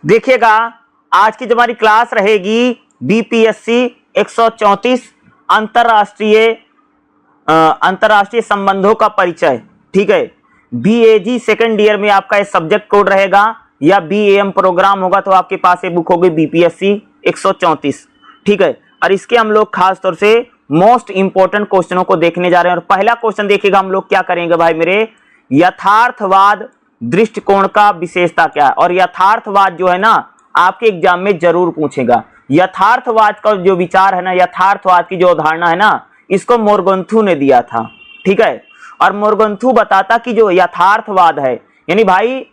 देखिएगा आज की जो हमारी क्लास रहेगी बीपीएससी 134 अंतरराष्ट्रीय संबंधों का परिचय। ठीक है, बीएजी सेकेंड ईयर में आपका ये सब्जेक्ट कोड रहेगा या बीएएम प्रोग्राम होगा तो आपके पास ये बुक होगी बीपीएससी 134। ठीक है, और इसके हम लोग खास तौर से मोस्ट इंपोर्टेंट क्वेश्चनों को देखने जा रहे हैं। और पहला क्वेश्चन देखिएगा हम लोग क्या करेंगे भाई मेरे, यथार्थवाद दृष्टिकोण का विशेषता क्या है। और यथार्थवाद जो है ना आपके एग्जाम में जरूर पूछेगा। यथार्थवाद का जो विचार है ना, यथार्थवाद की जो अवधारणा है ना, इसको मोरगंथु ने दिया था। ठीक है, और मोरगंथु बताता कि जो यथार्थवाद है यानी भाई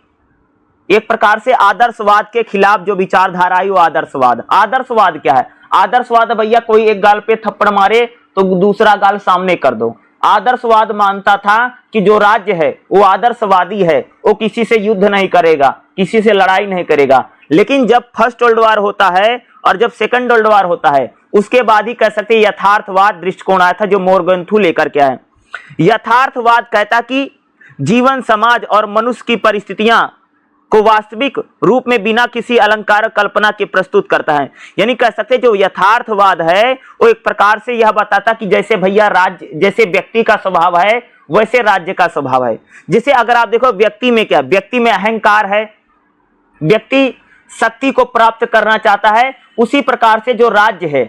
एक प्रकार से आदर्शवाद के खिलाफ जो विचारधारा है वो आदर्शवाद। आदर्शवाद क्या है? आदर्शवाद भैया कोई एक गाल पे थप्पड़ मारे तो दूसरा गाल सामने कर दो। आदर्शवाद मानता था कि जो राज्य है वो आदर्शवादी है, वो किसी से युद्ध नहीं करेगा, किसी से लड़ाई नहीं करेगा। लेकिन जब फर्स्ट वर्ल्ड वॉर होता है और जब सेकंड वर्ल्ड वॉर होता है उसके बाद ही कह सकते हैं यथार्थवाद दृष्टिकोण आया था जो मोरगंथु लेकर के आए। यथार्थवाद कहता कि जीवन, समाज और मनुष्य की परिस्थितियां को वास्तविक रूप में बिना किसी अलंकार कल्पना के प्रस्तुत करता है। यानी कह सकते हैं जो यथार्थवाद है वो एक प्रकार से यह बताता कि जैसे भैया राज्य, जैसे व्यक्ति का स्वभाव है वैसे राज्य का स्वभाव है। जैसे अगर आप देखो व्यक्ति में क्या, व्यक्ति में अहंकार है, व्यक्ति शक्ति को प्राप्त करना चाहता है, उसी प्रकार से जो राज्य है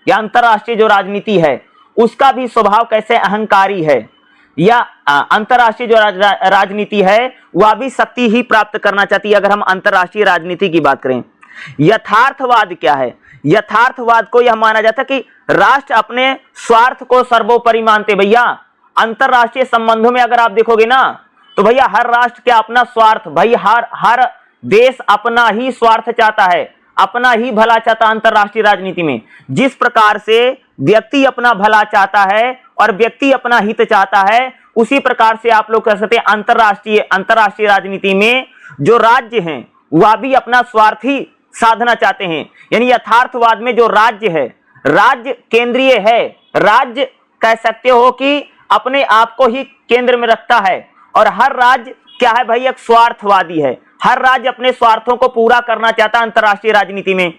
या अंतरराष्ट्रीय जो राजनीति है उसका भी स्वभाव कैसे अहंकारी है, या अंतरराष्ट्रीय जो राजनीति है वह भी शक्ति ही प्राप्त करना चाहती है। अगर हम अंतरराष्ट्रीय राजनीति की बात करें, यथार्थवाद क्या है? यथार्थवाद को यह माना जाता कि राष्ट्र अपने स्वार्थ को सर्वोपरि मानते। भैया अंतरराष्ट्रीय संबंधों में अगर आप देखोगे ना तो भैया हर राष्ट्र क्या अपना स्वार्थ, भाई हर देश अपना ही स्वार्थ चाहता है, अपना ही भला चाहता। अंतरराष्ट्रीय राजनीति में जिस प्रकार से व्यक्ति अपना भला चाहता है और व्यक्ति अपना हित चाहता है, उसी प्रकार से आप लोग कह सकते हैं अंतरराष्ट्रीय राजनीति में जो राज्य हैं वह भी अपना स्वार्थ ही साधना चाहते हैं। यानी यथार्थवाद में जो राज्य है, राज्य केंद्रीय है, राज्य कह सकते हो कि अपने आप को ही केंद्र में रखता है और हर राज्य क्या है भाई, एक स्वार्थवादी है। हर राज्य अपने स्वार्थों को पूरा करना चाहता है अंतरराष्ट्रीय राजनीति में।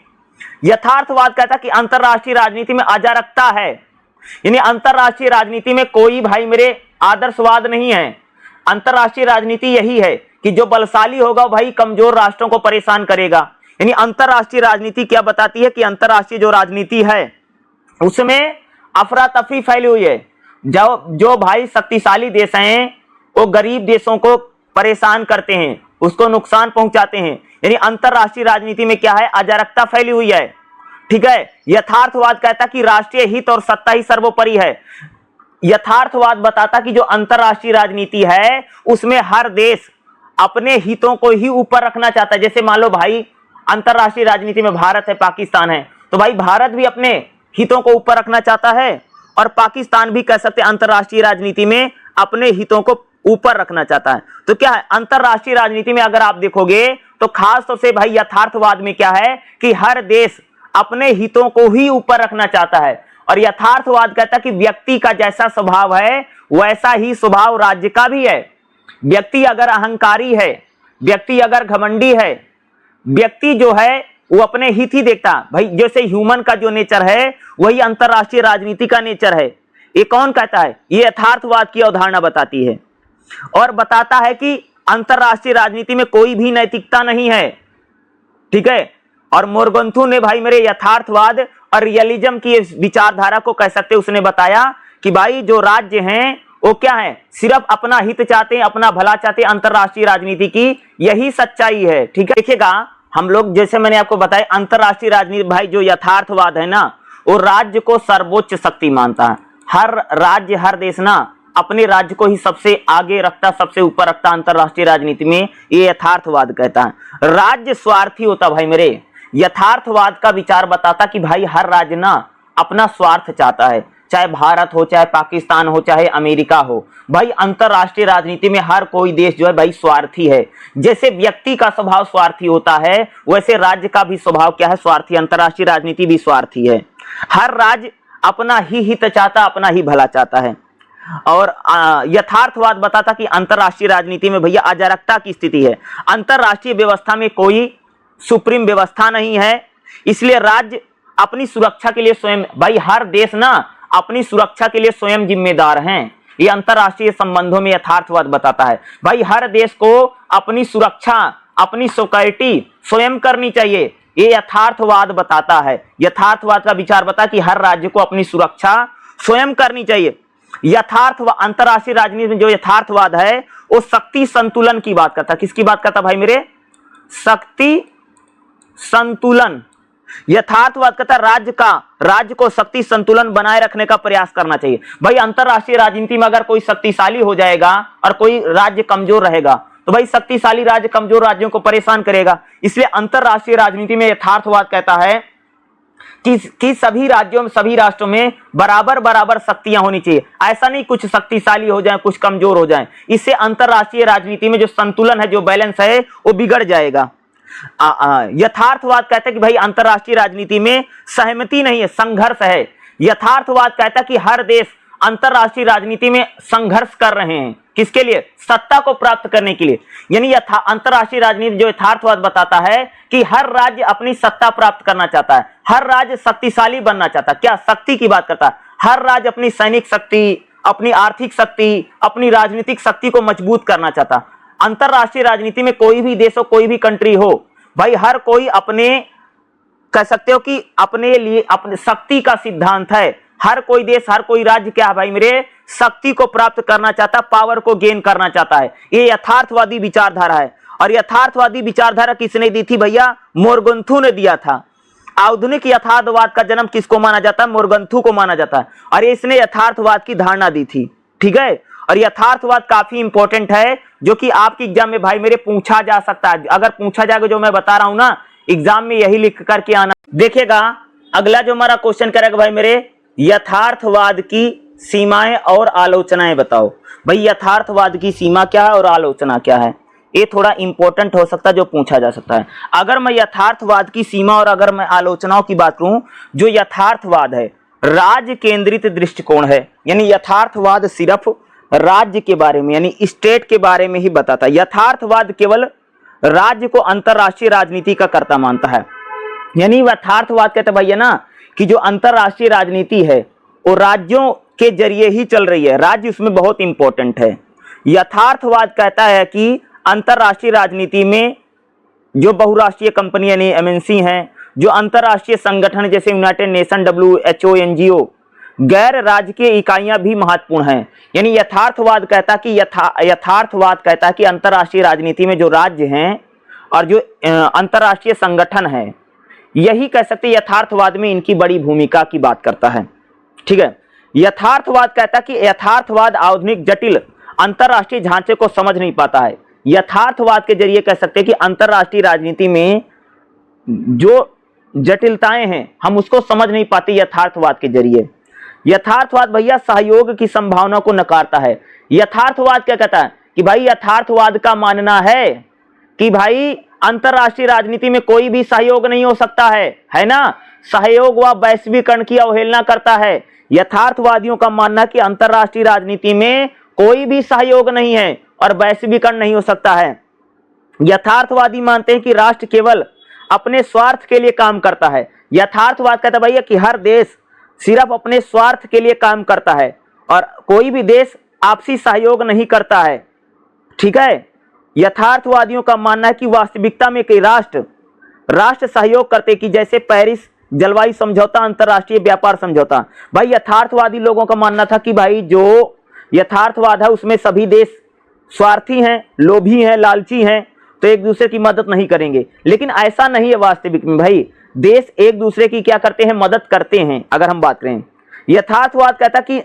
यथार्थवाद कहता कि अंतरराष्ट्रीय राजनीति में अराजकता है, यानी अंतरराष्ट्रीय राजनीति में कोई भाई मेरे आदर्शवाद नहीं है। अंतरराष्ट्रीय राजनीति यही है कि जो बलशाली होगा भाई कमजोर राष्ट्रों को परेशान करेगा। यानी अंतरराष्ट्रीय राजनीति क्या बताती है कि अंतरराष्ट्रीय जो राजनीति है उसमें अफरा तफरी फैली हुई है। जो भाई शक्तिशाली देश हैं वो गरीब देशों को परेशान करते हैं, उसको नुकसान पहुंचाते हैं। यानी अंतरराष्ट्रीय राजनीति में क्या है, अराजकता फैली हुई है। ठीक है, यथार्थवाद कहता कि राष्ट्रीय हित और सत्ता ही सर्वोपरि है। यथार्थवाद बताता कि जो अंतरराष्ट्रीय राजनीति है उसमें हर देश अपने हितों को ही ऊपर रखना चाहता है। जैसे मान लो भाई अंतरराष्ट्रीय राजनीति में भारत है, पाकिस्तान है, तो भाई भारत भी अपने हितों को ऊपर रखना चाहता है और पाकिस्तान भी कह सकते हैं अंतरराष्ट्रीय राजनीति में अपने हितों को ऊपर रखना चाहता है। तो क्या है, अंतरराष्ट्रीय राजनीति में अगर आप देखोगे तो खास तौर से भाई यथार्थवाद में क्या है कि हर देश अपने हितों को ही ऊपर रखना चाहता है। और यथार्थवाद कहता है कि व्यक्ति का जैसा स्वभाव है वैसा ही स्वभाव राज्य का भी है। व्यक्ति अगर अहंकारी है, व्यक्ति अगर घमंडी है, व्यक्ति जो है वो अपने हित ही देखता भाई। जैसे ह्यूमन का जो नेचर है वही अंतरराष्ट्रीय राजनीति का नेचर है। ये कौन कहता है? ये यथार्थवाद की अवधारणा बताती है और बताता है कि अंतरराष्ट्रीय राजनीति में कोई भी नैतिकता नहीं है। ठीक है, और मोरगंथु ने भाई मेरे यथार्थवाद और रियलिज्म की विचारधारा को कह सकते उसने बताया कि भाई जो राज्य हैं वो क्या है, सिर्फ अपना हित चाहते हैं, अपना भला चाहते हैं। अंतरराष्ट्रीय राजनीति की यही सच्चाई है। ठीक है, देखिएगा हम लोग जैसे मैंने आपको बताया अंतरराष्ट्रीय राजनीति भाई जो यथार्थवाद है ना वो राज्य को सर्वोच्च शक्ति मानता है। हर राज्य, हर देश ना अपने राज्य को ही सबसे आगे रखता, सबसे ऊपर रखता अंतरराष्ट्रीय राजनीति में, ये यथार्थवाद कहता है। राज्य स्वार्थी होता भाई मेरे। यथार्थवाद का विचार बताता कि भाई हर राज्य ना अपना स्वार्थ चाहता है, चाहे भारत हो, चाहे पाकिस्तान हो, चाहे अमेरिका हो। भाई अंतरराष्ट्रीय राजनीति में हर कोई देश जो है भाई स्वार्थी है। जैसे व्यक्ति का स्वभाव स्वार्थी होता है वैसे राज्य का भी स्वभाव क्या है, स्वार्थी। अंतरराष्ट्रीय राजनीति भी स्वार्थी है। हर राज्य अपना ही हित चाहता, अपना ही भला चाहता है। और यथार्थवाद बताता कि अंतरराष्ट्रीय राजनीति में भैया अराजकता की स्थिति है। अंतरराष्ट्रीय व्यवस्था में कोई सुप्रीम व्यवस्था नहीं है, इसलिए राज्य अपनी सुरक्षा के लिए स्वयं, भाई हर देश ना अपनी सुरक्षा के लिए स्वयं जिम्मेदार हैं। ये अंतरराष्ट्रीय संबंधों में यथार्थवाद बताता है। भाई हर देश को अपनी सुरक्षा, अपनी सिक्योरिटी स्वयं करनी चाहिए, ये यथार्थवाद बताता है। यथार्थवाद का विचार बता कि हर राज्य को अपनी सुरक्षा स्वयं करनी चाहिए। अंतरराष्ट्रीय राजनीति में जो यथार्थवाद है वो शक्ति संतुलन की बात करता है। किसकी बात करता भाई मेरे? शक्ति संतुलन। यथार्थवाद कहता राज्य को शक्ति संतुलन बनाए रखने का प्रयास करना चाहिए। भाई अंतरराष्ट्रीय राजनीति में अगर कोई शक्तिशाली हो जाएगा और कोई राज्य कमजोर रहेगा तो भाई शक्तिशाली राज्य कमजोर राज्यों को परेशान करेगा। इसलिए अंतरराष्ट्रीय राजनीति में यथार्थवाद कहता है कि सभी राज्यों में, सभी राष्ट्रों में बराबर शक्तियां होनी चाहिए। ऐसा नहीं कुछ शक्तिशाली हो जाए, कुछ कमजोर हो जाए। इससे अंतरराष्ट्रीय राजनीति में जो संतुलन है, जो बैलेंस है, वो बिगड़ जाएगा। यथार्थवाद कहता है कि भाई अंतरराष्ट्रीय राजनीति में सहमति नहीं है, संघर्ष है। यथार्थवाद कहता है कि हर देश अंतरराष्ट्रीय राजनीति में संघर्ष कर रहे हैं। किसके लिए? सत्ता को प्राप्त करने के लिए। यानी अंतरराष्ट्रीय राजनीति जो यथार्थवाद बताता है कि हर राज्य अपनी सत्ता प्राप्त करना चाहता है, हर राज्य शक्तिशाली बनना चाहता है। क्या शक्ति की बात करता है? हर राज्य अपनी सैनिक शक्ति, अपनी आर्थिक शक्ति, अपनी राजनीतिक शक्ति को मजबूत करना चाहता है। अंतरराष्ट्रीय राजनीति में कोई भी देश हो, कोई भी कंट्री हो, भाई हर कोई अपने, कह सकते हो कि अपने लिए अपने शक्ति का सिद्धांत है। हर कोई देश, हर कोई राज्य क्या है भाई मेरे? शक्ति को प्राप्त करना चाहता, पावर को गेन करना चाहता है। ये यथार्थवादी विचारधारा है। और यथार्थवादी विचारधारा किसने दी थी भैया? मोरगंथु ने दिया था। आधुनिक यथार्थवाद का जन्म किसको माना जाता है? मोरगंथु को माना जाता है। और इसने यथार्थवाद की धारणा दी थी। ठीक है। और यथार्थवाद काफी इंपॉर्टेंट है, जो कि आपकी एग्जाम में भाई मेरे पूछा जा सकता है। अगर पूछा जाएगा जो मैं बता रहा हूं ना, एग्जाम में यही लिख करके आना। देखिएगा अगला जो हमारा क्वेश्चन करेगा भाई मेरे, यथार्थवाद की सीमाएं और आलोचनाएं बताओ। भाई यथार्थवाद की सीमा क्या है और आलोचना क्या है? ये थोड़ा इंपॉर्टेंट हो सकता है, जो पूछा जा सकता है। अगर मैं यथार्थवाद की सीमा और अगर मैं आलोचनाओं की बात करूं, जो यथार्थवाद है राज्य केंद्रित दृष्टिकोण है। यानी यथार्थवाद सिर्फ राज्य के बारे में, यानी स्टेट के बारे में ही बताता है। यथार्थवाद केवल राज्य को अंतरराष्ट्रीय राजनीति का कर्ता मानता है। यानी यथार्थवाद कहते हैं भैया ना कि जो अंतरराष्ट्रीय राजनीति है वो राज्यों के जरिए ही चल रही है, राज्य उसमें बहुत इंपॉर्टेंट है। यथार्थवाद कहता है कि अंतरराष्ट्रीय राजनीति में जो बहुराष्ट्रीय कंपनी यानी एमएनसी हैं, जो अंतरराष्ट्रीय संगठन जैसे यूनाइटेड नेशन, WHO, NGO, गैर राजकीय इकाइयां भी महत्वपूर्ण हैं। यानी यथार्थवाद कहता कि यथार्थवाद कहता है कि अंतरराष्ट्रीय राजनीति में जो राज्य हैं और जो अंतरराष्ट्रीय संगठन है, यही कह सकते यथार्थवाद में इनकी बड़ी भूमिका की बात करता है। ठीक है। यथार्थवाद कहता कि यथार्थवाद आधुनिक जटिल अंतरराष्ट्रीय ढांचे को समझ नहीं पाता है। यथार्थवाद के जरिए कह सकते हैं कि अंतरराष्ट्रीय राजनीति में जो जटिलताएं हैं हम उसको समझ नहीं पाते यथार्थवाद के जरिए। यथार्थवाद भैया सहयोग की संभावना को नकारता है। यथार्थवाद क्या कहता है कि भाई यथार्थवाद का मानना है कि भाई अंतरराष्ट्रीय राजनीति में कोई भी सहयोग नहीं हो सकता है ना? सहयोग व वैश्वीकरण की अवहेलना करता है। यथार्थवादियों का मानना कि अंतरराष्ट्रीय राजनीति में कोई भी सहयोग नहीं है और वैश्वीकरण नहीं हो सकता है। यथार्थवादी मानते हैं कि राष्ट्र केवल अपने स्वार्थ के लिए काम करता है। यथार्थवाद कहता है भैया कि हर देश सिर्फ अपने स्वार्थ के लिए काम करता है और कोई भी देश आपसी सहयोग नहीं करता है। ठीक है। यथार्थवादियों का मानना है कि वास्तविकता में कई राष्ट्र सहयोग करते कि जैसे पेरिस जलवायु समझौता, अंतरराष्ट्रीय व्यापार समझौता। भाई यथार्थवादी लोगों का मानना था कि भाई जो यथार्थवाद है उसमें सभी देश स्वार्थी हैं, लोभी हैं, लालची हैं, तो एक दूसरे की मदद नहीं करेंगे। लेकिन ऐसा नहीं है वास्तविक में। भाई देश एक दूसरे की क्या करते हैं? मदद करते हैं। अगर हम बात करें, यथार्थवाद कहता कि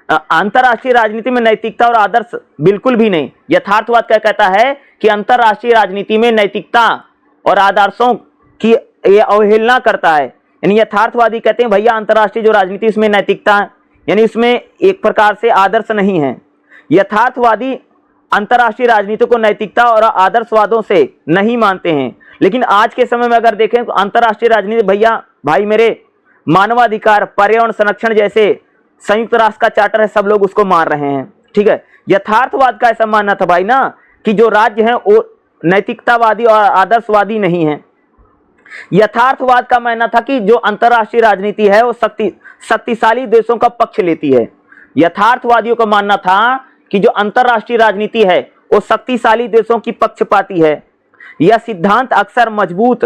अंतरराष्ट्रीय राजनीति में नैतिकता और आदर्श बिल्कुल भी नहीं। यथार्थवाद क्या कहता है कि अंतरराष्ट्रीय राजनीति में नैतिकता और आदर्शों की ये अवहेलना करता है। यानी यथार्थवादी कहते हैं भैया अंतरराष्ट्रीय जो राजनीति उसमें नैतिकता यानी उसमें एक प्रकार से आदर्श नहीं है। यथार्थवादी अंतरराष्ट्रीय राजनीति को नैतिकता और आदर्शवादों से नहीं मानते हैं। लेकिन आज के समय में अगर देखें तो अंतरराष्ट्रीय राजनीति भैया भाई मेरे मानवाधिकार, पर्यावरण संरक्षण जैसे संयुक्त राष्ट्र का चार्टर है, सब लोग उसको मान रहे हैं। ठीक है। यथार्थवाद का ऐसा मानना था भाई ना कि जो राज्य हैं वो नैतिकतावादी और आदर्शवादी नहीं है। यथार्थवाद का मानना था कि जो अंतरराष्ट्रीय राजनीति है वो शक्तिशाली देशों का पक्ष लेती है। यथार्थवादियों का मानना था कि जो अंतरराष्ट्रीय राजनीति है वो शक्तिशाली देशों की पक्षपाती है। यह सिद्धांत अक्सर मजबूत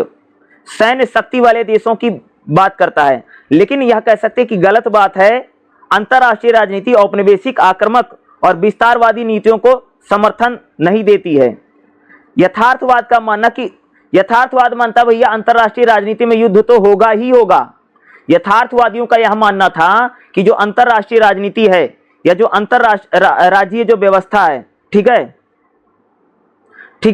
सैन्य शक्ति वाले देशों की बात करता है, लेकिन यह कह सकते हैं कि गलत बात है। अंतरराष्ट्रीय राजनीति औपनिवेशिक, आक्रामक और विस्तारवादी नीतियों को समर्थन नहीं देती है। यथार्थवाद का मानना कि यथार्थवाद मानता भैया अंतरराष्ट्रीय राजनीति में युद्ध तो होगा ही होगा। यथार्थवादियों का यह मानना था कि जो अंतरराष्ट्रीय राजनीति है या जो अंतरराष्ट्रीय जो व्यवस्था है, ठीक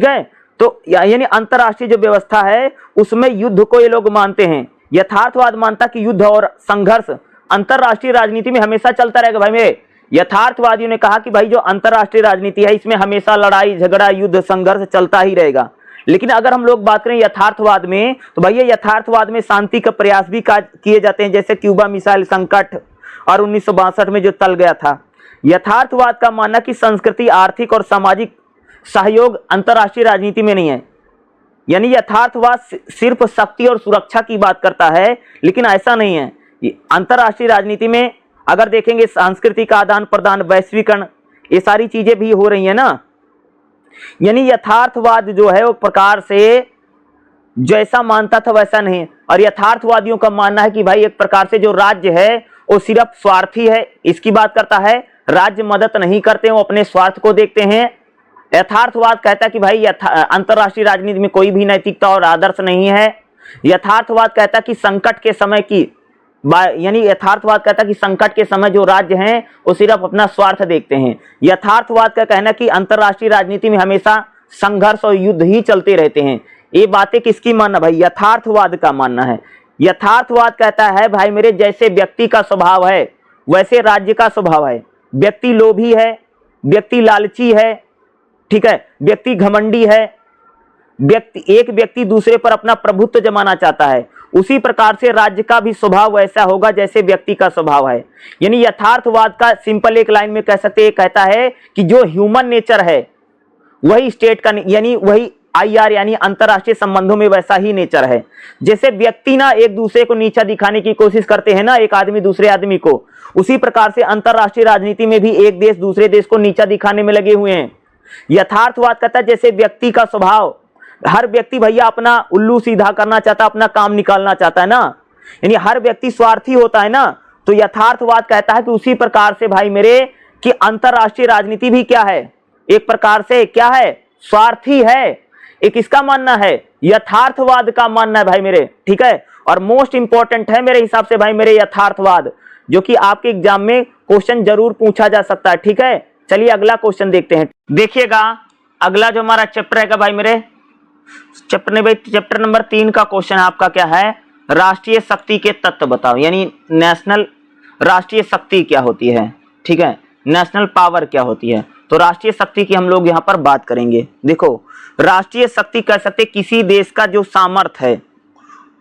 है, तो यानी अंतरराष्ट्रीय जो व्यवस्था है उसमें युद्ध को ये लोग मानते हैं। यथार्थवाद मानता कि युद्ध और संघर्ष अंतरराष्ट्रीय राजनीति में हमेशा चलता रहेगा। भाई मेरे यथार्थवादियों ने कहा कि भाई जो अंतरराष्ट्रीय राजनीति है इसमें हमेशा लड़ाई झगड़ा युद्ध संघर्ष चलता ही रहेगा। लेकिन अगर हम लोग बात करें यथार्थवाद में, तो भैया यथार्थवाद में शांति का प्रयास भी किए जाते हैं, जैसे क्यूबा मिसाइल संकट और 1962 में जो टल गया था। यथार्थवाद का मानना कि संस्कृति, आर्थिक और सामाजिक सहयोग अंतरराष्ट्रीय राजनीति में नहीं है। यानी यथार्थवाद सिर्फ शक्ति और सुरक्षा की बात करता है, लेकिन ऐसा नहीं है। अंतरराष्ट्रीय राजनीति में अगर देखेंगे सांस्कृतिक आदान प्रदान, वैश्वीकरण, ये सारी चीजें भी हो रही है ना। यानी यथार्थवाद जो है वो प्रकार से जैसा मानता था वैसा नहीं। और यथार्थवादियों का मानना है कि भाई एक प्रकार से जो राज्य है वो सिर्फ स्वार्थी है, इसकी बात करता है। राज्य मदद नहीं करते, वो अपने स्वार्थ को देखते हैं। यथार्थवाद कहता है कि भाई अंतरराष्ट्रीय राजनीति में कोई भी नैतिकता और आदर्श नहीं है। यथार्थवाद कहता है कि संकट के समय की यानी यथार्थवाद कहता है कि संकट के समय जो राज्य हैं वो सिर्फ अपना स्वार्थ देखते हैं। यथार्थवाद का कहना कि अंतरराष्ट्रीय राजनीति में हमेशा संघर्ष और युद्ध ही चलते रहते हैं। ये बातें किसकी मानना? भाई यथार्थवाद का मानना है। यथार्थवाद कहता है भाई मेरे जैसे व्यक्ति का स्वभाव है वैसे राज्य का स्वभाव है। व्यक्ति लोभी है, व्यक्ति लालची है, ठीक है, व्यक्ति घमंडी है, एक व्यक्ति दूसरे पर अपना प्रभुत्व जमाना चाहता है। उसी प्रकार से राज्य का भी स्वभाव वैसा होगा जैसे व्यक्ति का स्वभाव है। यानी यथार्थवाद का सिंपल एक लाइन में कह सकते हैं, कहता है कि जो ह्यूमन नेचर है वही स्टेट का, यानी वही आईआर यानी अंतरराष्ट्रीय संबंधों में वैसा ही नेचर है। जैसे व्यक्ति ना एक दूसरे को नीचा दिखाने की कोशिश करते हैं ना, एक आदमी दूसरे आदमी को, उसी प्रकार से अंतरराष्ट्रीय राजनीति में भी एक देश दूसरे देश को नीचा दिखाने में लगे हुए हैं। यथार्थवाद कहता है जैसे व्यक्ति का स्वभाव, हर व्यक्ति भैया अपना उल्लू सीधा करना चाहता है, अपना काम निकालना चाहता है ना, यानी हर व्यक्ति स्वार्थी होता है ना। तो यथार्थवाद कहता है कि उसी प्रकार से भाई मेरे कि अंतरराष्ट्रीय राजनीति भी क्या है, एक प्रकार से क्या है, स्वार्थी है। एक इसका मानना है, यथार्थवाद का मानना है भाई मेरे, ठीक है। और मोस्ट इंपॉर्टेंट है मेरे हिसाब से भाई मेरे यथार्थवाद, जो कि आपके एग्जाम में क्वेश्चन जरूर पूछा जा सकता है, ठीक है। चलिए अगला क्वेश्चन देखते हैं। देखिएगा अगला जो हमारा चैप्टर है भाई मेरे, चैप्टर नंबर 3 का क्वेश्चन आपका क्या है, राष्ट्रीय शक्ति के तत्व बताओ। यानी नेशनल, राष्ट्रीय शक्ति क्या होती है, ठीक है, नेशनल पावर क्या होती है। तो राष्ट्रीय शक्ति की हम लोग यहाँ पर बात करेंगे। देखो राष्ट्रीय शक्ति कह सकते किसी देश का जो सामर्थ्य है,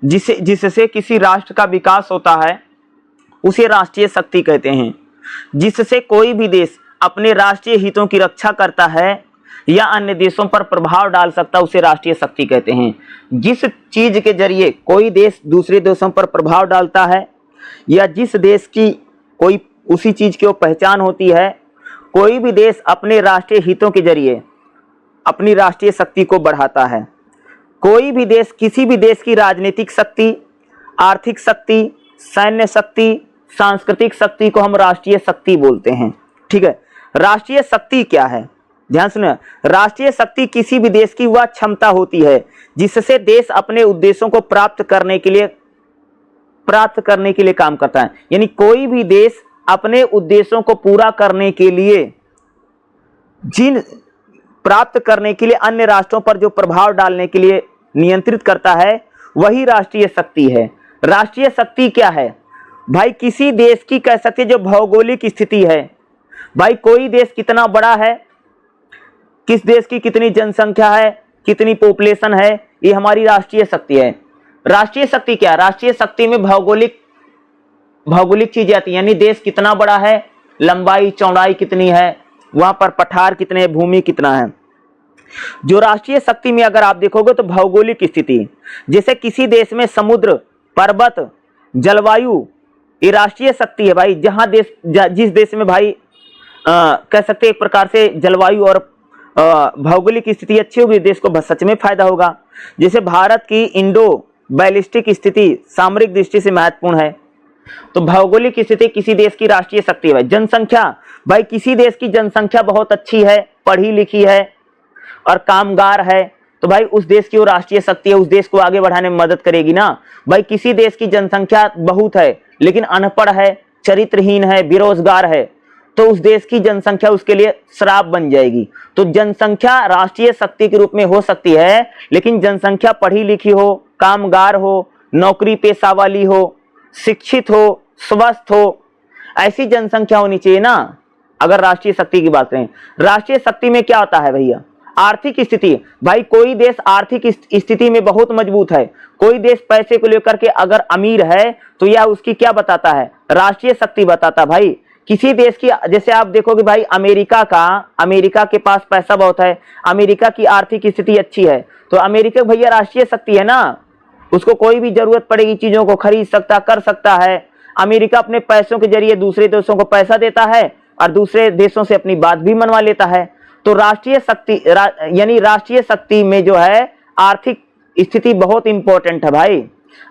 जिससे किसी राष्ट्र का विकास होता है, उसे राष्ट्रीय शक्ति कहते हैं। जिससे कोई भी देश अपने राष्ट्रीय हितों की रक्षा करता है या अन्य देशों पर प्रभाव डाल सकता है, उसे राष्ट्रीय शक्ति कहते हैं। जिस चीज के जरिए कोई देश दूसरे देशों पर प्रभाव डालता है या जिस देश की कोई उसी चीज की पहचान होती है, कोई भी देश अपने राष्ट्रीय हितों के जरिए अपनी राष्ट्रीय शक्ति को बढ़ाता है। कोई भी देश, किसी भी देश की राजनीतिक शक्ति, आर्थिक शक्ति, सैन्य शक्ति, सांस्कृतिक शक्ति को हम राष्ट्रीय शक्ति बोलते हैं, ठीक है। राष्ट्रीय शक्ति क्या है, ध्यान सुनिए। राष्ट्रीय शक्ति किसी भी देश की वह क्षमता होती है जिससे देश अपने उद्देश्यों को प्राप्त करने के लिए काम करता है। यानी कोई भी देश अपने उद्देश्यों को पूरा करने के लिए, प्राप्त करने के लिए अन्य राष्ट्रों पर जो प्रभाव डालने के लिए नियंत्रित करता है, वही राष्ट्रीय शक्ति है। राष्ट्रीय शक्ति क्या है भाई, किसी देश की कह सकते हैं जो भौगोलिक स्थिति है। भाई कोई देश कितना बड़ा है, किस देश की कितनी जनसंख्या है, कितनी पॉपुलेशन है, ये हमारी राष्ट्रीय शक्ति है। राष्ट्रीय शक्ति क्या है, राष्ट्रीय शक्ति में भौगोलिक चीजें आती हैं। यानी देश कितना बड़ा है, लंबाई चौड़ाई कितनी है, वहां पर पठार कितने, भूमि कितना है, जो राष्ट्रीय शक्ति में अगर आप देखोगे तो भौगोलिक स्थिति, जैसे किसी देश में समुद्र, पर्वत, जलवायु, ये राष्ट्रीय शक्ति है भाई। जहां देश जिस देश में भाई कह सकते हैं एक प्रकार से जलवायु और भौगोलिक स्थिति अच्छी होगी, देश को सच में फायदा होगा। जैसे भारत की इंडो बैलिस्टिक स्थिति सामरिक दृष्टि से महत्वपूर्ण है, तो भौगोलिक स्थिति किसी देश की राष्ट्रीय शक्ति है। जनसंख्या, भाई किसी देश की जनसंख्या बहुत अच्छी है, पढ़ी लिखी है और कामगार है, तो भाई उस देश की वो राष्ट्रीय शक्ति है, उस देश को आगे बढ़ाने में मदद करेगी ना। भाई किसी देश की जनसंख्या बहुत है लेकिन अनपढ़ है, चरित्रहीन है, बेरोजगार है, तो उस देश की जनसंख्या उसके लिए श्राप बन जाएगी। तो जनसंख्या राष्ट्रीय शक्ति के रूप में हो सकती है, लेकिन जनसंख्या पढ़ी लिखी हो, कामगार हो, नौकरी पेशा वाली हो, शिक्षित हो, स्वस्थ हो, ऐसी जनसंख्या होनी चाहिए ना। अगर राष्ट्रीय शक्ति की बात करें, राष्ट्रीय शक्ति में क्या होता है भैया, आर्थिक स्थिति। भाई कोई देश आर्थिक स्थिति में बहुत मजबूत है, कोई देश पैसे को लेकर के अगर अमीर है, तो यह उसकी क्या बताता है, राष्ट्रीय शक्ति बताता। भाई किसी देश की, जैसे आप देखोगे भाई अमेरिका के पास पैसा बहुत है, अमेरिका की आर्थिक स्थिति अच्छी है, तो अमेरिका भैया राष्ट्रीय शक्ति है ना, उसको कोई भी जरूरत पड़ेगी चीजों को खरीद सकता, कर सकता है। अमेरिका अपने पैसों के जरिए दूसरे देशों को पैसा देता है और दूसरे देशों से अपनी बात भी मनवा लेता है। तो राष्ट्रीय शक्ति यानी राष्ट्रीय शक्ति में जो है आर्थिक स्थिति बहुत इंपॉर्टेंट है भाई।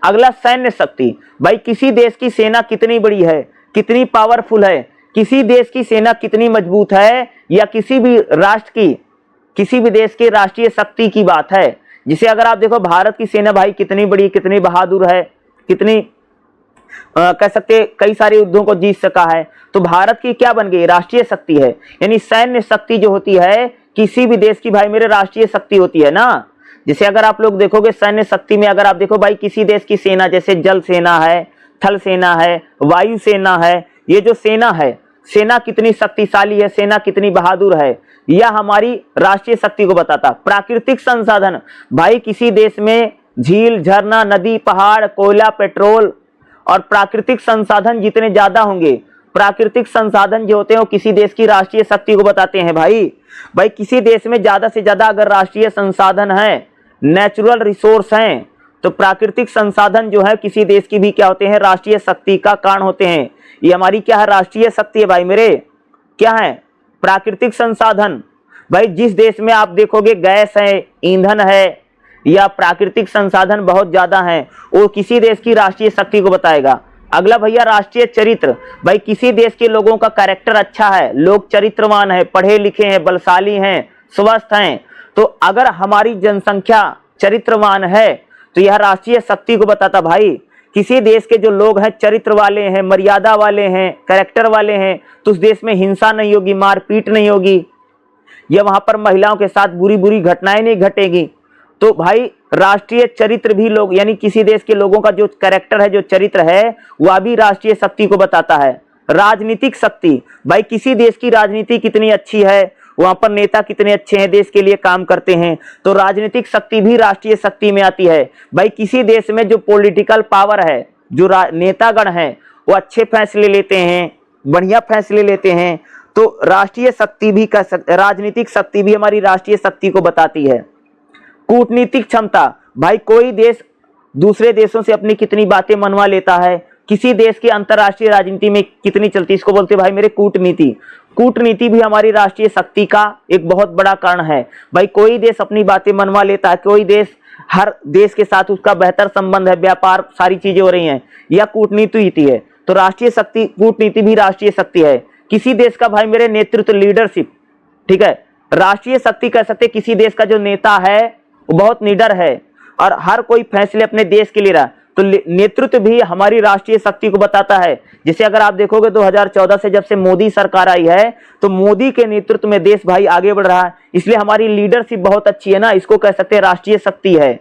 अगला सैन्य शक्ति, भाई किसी देश की सेना कितनी बड़ी है, कितनी पावरफुल है, किसी देश की सेना कितनी मजबूत है, या किसी भी राष्ट्र की, किसी भी देश की राष्ट्रीय शक्ति की बात है। जिसे अगर आप देखो भारत की सेना भाई कितनी बड़ी, कितनी बहादुर है, कितनी कह सकते कई सारे युद्धों को जीत सका है, तो भारत की क्या बन गई, राष्ट्रीय शक्ति है। यानी सैन्य शक्ति जो होती है किसी भी देश की भाई मेरे राष्ट्रीय शक्ति होती है ना। जैसे अगर आप लोग देखोगे सैन्य शक्ति में, अगर आप देखो भाई किसी देश की सेना, जैसे जल सेना है, थल सेना है, वायु सेना है, ये जो सेना है, सेना कितनी शक्तिशाली है, सेना कितनी बहादुर है, यह हमारी राष्ट्रीय शक्ति को बताता। प्राकृतिक संसाधन, भाई किसी देश में झील, झरना, नदी, पहाड़, कोयला, पेट्रोल और प्राकृतिक संसाधन जितने ज्यादा होंगे, प्राकृतिक संसाधन जो होते हैं वो किसी देश की राष्ट्रीय शक्ति को बताते हैं भाई। भाई किसी देश में ज्यादा से ज्यादा अगर राष्ट्रीय संसाधन है, नेचुरल रिसोर्स हैं, तो प्राकृतिक संसाधन जो है किसी देश की भी क्या होते हैं, राष्ट्रीय शक्ति का कारण होते हैं। ये हमारी क्या है, राष्ट्रीय शक्ति है भाई मेरे। क्या है, प्राकृतिक संसाधन। भाई जिस देश में आप देखोगे गैस है, ईंधन है या प्राकृतिक संसाधन बहुत ज्यादा है, वो किसी देश की राष्ट्रीय शक्ति को बताएगा। अगला भैया राष्ट्रीय चरित्र, भाई किसी देश के लोगों का कैरेक्टर अच्छा है, लोग चरित्रवान है, पढ़े लिखे हैं, बलशाली हैं, स्वस्थ हैं, तो अगर हमारी जनसंख्या चरित्रवान है तो यह राष्ट्रीय शक्ति को बताता। भाई किसी देश के जो लोग हैं चरित्र वाले हैं, मर्यादा वाले हैं, कैरेक्टर वाले हैं, तो उस देश में हिंसा नहीं होगी, मारपीट नहीं होगी, या वहां पर महिलाओं के साथ बुरी बुरी घटनाएं नहीं घटेगी। तो भाई राष्ट्रीय चरित्र भी लोग, यानी किसी देश के लोगों का जो कैरेक्टर है, जो चरित्र है, वह भी राष्ट्रीय शक्ति को बताता है। राजनीतिक शक्ति, भाई किसी देश की राजनीति कितनी अच्छी है, वहां पर नेता कितने अच्छे हैं, देश के लिए काम करते हैं, तो राजनीतिक शक्ति भी राष्ट्रीय शक्ति में आती है। भाई किसी देश में जो पॉलिटिकल पावर है, जो नेतागण हैं, वो अच्छे फैसले लेते हैं, बढ़िया फैसले लेते हैं, तो राष्ट्रीय शक्ति भी राजनीतिक शक्ति भी हमारी राष्ट्रीय शक्ति को बताती है। कूटनीतिक क्षमता, भाई कोई देश दूसरे देशों से अपनी कितनी बातें मनवा लेता है, किसी देश की अंतरराष्ट्रीय राजनीति में कितनी चलती, इसको बोलते हैं भाई मेरे कूटनीति। कूटनीति भी हमारी राष्ट्रीय शक्ति का एक बहुत बड़ा कारण है। भाई कोई देश अपनी बातें मनवा लेता है, कोई देश, हर देश के साथ उसका बेहतर संबंध है, व्यापार, सारी चीजें हो रही हैं, यह कूटनीति है। तो राष्ट्रीय शक्ति, कूटनीति भी राष्ट्रीय शक्ति है। किसी देश का भाई मेरे नेतृत्व, लीडरशिप, ठीक है, राष्ट्रीय शक्ति कह सकते। किसी देश का जो नेता है वो बहुत निडर है और हर कोई फैसले अपने देश के लिए रहा, तो नेतृत्व भी हमारी राष्ट्रीय शक्ति को बताता है। जैसे अगर आप देखोगे 2014 से जब से मोदी सरकार आई है, तो मोदी के नेतृत्व में देश भाई आगे बढ़ रहा है, इसलिए हमारी लीडरशिप बहुत अच्छी है ना। इसको कह सकते हैं राष्ट्रीय शक्ति है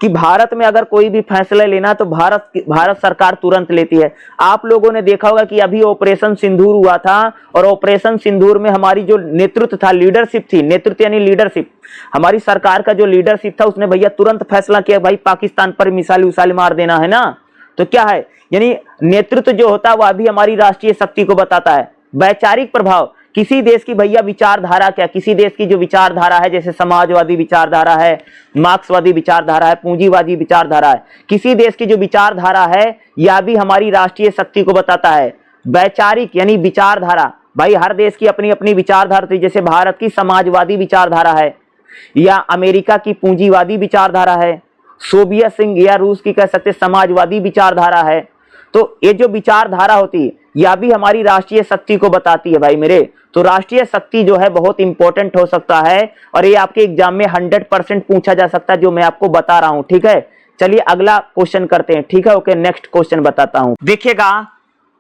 कि भारत में अगर कोई भी फैसला लेना तो भारत सरकार तुरंत लेती है। आप लोगों ने देखा होगा कि अभी ऑपरेशन सिंदूर हुआ था, और ऑपरेशन सिंदूर में हमारी जो नेतृत्व था, लीडरशिप थी, नेतृत्व यानी लीडरशिप, हमारी सरकार का जो लीडरशिप था उसने भैया तुरंत फैसला किया भाई पाकिस्तान पर मिसाइल विसाइल मार देना है ना। तो क्या है, यानी नेतृत्व जो होता है वह भी हमारी राष्ट्रीय शक्ति को बताता है। वैचारिक प्रभाव, किसी देश की भैया विचारधारा क्या, किसी देश की जो विचारधारा है, जैसे समाजवादी विचारधारा है, मार्क्सवादी विचारधारा है, पूंजीवादी विचारधारा है, किसी देश की जो विचारधारा है यह भी हमारी राष्ट्रीय शक्ति को बताता है। वैचारिक यानी विचारधारा, भाई हर देश की अपनी अपनी विचारधारा थी, जैसे भारत की समाजवादी विचारधारा है या अमेरिका की पूंजीवादी विचारधारा है, सोवियत संघ या रूस की कह सकते समाजवादी विचारधारा है। तो ये जो विचारधारा होती है यह भी हमारी राष्ट्रीय शक्ति को बताती है भाई मेरे। तो राष्ट्रीय शक्ति जो है बहुत इंपॉर्टेंट हो सकता है और ये आपके एग्जाम में 100% पूछा जा सकता है, जो मैं आपको बता रहा हूं। ठीक है, चलिए अगला क्वेश्चन करते हैं। ठीक है, ओके, नेक्स्ट क्वेश्चन बताता हूं। देखिएगा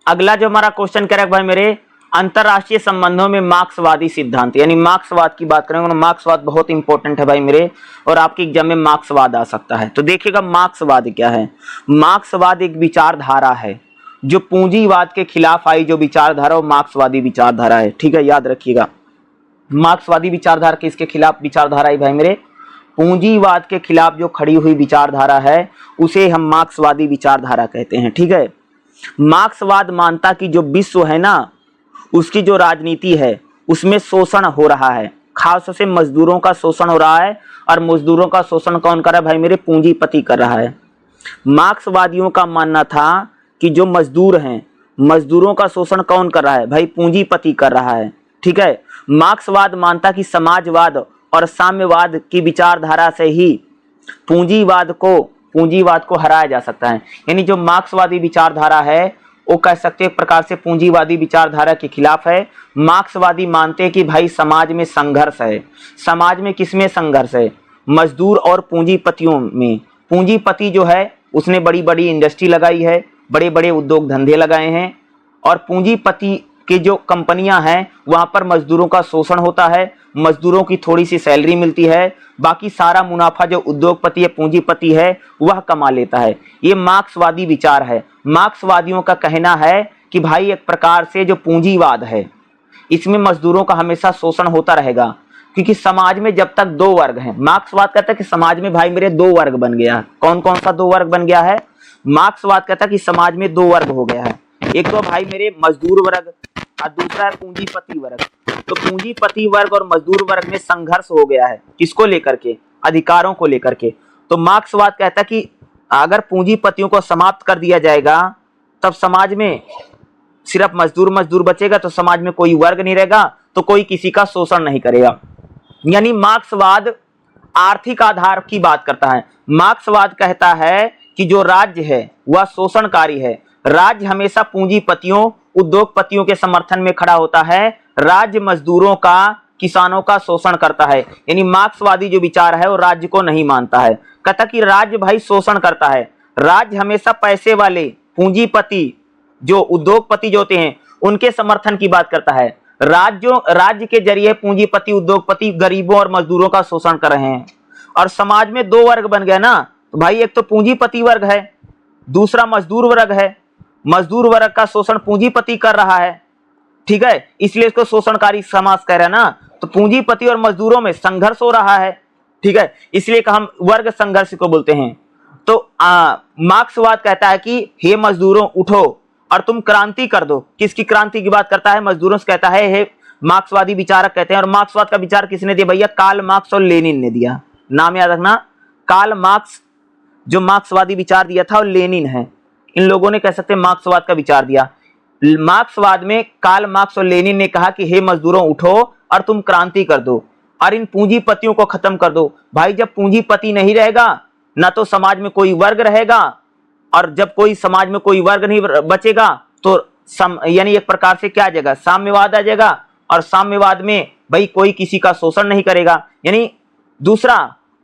अगला जो हमारा क्वेश्चन करेगा भाई मेरे, अंतरराष्ट्रीय संबंधों में मार्क्सवादी सिद्धांत, यानी मार्क्सवाद की बात करेंगे। मार्क्सवाद बहुत इंपॉर्टेंट है भाई मेरे, और आपके एग्जाम में मार्क्सवाद आ सकता है। तो देखिएगा मार्क्सवाद क्या है। मार्क्सवाद एक विचारधारा है जो पूंजीवाद के खिलाफ आई, जो विचारधारा वो मार्क्सवादी विचारधारा है। ठीक है, याद रखिएगा, मार्क्सवादी विचारधारा किसके खिलाफ विचारधारा है भाई मेरे? पूंजीवाद के खिलाफ जो खड़ी हुई विचारधारा है उसे हम मार्क्सवादी विचारधारा कहते हैं। ठीक है, मार्क्सवाद मानता कि जो विश्व है ना, उसकी जो राजनीति है उसमें शोषण हो रहा है, खास तौर से मजदूरों का शोषण हो रहा है। और मजदूरों का शोषण कौन कर रहा है भाई मेरे? पूंजीपति कर रहा है। मार्क्सवादियों का मानना था कि जो मजदूर हैं, मजदूरों का शोषण कौन कर रहा है भाई? पूंजीपति कर रहा है। ठीक है, मार्क्सवाद मानता कि समाजवाद और साम्यवाद की विचारधारा से ही पूंजीवाद को हराया जा सकता है। यानी जो मार्क्सवादी विचारधारा है वो कह सकते हैं एक प्रकार से पूंजीवादी विचारधारा के खिलाफ है। मार्क्सवादी मानते हैं कि भाई समाज में संघर्ष है। समाज में किसमें संघर्ष है? मजदूर और पूंजीपतियों में। पूंजीपति जो है उसने बड़ी बड़ी इंडस्ट्री लगाई है, बड़े बड़े उद्योग धंधे लगाए हैं, और पूंजीपति की जो कंपनियां हैं वहां पर मजदूरों का शोषण होता है, मजदूरों की थोड़ी सी सैलरी मिलती है, बाकी सारा मुनाफा जो उद्योगपति या पूंजीपति है वह कमा लेता है। ये मार्क्सवादी विचार है। मार्क्सवादियों का कहना है कि भाई एक प्रकार से जो पूंजीवाद है इसमें मजदूरों का हमेशा शोषण होता रहेगा, क्योंकि समाज में जब तक दो वर्ग हैं, मार्क्सवाद कहता है कि समाज में भाई मेरे दो वर्ग बन गया। कौन कौन सा दो वर्ग बन गया है? मार्क्सवाद कहता है कि समाज में दो वर्ग हो गया है, एक तो भाई मेरे मजदूर वर्ग और दूसरा है पूंजीपति वर्ग। तो पूंजीपति वर्ग और मजदूर वर्ग में संघर्ष हो गया है, किसको लेकर के? अधिकारों को लेकर के। तो मार्क्सवाद कहता है कि अगर पूंजीपतियों को समाप्त कर दिया जाएगा तब समाज में सिर्फ मजदूर बचेगा, तो समाज में कोई वर्ग नहीं रहेगा, तो कोई किसी का शोषण नहीं करेगा। यानी मार्क्सवाद आर्थिक आधार की बात करता है। मार्क्सवाद कहता है कि जो राज्य है वह शोषणकारी है। राज्य हमेशा पूंजीपतियों, उद्योगपतियों के समर्थन में खड़ा होता है। राज्य मजदूरों का, किसानों का शोषण करता है। यानी मार्क्सवादी जो विचार है वो राज्य को नहीं मानता है। कहता कि राज्य भाई शोषण करता है। राज्य हमेशा पैसे वाले पूंजीपति, जो उद्योगपति जो होते हैं, उनके समर्थन की बात करता है। राज्य के जरिए पूंजीपति, उद्योगपति गरीबों और मजदूरों का शोषण कर रहे हैं। और समाज में दो वर्ग बन गया ना, तो भाई एक तो पूंजीपति वर्ग है, दूसरा मजदूर वर्ग है। मजदूर वर्ग का शोषण पूंजीपति कर रहा है। ठीक है, इसलिए इसको शोषणकारी समाज कह रहे हैं ना। तो पूंजीपति और मजदूरों में संघर्ष हो रहा है। ठीक है, इसलिए हम वर्ग संघर्ष को बोलते हैं। तो मार्क्सवाद कहता है कि हे मजदूरों उठो और तुम क्रांति कर दो। किसकी क्रांति की बात करता है? मजदूरों से कहता है। हे मार्क्सवादी विचारक कहते हैं। और मार्क्सवाद का विचार किसने दिया भैया? कार्ल मार्क्स और लेनिन ने दिया। नाम याद रखना, कार्ल मार्क्स जो मार्क्सवादी विचार दिया था और लेनिन है, इन लोगों ने कह सकते हैं मार्क्सवाद का विचार दिया। मार्क्सवाद में कार्ल मार्क्स और लेनिन ने कहा कि हे मजदूरों उठो और तुम क्रांति कर दो और इन पूंजीपतियों को खत्म कर दो। भाई जब पूंजीपति नहीं रहेगा ना तो समाज में कोई वर्ग रहेगा, और जब कोई समाज में कोई वर्ग नहीं बचेगा तो यानी एक प्रकार से क्या आ जाएगा? साम्यवाद आ जाएगा। और साम्यवाद में भाई कोई किसी का शोषण नहीं करेगा। यानी दूसरा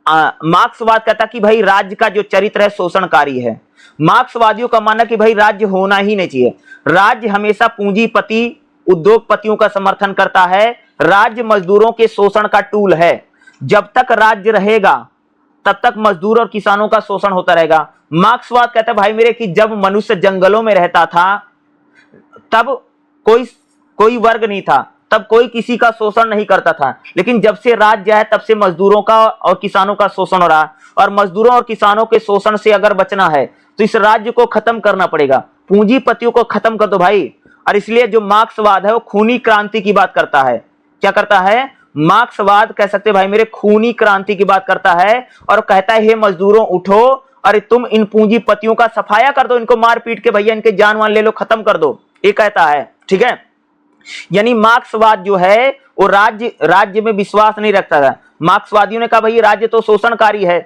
मार्क्सवाद कहता कि भाई राज्य का जो चरित्र है शोषणकारी है। मार्क्सवादियों का मानना कि भाई राज्य होना ही नहीं चाहिए। राज्य हमेशा पूंजीपति, उद्योगपतियों का समर्थन करता है। राज्य मजदूरों के शोषण का टूल है। जब तक राज्य रहेगा तब तक मजदूर और किसानों का शोषण होता रहेगा। मार्क्सवाद कहता है भाई मेरे कि जब मनुष्य जंगलों में रहता था तब कोई वर्ग नहीं था, तब कोई किसी का शोषण नहीं करता था। लेकिन जब से राज्य है तब से मजदूरों का और किसानों का शोषण हो रहा है। और मजदूरों और किसानों के शोषण से अगर बचना है तो इस राज्य को खत्म करना पड़ेगा। पूंजीपतियों को खत्म कर दो भाई, और इसलिए जो मार्क्सवाद है वो खूनी क्रांति की बात करता है। क्या करता है? मार्क्सवाद कह सकते भाई मेरे खूनी क्रांति की बात करता है और कहता है हे मजदूरों उठो और तुम इन पूंजीपतियों का सफाया कर दो, इनको मार पीट के भैया इनके जान वान ले लो, खत्म कर दो, ये कहता है। ठीक है, यानी मार्क्सवाद जो है वो राज्य में विश्वास नहीं रखता था। मार्क्सवादियों ने कहा भाई राज्य तो शोषणकारी है,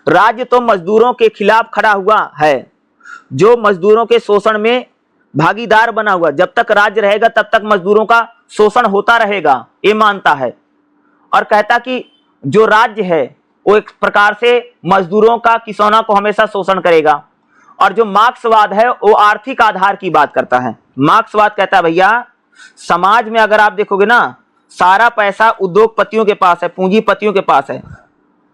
राज्य तो मजदूरों के खिलाफ खड़ा हुआ है, जो मजदूरों के शोषण में भागीदार बना हुआ, जब तक राज्य रहेगा तब तक मजदूरों का शोषण होता रहेगा, ये मानता है। और कहता कि जो राज्य है वो एक प्रकार से मजदूरों का, किसानों को हमेशा शोषण करेगा। और जो मार्क्सवाद है वो आर्थिक आधार की बात करता है। मार्क्सवाद कहता है भैया समाज में अगर आप देखोगे ना, सारा पैसा उद्योगपतियों के पास है, पूंजीपतियों के पास है,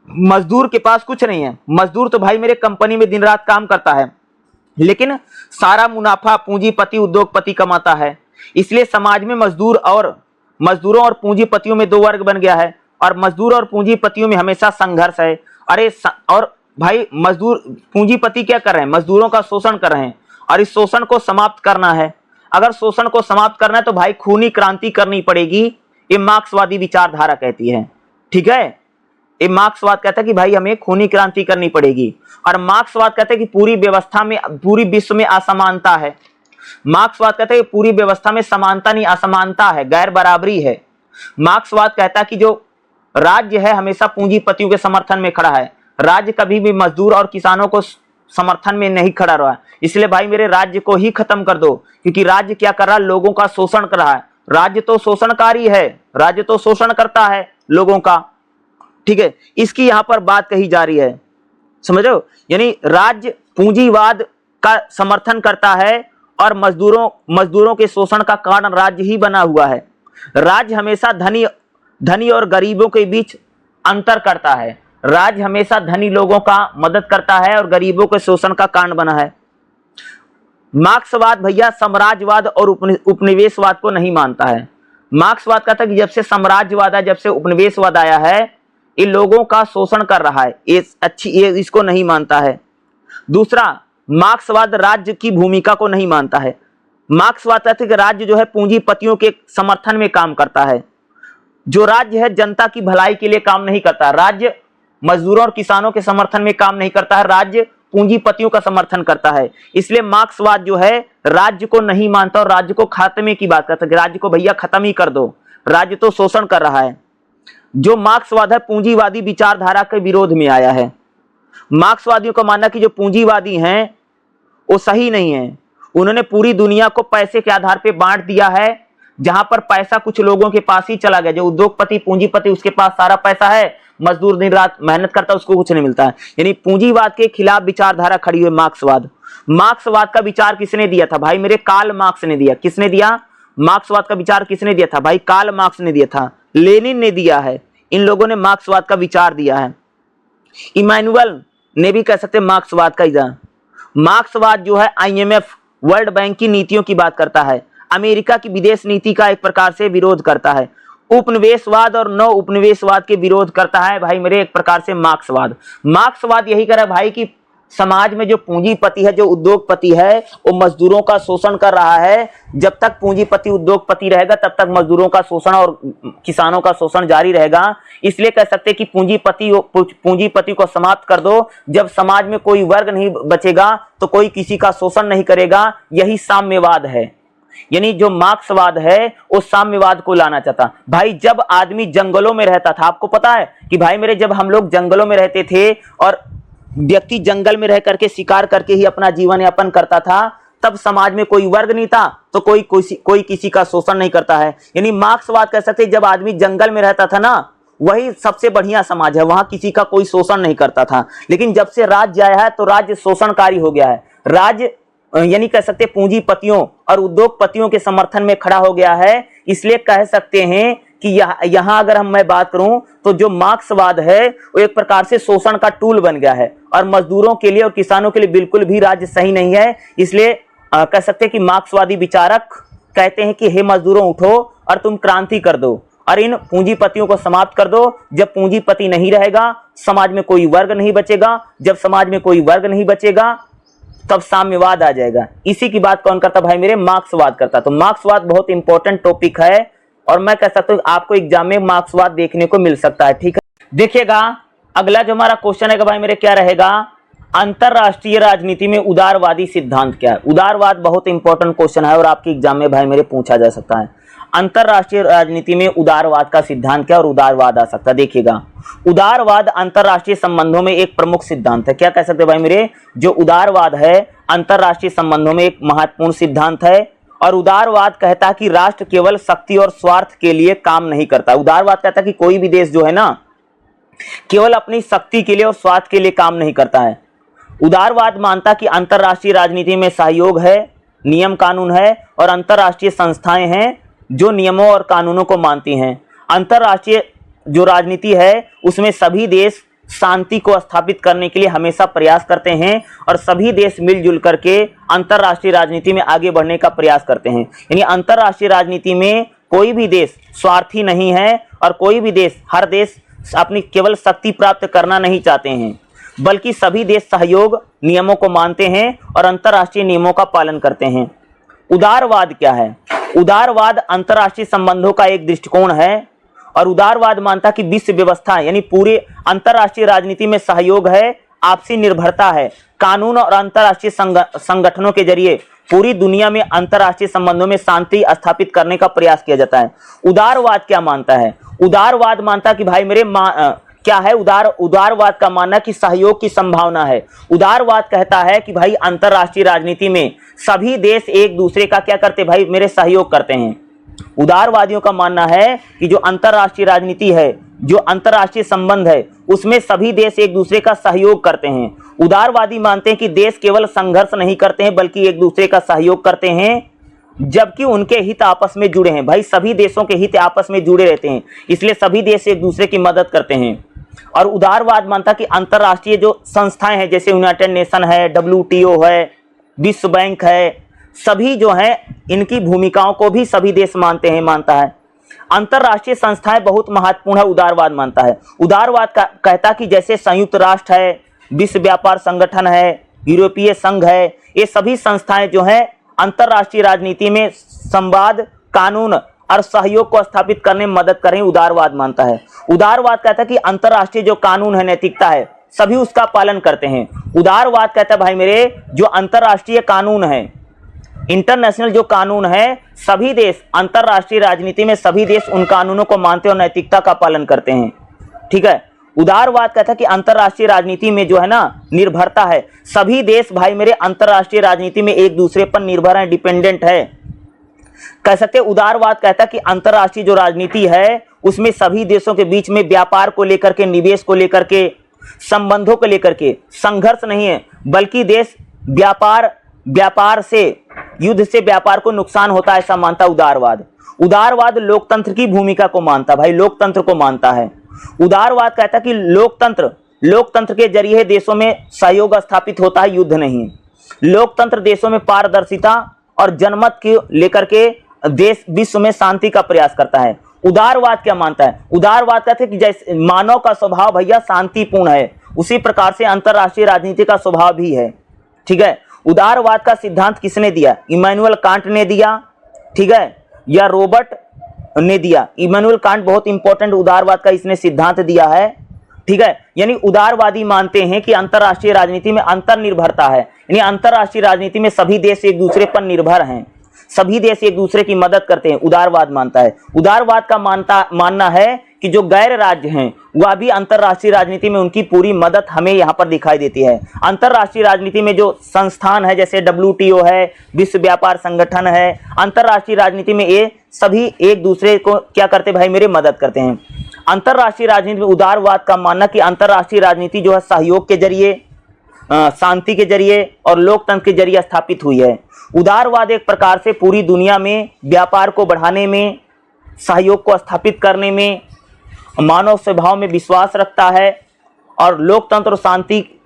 मजदूर के पास कुछ नहीं है। मजदूर तो भाई मेरे कंपनी में दिन रात काम करता है, लेकिन सारा मुनाफा पूंजीपति उद्योगपति कमाता है। इसलिए समाज में मजदूरों और पूंजीपतियों में दो वर्ग बन गया है और मजदूर और पूंजीपतियों में हमेशा संघर्ष है। और भाई मजदूर पूंजीपति क्या कर रहे हैं? मजदूरों का शोषण कर रहे हैं और इस शोषण को समाप्त करना है। अगर शोषण को समाप्त करना है तो भाई खूनी क्रांति करनी पड़ेगी, ये मार्क्सवादी विचारधारा कहती है। ठीक है, ये मार्क्सवाद कहता है कि भाई हमें खूनी क्रांति करनी पड़ेगी। और मार्क्सवाद कहते हैं कि पूरी विश्व में असमानता है। मार्क्सवाद कहता है कि पूरी व्यवस्था में समानता नहीं, असमानता है, गैर बराबरी है। मार्क्सवाद कहता है कि जो राज्य है हमेशा पूंजीपतियों के समर्थन में खड़ा है, राज्य कभी भी मजदूर और किसानों को समर्थन में नहीं खड़ा रहा। इसलिए भाई मेरे राज्य को ही खत्म कर दो, क्योंकि राज्य क्या कर रहा है? लोगों का शोषण कर रहा है। राज्य तो शोषणकारी है, राज्य तो शोषण करता है लोगों का। ठीक है, इसकी यहां पर बात कही जा रही है, समझ रहे हो? यानी राज्य पूंजीवाद का समर्थन करता है और मजदूरों के शोषण का कारण राज्य ही बना हुआ है। राज्य हमेशा धनी और गरीबों के बीच अंतर करता है। राज्य हमेशा धनी लोगों का मदद करता है और गरीबों के शोषण का कारण बना है। मार्क्सवाद भैया साम्राज्यवाद और उपनिवेशवाद को नहीं मानता है। मार्क्सवाद कहता है कि जब से साम्राज्यवाद है, जब से उपनिवेशवाद आया है, ये लोगों का शोषण कर रहा है, ये इसको नहीं मानता है। दूसरा, मार्क्सवाद राज्य की भूमिका को नहीं मानता है। मार्क्सवाद कहता है कि राज्य जो है पूंजीपतियों के समर्थन में काम करता है। जो राज्य है जनता की भलाई के लिए काम नहीं करता। राज्य मजदूरों और किसानों के समर्थन में काम नहीं करता है, राज्य पूंजीपतियों का समर्थन करता है। इसलिए मार्क्सवाद जो है राज्य को नहीं मानता और राज्य को खात्मे की बात करता है कि राज्य को भैया खत्म ही कर दो, राज्य तो शोषण कर रहा है। जो मार्क्सवाद है पूंजीवादी विचारधारा के विरोध में आया है। मार्क्सवादियों का मानना कि जो पूंजीवादी हैं वो सही नहीं है। उन्होंने पूरी दुनिया को पैसे के आधार पर बांट दिया है, जहां पर पैसा कुछ लोगों के पास ही चला गया। जो उद्योगपति पूंजीपति उसके पास सारा पैसा है, मजदूर दिन रात मेहनत करता है, उसको कुछ नहीं मिलता है। यानी पूंजीवाद के खिलाफ विचारधारा खड़ी हुई मार्क्सवाद। मार्क्सवाद का विचार किसने दिया था? भाई मेरे कार्ल मार्क्स ने दिया। किसने दिया? मार्क्सवाद का विचार किसने दिया था? भाई कार्ल मार्क्स ने दिया था, लेनिन ने दिया है। इन लोगों ने मार्क्सवाद का विचार दिया है। इमैनुअल ने भी कह सकते मार्क्सवाद का इजारा। मार्क्सवाद जो है IMF वर्ल्ड बैंक की नीतियों की बात करता है, अमेरिका की विदेश नीति का एक प्रकार से विरोध करता है, उपनिवेशवाद और नव उपनिवेशवाद के विरोध करता है भाई मेरे एक प्रकार से मार्क्सवाद यही कर रहा है भाई कि समाज में जो पूंजीपति है, जो उद्योगपति है, वो मजदूरों का शोषण कर रहा है। जब तक पूंजीपति उद्योगपति रहेगा तब तक मजदूरों का शोषण और किसानों का शोषण जारी रहेगा। इसलिए कह सकते हैं कि पूंजीपति को समाप्त कर दो। जब समाज में कोई वर्ग नहीं बचेगा तो कोई किसी का शोषण नहीं करेगा। यही साम्यवाद है। यानी जो मार्क्सवाद है वो साम्यवाद को लाना चाहता। भाई जब आदमी जंगलों में रहता था, आपको पता है कि भाई मेरे जब हम लोग जंगलों में रहते थे और व्यक्ति जंगल में रह करके शिकार करके ही अपना जीवन यापन करता था, तब समाज में कोई वर्ग नहीं था तो कोई किसी का शोषण नहीं करता है। यानी मार्क्सवाद कह सकते जब आदमी जंगल में रहता था ना, वही सबसे बढ़िया समाज है, वहां किसी का कोई शोषण नहीं करता था। लेकिन जब से राज्य आया है तो राज्य शोषणकारी हो गया है। राज्य यानी कह सकते पूंजीपतियों और उद्योगपतियों के समर्थन में खड़ा हो गया है। इसलिए कह सकते हैं कि यहां अगर मैं बात करूं तो जो मार्क्सवाद है वो एक प्रकार से शोषण का टूल बन गया है और मजदूरों के लिए और किसानों के लिए बिल्कुल भी राज्य सही नहीं है। इसलिए कह सकते हैं कि मार्क्सवादी विचारक कहते हैं कि हे मजदूरों उठो और तुम क्रांति कर दो और इन पूंजीपतियों को समाप्त कर दो। जब पूंजीपति नहीं रहेगा समाज में कोई वर्ग नहीं बचेगा। जब समाज में कोई वर्ग नहीं बचेगा तब साम्यवाद आ जाएगा। इसी की बात कौन करता भाई मेरे? मार्क्सवाद करता। तो मार्क्सवाद बहुत इंपॉर्टेंट टॉपिक है और मैं कह सकता हूँ आपको एग्जाम में मार्क्सवाद देखने को मिल सकता है। ठीक है, देखिएगा अगला जो हमारा क्वेश्चन है भाई मेरे क्या रहेगा? अंतरराष्ट्रीय राजनीति में उदारवादी सिद्धांत क्या है? उदारवाद बहुत इंपॉर्टेंट क्वेश्चन है और आपके एग्जाम में भाई मेरे पूछा जा सकता है। अंतरराष्ट्रीय राजनीति में उदारवाद का सिद्धांत क्या और उदारवाद आ सकता है? देखिएगा उदारवाद अंतरराष्ट्रीय संबंधों में एक प्रमुख सिद्धांत है। क्या कह सकते हैं भाई मेरे? जो उदारवाद है अंतरराष्ट्रीय संबंधों में एक महत्वपूर्ण सिद्धांत है और उदारवाद कहता है कि राष्ट्र केवल शक्ति और स्वार्थ के लिए काम नहीं करता। उदारवाद कहता है कि कोई भी देश जो है ना केवल अपनी शक्ति के लिए और स्वार्थ के लिए काम नहीं करता है। उदारवाद मानता कि अंतरराष्ट्रीय राजनीति में सहयोग है, नियम कानून है और अंतरराष्ट्रीय संस्थाएं हैं जो नियमों और कानूनों को मानती हैं। अंतरराष्ट्रीय जो राजनीति है उसमें सभी देश शांति को स्थापित करने के लिए हमेशा प्रयास करते हैं और सभी देश मिलजुल करके अंतरराष्ट्रीय राजनीति में आगे बढ़ने का प्रयास करते हैं। यानी अंतरराष्ट्रीय राजनीति में कोई भी देश स्वार्थी नहीं है और कोई भी देश, हर देश अपनी केवल शक्ति प्राप्त करना नहीं चाहते हैं, बल्कि सभी देश सहयोग नियमों को मानते हैं और अंतरराष्ट्रीय नियमों का पालन करते हैं। उदारवाद क्या है? उदारवाद अंतरराष्ट्रीय संबंधों का एक दृष्टिकोण है और उदारवाद मानता कि विश्व व्यवस्था यानी पूरे अंतरराष्ट्रीय राजनीति में सहयोग है, आपसी निर्भरता है, कानून और अंतरराष्ट्रीय संगठनों के जरिए पूरी दुनिया में अंतरराष्ट्रीय संबंधों में शांति स्थापित करने का प्रयास किया जाता है। उदारवाद क्या मानता है? उदारवाद मानता कि भाई मेरे क्या है? उदारवाद का मानना कि सहयोग की संभावना है। उदारवाद कहता है कि भाई अंतरराष्ट्रीय राजनीति में सभी देश एक दूसरे का क्या करते भाई मेरे? सहयोग करते हैं। उदारवादियों का मानना है कि जो अंतरराष्ट्रीय राजनीति है, जो अंतरराष्ट्रीय संबंध है, उसमें सभी देश एक दूसरे का सहयोग करते हैं। उदारवादी मानते हैं कि देश केवल संघर्ष नहीं करते हैं बल्कि एक दूसरे का सहयोग करते हैं, जबकि उनके हित आपस में जुड़े हैं। भाई सभी देशों के हित आपस में जुड़े रहते हैं, इसलिए सभी देश एक दूसरे की मदद करते हैं। और उदारवाद मानता कि अंतरराष्ट्रीय जो संस्थाएं हैं जैसे यूनाइटेड नेशन है, WTO है, विश्व बैंक है, सभी जो हैं इनकी भूमिकाओं को भी सभी देश मानता है। अंतरराष्ट्रीय संस्थाएं बहुत महत्वपूर्ण है, उदारवाद मानता है। उदारवाद कहता कि जैसे संयुक्त राष्ट्र है, विश्व व्यापार संगठन है, यूरोपीय संघ है, ये सभी संस्थाएं जो हैं अंतरराष्ट्रीय राजनीति में संवाद, कानून और सहयोग को स्थापित करने में मदद करें, उदारवाद मानता है। उदारवाद कहता है कि अंतरराष्ट्रीय जो कानून है, नैतिकता है, सभी उसका पालन करते हैं। उदारवाद कहता है भाई मेरे जो अंतरराष्ट्रीय कानून है, इंटरनेशनल जो कानून है, सभी देश अंतरराष्ट्रीय राजनीति में सभी देश उन कानूनों को मानते हैं और नैतिकता का पालन करते हैं। ठीक है। उदारवाद कहता है कि अंतरराष्ट्रीय राजनीति में जो है ना निर्भरता है, सभी देश भाई मेरे अंतरराष्ट्रीय राजनीति में एक दूसरे पर निर्भर है, डिपेंडेंट है। कह सकते उदारवाद कहता है कि अंतरराष्ट्रीय जो राजनीति है उसमें सभी देशों के बीच में व्यापार को लेकर के, निवेश को लेकर के, संबंधों को लेकर के संघर्ष नहीं है, बल्कि देश व्यापार से, युद्ध से व्यापार को नुकसान होता है, ऐसा मानता उदारवाद। उदारवाद लोकतंत्र की भूमिका को मानता, भाई लोकतंत्र को मानता है। उदारवाद कहता है कि लोकतंत्र के जरिए देशों में सहयोग स्थापित होता है, युद्ध नहीं। लोकतंत्र देशों में पारदर्शिता और जनमत के लेकर के देश विश्व में शांति का प्रयास करता है। उदारवाद क्या मानता है? उदारवाद कहते हैं कि जैसे मानव का स्वभाव भैया शांतिपूर्ण है, उसी प्रकार से अंतरराष्ट्रीय राजनीति का स्वभाव भी है। ठीक है। उदारवाद का सिद्धांत किसने दिया? इमैनुअल कांट ने दिया, ठीक है, या रॉबर्ट ने दिया। इमैनुअल कांट बहुत इंपॉर्टेंट उदारवाद का इसने सिद्धांत दिया है। ठीक है। यानी उदारवादी मानते हैं कि अंतरराष्ट्रीय राजनीति में अंतर्निर्भरता है, यानी अंतरराष्ट्रीय राजनीति में सभी देश एक दूसरे पर निर्भर हैं, सभी देश एक दूसरे की मदद करते हैं, उदारवाद मानता है। उदारवाद का मानना है कि जो गैर राज्य हैं वह भी अंतरराष्ट्रीय राजनीति में उनकी पूरी मदद हमें यहाँ पर दिखाई देती है। अंतरराष्ट्रीय राजनीति में जो संस्थान है जैसे WTO है, विश्व व्यापार संगठन है, अंतरराष्ट्रीय राजनीति में ये सभी एक दूसरे को क्या करते भाई मेरे? मदद करते हैं। अंतरराष्ट्रीय राजनीति में उदारवाद का मानना कि अंतरराष्ट्रीय राजनीति जो है सहयोग के जरिए, शांति के जरिए और लोकतंत्र के जरिए स्थापित हुई है। उदारवाद एक प्रकार से पूरी दुनिया में व्यापार को बढ़ाने में, सहयोग को स्थापित करने में, मानव स्वभाव में विश्वास रखता है और लोकतंत्र और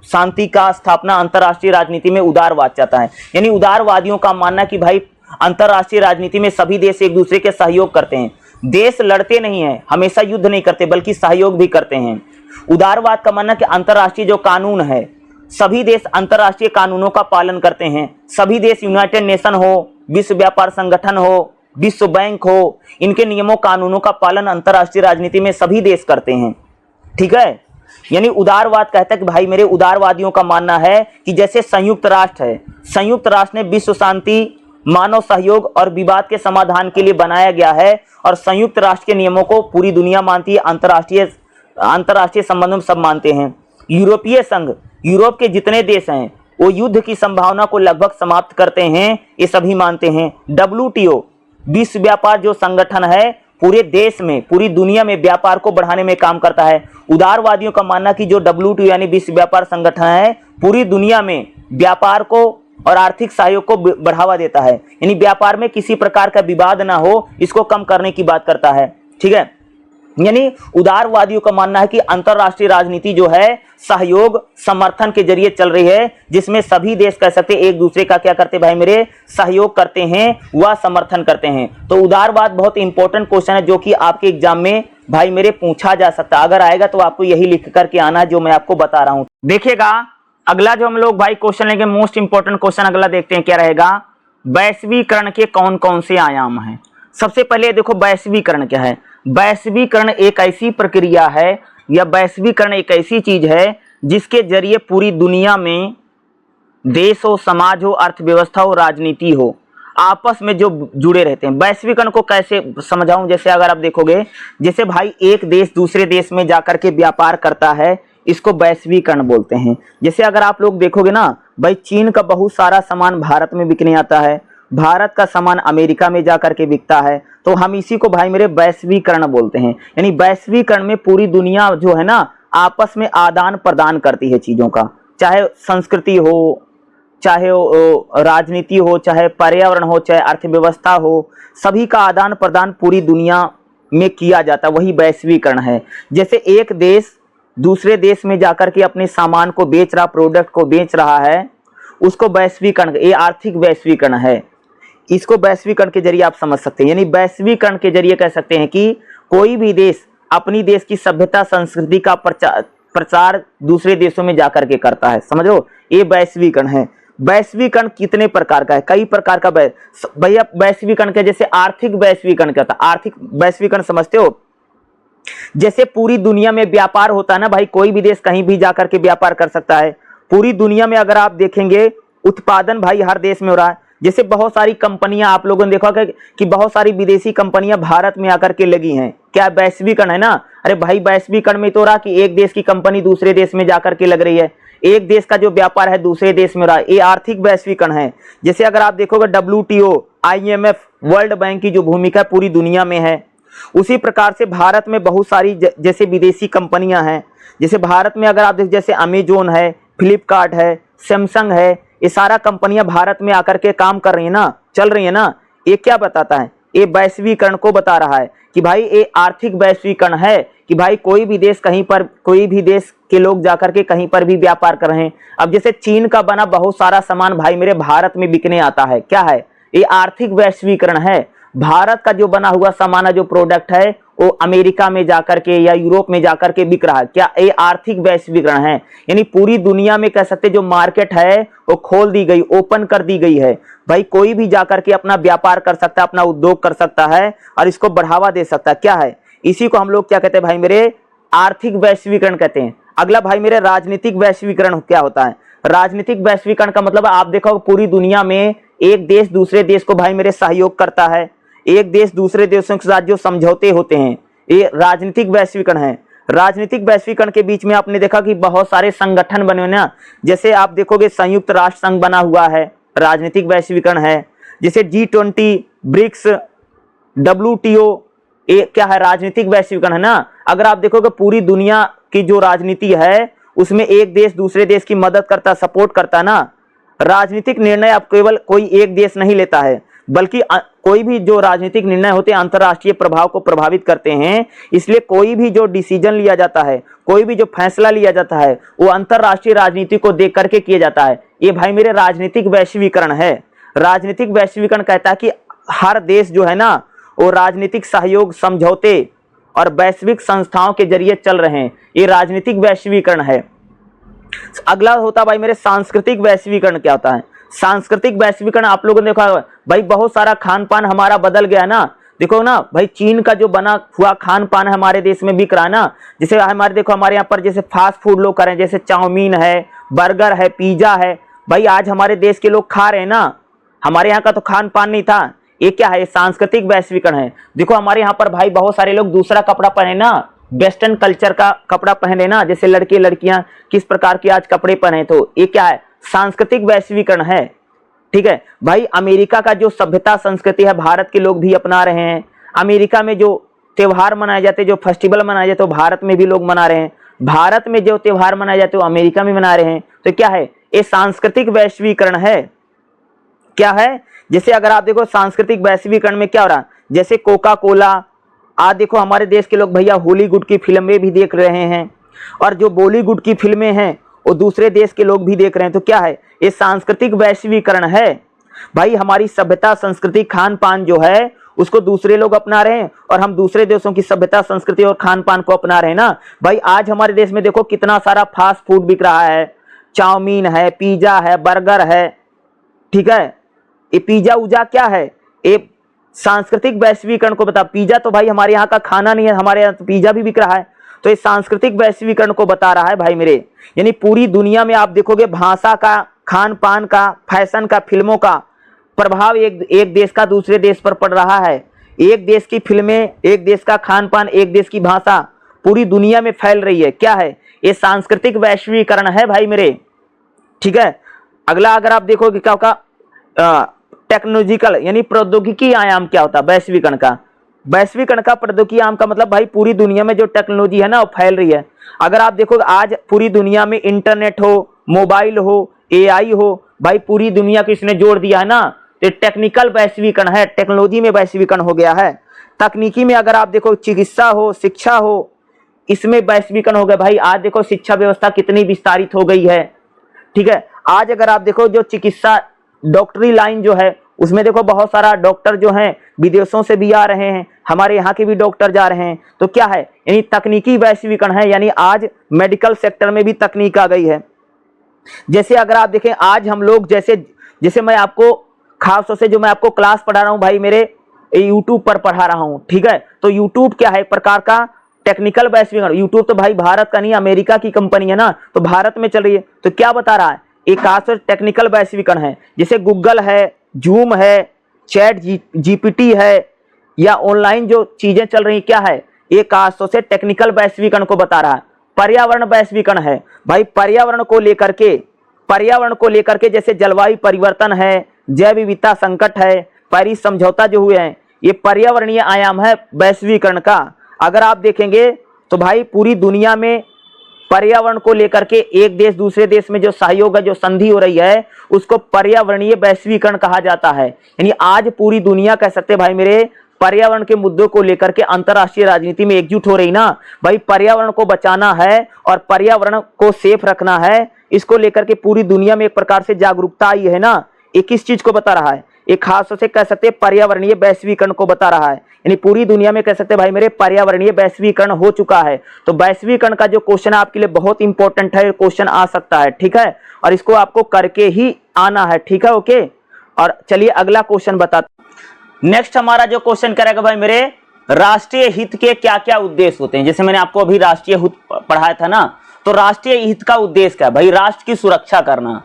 शांति का स्थापना अंतरराष्ट्रीय राजनीति में उदारवाद चाहता है। यानी उदारवादियों का मानना कि भाई अंतरराष्ट्रीय राजनीति में सभी देश एक दूसरे के सहयोग करते हैं, देश लड़ते नहीं हैं, हमेशा युद्ध नहीं करते बल्कि सहयोग भी करते हैं। उदारवाद का मानना कि अंतरराष्ट्रीय जो कानून है सभी देश अंतर्राष्ट्रीय कानूनों का पालन करते हैं। सभी देश यूनाइटेड नेशन हो, विश्व व्यापार संगठन हो, विश्व बैंक हो, इनके नियमों कानूनों का पालन अंतर्राष्ट्रीय राजनीति में सभी देश करते हैं। ठीक है, यानी उदारवाद कहता है कि भाई मेरे उदारवादियों का मानना है कि जैसे संयुक्त राष्ट्र है, संयुक्त राष्ट्र ने विश्व शांति, मानव सहयोग और विवाद के समाधान के लिए बनाया गया है और संयुक्त राष्ट्र के नियमों को पूरी दुनिया मानती है, अंतर्राष्ट्रीय संबंधों में सब मानते हैं। यूरोपीय संघ, यूरोप के जितने देश हैं वो युद्ध की संभावना को लगभग समाप्त करते हैं, ये सभी मानते हैं। WTO, विश्व व्यापार जो संगठन है, पूरे देश में, पूरी दुनिया में व्यापार को बढ़ाने में काम करता है। उदारवादियों का मानना कि जो WTO यानी विश्व व्यापार संगठन है, पूरी दुनिया में व्यापार को और आर्थिक सहयोग को बढ़ावा देता है, यानी व्यापार में किसी प्रकार का विवाद ना हो, इसको कम करने की बात करता है। ठीक है, यानी उदारवादियों का मानना है कि अंतरराष्ट्रीय राजनीति जो है सहयोग समर्थन के जरिए चल रही है, जिसमें सभी देश कह सकते एक दूसरे का क्या करते भाई मेरे, सहयोग करते हैं, वह समर्थन करते हैं। तो उदारवाद बहुत इंपॉर्टेंट क्वेश्चन है जो कि आपके एग्जाम में भाई मेरे पूछा जा सकता है। अगर आएगा तो आपको यही लिख करके आना है जो मैं आपको बता रहा हूं। देखिएगा अगला जो हम लोग भाई क्वेश्चन लेंगे, मोस्ट इंपॉर्टेंट क्वेश्चन अगला देखते हैं क्या रहेगा। वैश्वीकरण के कौन कौन से आयाम हैं। सबसे पहले देखो वैश्वीकरण क्या है। वैश्वीकरण एक ऐसी प्रक्रिया है या वैश्वीकरण एक ऐसी चीज है जिसके जरिए पूरी दुनिया में देश हो, समाज हो, अर्थव्यवस्था हो, राजनीति हो, आपस में जो जुड़े रहते हैं। वैश्वीकरण को कैसे समझाऊं, जैसे अगर आप देखोगे, जैसे भाई एक देश दूसरे देश में जाकर के व्यापार करता है, इसको वैश्वीकरण बोलते हैं। जैसे अगर आप लोग देखोगे ना भाई, चीन का बहुत सारा सामान भारत में बिकने आता है, भारत का सामान अमेरिका में जाकर के बिकता है, तो हम इसी को भाई मेरे वैश्वीकरण बोलते हैं। यानी वैश्वीकरण में पूरी दुनिया जो है ना आपस में आदान प्रदान करती है चीजों का, चाहे संस्कृति हो, चाहे राजनीति हो, चाहे पर्यावरण हो, चाहे अर्थव्यवस्था हो, सभी का आदान प्रदान पूरी दुनिया में किया जाता है, वही वैश्वीकरण है। जैसे एक देश दूसरे देश में जाकर के अपने सामान को बेच रहा, प्रोडक्ट को बेच रहा है, उसको वैश्वीकरण, ये आर्थिक वैश्वीकरण है। इसको वैश्वीकरण के जरिए आप समझ सकते हैं। यानी वैश्वीकरण के जरिए कह सकते हैं कि कोई भी देश अपनी देश की सभ्यता संस्कृति का प्रचार दूसरे देशों में जाकर के करता है, समझो, ये वैश्वीकरण है। वैश्वीकरण कितने प्रकार का है, कई प्रकार का भैया वैश्वीकरण के। जैसे आर्थिक वैश्वीकरण क्या होता है, आर्थिक वैश्वीकरण समझते हो, जैसे पूरी दुनिया में व्यापार होता है ना भाई, कोई भी देश कहीं भी जाकर के व्यापार कर सकता है। पूरी दुनिया में अगर आप देखेंगे उत्पादन भाई हर देश में हो रहा है। जैसे बहुत सारी कंपनियां, आप लोगों ने देखा कि बहुत सारी विदेशी कंपनियां भारत में आकर के लगी हैं, क्या वैश्वीकरण है ना। अरे भाई वैश्वीकरण में तो रहा कि एक देश की कंपनी दूसरे देश में जाकर के लग रही है, एक देश का जो व्यापार है दूसरे देश में हो रहा है, ये आर्थिक वैश्वीकरण है। जैसे अगर आप देखोगे WTO, IMF, वर्ल्ड बैंक की जो भूमिका पूरी दुनिया में है, उसी प्रकार से भारत में बहुत सारी जैसे विदेशी कंपनियां हैं। जैसे भारत में अगर आप देख, जैसे अमेजोन है, फ्लिपकार्ट है, सैमसंग है, ये सारा कंपनियां भारत में आकर के काम कर रही है ना, चल रही है ना। ये क्या बताता है, ये वैश्वीकरण को बता रहा है कि भाई ये आर्थिक वैश्वीकरण है कि भाई कोई भी देश कहीं पर, कोई भी देश के लोग जाकर के कहीं पर भी व्यापार कर रहे हैं। अब जैसे चीन का बना बहुत सारा सामान भाई मेरे भारत में बिकने आता है, क्या है, ये आर्थिक वैश्वीकरण है। भारत का जो बना हुआ सामान है, जो प्रोडक्ट है, वो अमेरिका में जाकर के या यूरोप में जाकर के बिक रहा है, क्या ये आर्थिक वैश्वीकरण है। यानी पूरी दुनिया में कह सकते जो मार्केट है वो खोल दी गई, ओपन कर दी गई है। भाई कोई भी जाकर के अपना व्यापार कर सकता है, अपना उद्योग कर सकता है और इसको बढ़ावा दे सकता है, क्या है, इसी को हम लोग क्या कहते हैं भाई मेरे, आर्थिक वैश्वीकरण कहते हैं। अगला भाई मेरे राजनीतिक वैश्वीकरण क्या होता है। राजनीतिक वैश्वीकरण का मतलब आप देखो पूरी दुनिया में एक देश दूसरे देश को भाई मेरे सहयोग करता है, एक देश दूसरे देशों के साथ जो समझौते होते हैं, ये राजनीतिक वैश्वीकरण है। राजनीतिक वैश्वीकरण के बीच में आपने देखा कि बहुत सारे संगठन बने हुए ना, जैसे आप देखोगे संयुक्त राष्ट्र संघ बना हुआ है, राजनीतिक वैश्वीकरण है। जैसे G20, ब्रिक्स, WTO, ये क्या है, राजनीतिक वैश्वीकरण है ना। अगर आप देखोगे पूरी दुनिया की जो राजनीति है उसमें एक देश दूसरे देश की मदद करता, सपोर्ट करता है ना। राजनीतिक निर्णय अब केवल कोई एक देश नहीं लेता है, बल्कि कोई भी जो राजनीतिक निर्णय होते हैं अंतर्राष्ट्रीय प्रभाव को प्रभावित करते हैं। इसलिए कोई भी जो डिसीजन लिया जाता है, कोई भी जो फैसला लिया जाता है, वो अंतर्राष्ट्रीय राजनीति को देख करके किया जाता है। ये भाई मेरे राजनीतिक वैश्वीकरण है। राजनीतिक वैश्वीकरण कहता है कि हर देश जो है ना वो राजनीतिक सहयोग, समझौते और वैश्विक संस्थाओं के जरिए चल रहे हैं, ये राजनीतिक वैश्वीकरण है। अगला होता भाई मेरे सांस्कृतिक वैश्वीकरण। क्या होता है सांस्कृतिक वैश्वीकरण? आप लोगों ने देखा भाई बहुत सारा खान पान हमारा बदल गया ना। देखो ना भाई चीन का जो बना हुआ खान पान हमारे देश में बिक रहा है ना। जैसे हमारे देखो हमारे यहाँ पर जैसे फास्ट फूड लोग कर रहे हैं, जैसे चाउमीन है, बर्गर है, पिज्जा है, भाई आज हमारे देश के लोग खा रहे हैं ना। हमारे यहाँ का तो खान पान नहीं था। ये क्या है? सांस्कृतिक वैश्वीकरण है। देखो हमारे यहाँ पर भाई बहुत सारे लोग दूसरा कपड़ा पहने ना, वेस्टर्न कल्चर का कपड़ा पहने ना, जैसे लड़के लड़कियां किस प्रकार के आज कपड़े पहने, तो ये क्या है? सांस्कृतिक वैश्वीकरण है। ठीक है भाई, अमेरिका का जो सभ्यता संस्कृति है भारत के लोग भी अपना रहे हैं। अमेरिका में जो त्योहार मनाए जाते हैं, जो फेस्टिवल मनाए जाते हैं, भारत में भी लोग मना रहे हैं। भारत में जो त्योहार मनाए जाते हैं वो अमेरिका में मना रहे हैं। तो क्या है? ये सांस्कृतिक वैश्वीकरण है। क्या है? जैसे अगर आप देखो सांस्कृतिक वैश्वीकरण में क्या हो रहा है, जैसे कोका कोला आज देखो हमारे देश के लोग भैया हॉलीवुड की फिल्में भी देख रहे हैं, और जो बॉलीवुड की फिल्में हैं वो दूसरे देश के लोग भी देख रहे हैं। तो क्या है? ये सांस्कृतिक वैश्वीकरण है। भाई हमारी सभ्यता संस्कृति खान पान जो है उसको दूसरे लोग अपना रहे हैं, और हम दूसरे देशों की सभ्यता संस्कृति और खान पान को अपना रहे हैं ना। भाई आज हमारे देश में देखो कितना सारा फास्ट फूड बिक रहा है, चाउमीन है, पिज्जा है, बर्गर है। ठीक है, ये पिज्जा उजा क्या है? ये सांस्कृतिक वैश्वीकरण को बता। पिज्जा तो भाई हमारे यहाँ का खाना नहीं है, हमारे यहाँ तो पिज्जा भी बिक रहा है। तो ये सांस्कृतिक वैश्वीकरण को बता रहा है भाई मेरे। यानी पूरी दुनिया में आप देखोगे भाषा का, खान पान का, फैशन का, फिल्मों का प्रभाव एक देश का दूसरे देश पर पड़ रहा है। एक देश की फिल्में, एक देश का खान पान, एक देश की भाषा पूरी दुनिया में फैल रही है। क्या है? ये सांस्कृतिक वैश्वीकरण है भाई मेरे। ठीक है, अगला अगर आप देखोगे क्या होगा, टेक्नोलॉजिकल यानी प्रौद्योगिकी आयाम क्या होता है वैश्वीकरण का? वैश्वीकरण का प्रौद्योगिकी आयाम का मतलब भाई पूरी दुनिया में जो टेक्नोलॉजी है ना वो फैल रही है। अगर आप देखो आज पूरी दुनिया में इंटरनेट हो, मोबाइल हो, एआई हो, भाई पूरी दुनिया को इसने जोड़ दिया है ना। तो टेक्निकल वैश्वीकरण है, टेक्नोलॉजी में वैश्वीकरण हो गया है। तकनीकी में अगर आप देखो चिकित्सा हो, शिक्षा हो, इसमें वैश्वीकरण हो गया। भाई आज देखो शिक्षा व्यवस्था कितनी विस्तारित हो गई है। ठीक है, आज अगर आप देखो जो चिकित्सा डॉक्टरी लाइन जो है उसमें देखो बहुत सारा डॉक्टर जो हैं विदेशों से भी आ रहे हैं, हमारे यहाँ के भी डॉक्टर जा रहे हैं। तो क्या है? यानी तकनीकी वैश्वीकरण है, यानी आज मेडिकल सेक्टर में भी तकनीक आ गई है। जैसे अगर आप देखें आज हम लोग जैसे मैं आपको खास तौर से जो मैं आपको क्लास पढ़ा रहा हूँ भाई मेरे यूट्यूब पर पढ़ा रहा हूँ। ठीक है, तो यूट्यूब क्या है? एक प्रकार का टेक्निकल वैश्वीकरण। यूट्यूब तो भाई भारत का नहीं, अमेरिका की कंपनी है ना, तो भारत में चल रही है। तो क्या बता रहा है? एक खास टेक्निकल वैश्वीकरण है। जैसे गूगल है, जूम है, चैट जीपीटी है, या ऑनलाइन जो चीजें चल रही क्या है? एक खास तौर से टेक्निकल वैश्वीकरण को बता रहा है। पर्यावरण वैश्वीकरण है भाई, पर्यावरण को लेकर के जैसे जलवायु परिवर्तन है, जैव विविधता संकट है, पेरिस समझौता जो हुए हैं, ये पर्यावरणीय आयाम है वैश्वीकरण का। अगर आप देखेंगे तो भाई पूरी दुनिया में पर्यावरण को लेकर के एक देश दूसरे देश में जो सहयोग है, जो संधि हो रही है, उसको पर्यावरणीय वैश्वीकरण कहा जाता है। यानी आज पूरी दुनिया कह सकते हैं भाई मेरे पर्यावरण के मुद्दों को लेकर के अंतर्राष्ट्रीय राजनीति में एकजुट हो रही ना। भाई पर्यावरण को बचाना है और पर्यावरण को सेफ रखना है, इसको लेकर के पूरी दुनिया में एक प्रकार से जागरूकता आई है ना। ये किस चीज को बता रहा है? एक खास तौर से कह सकते हैं पर्यावरणीय वैश्वीकरण को बता रहा है। यानी पूरी दुनिया में कह सकते हैं भाई मेरे पर्यावरणीय वैश्वीकरण हो चुका है। तो वैश्वीकरण का जो क्वेश्चन आपके लिए बहुत इंपॉर्टेंट है, क्वेश्चन आ सकता है। ठीक है, और इसको आपको करके ही आना है। ठीक है, ओके। और चलिए अगला क्वेश्चन बताते। नेक्स्ट हमारा जो क्वेश्चन करेगा भाई मेरे, राष्ट्रीय हित के क्या क्या उद्देश्य होते हैं? जैसे मैंने आपको अभी राष्ट्रीय हित पढ़ाया था ना, तो राष्ट्रीय हित का उद्देश्य क्या है? भाई राष्ट्र की सुरक्षा करना।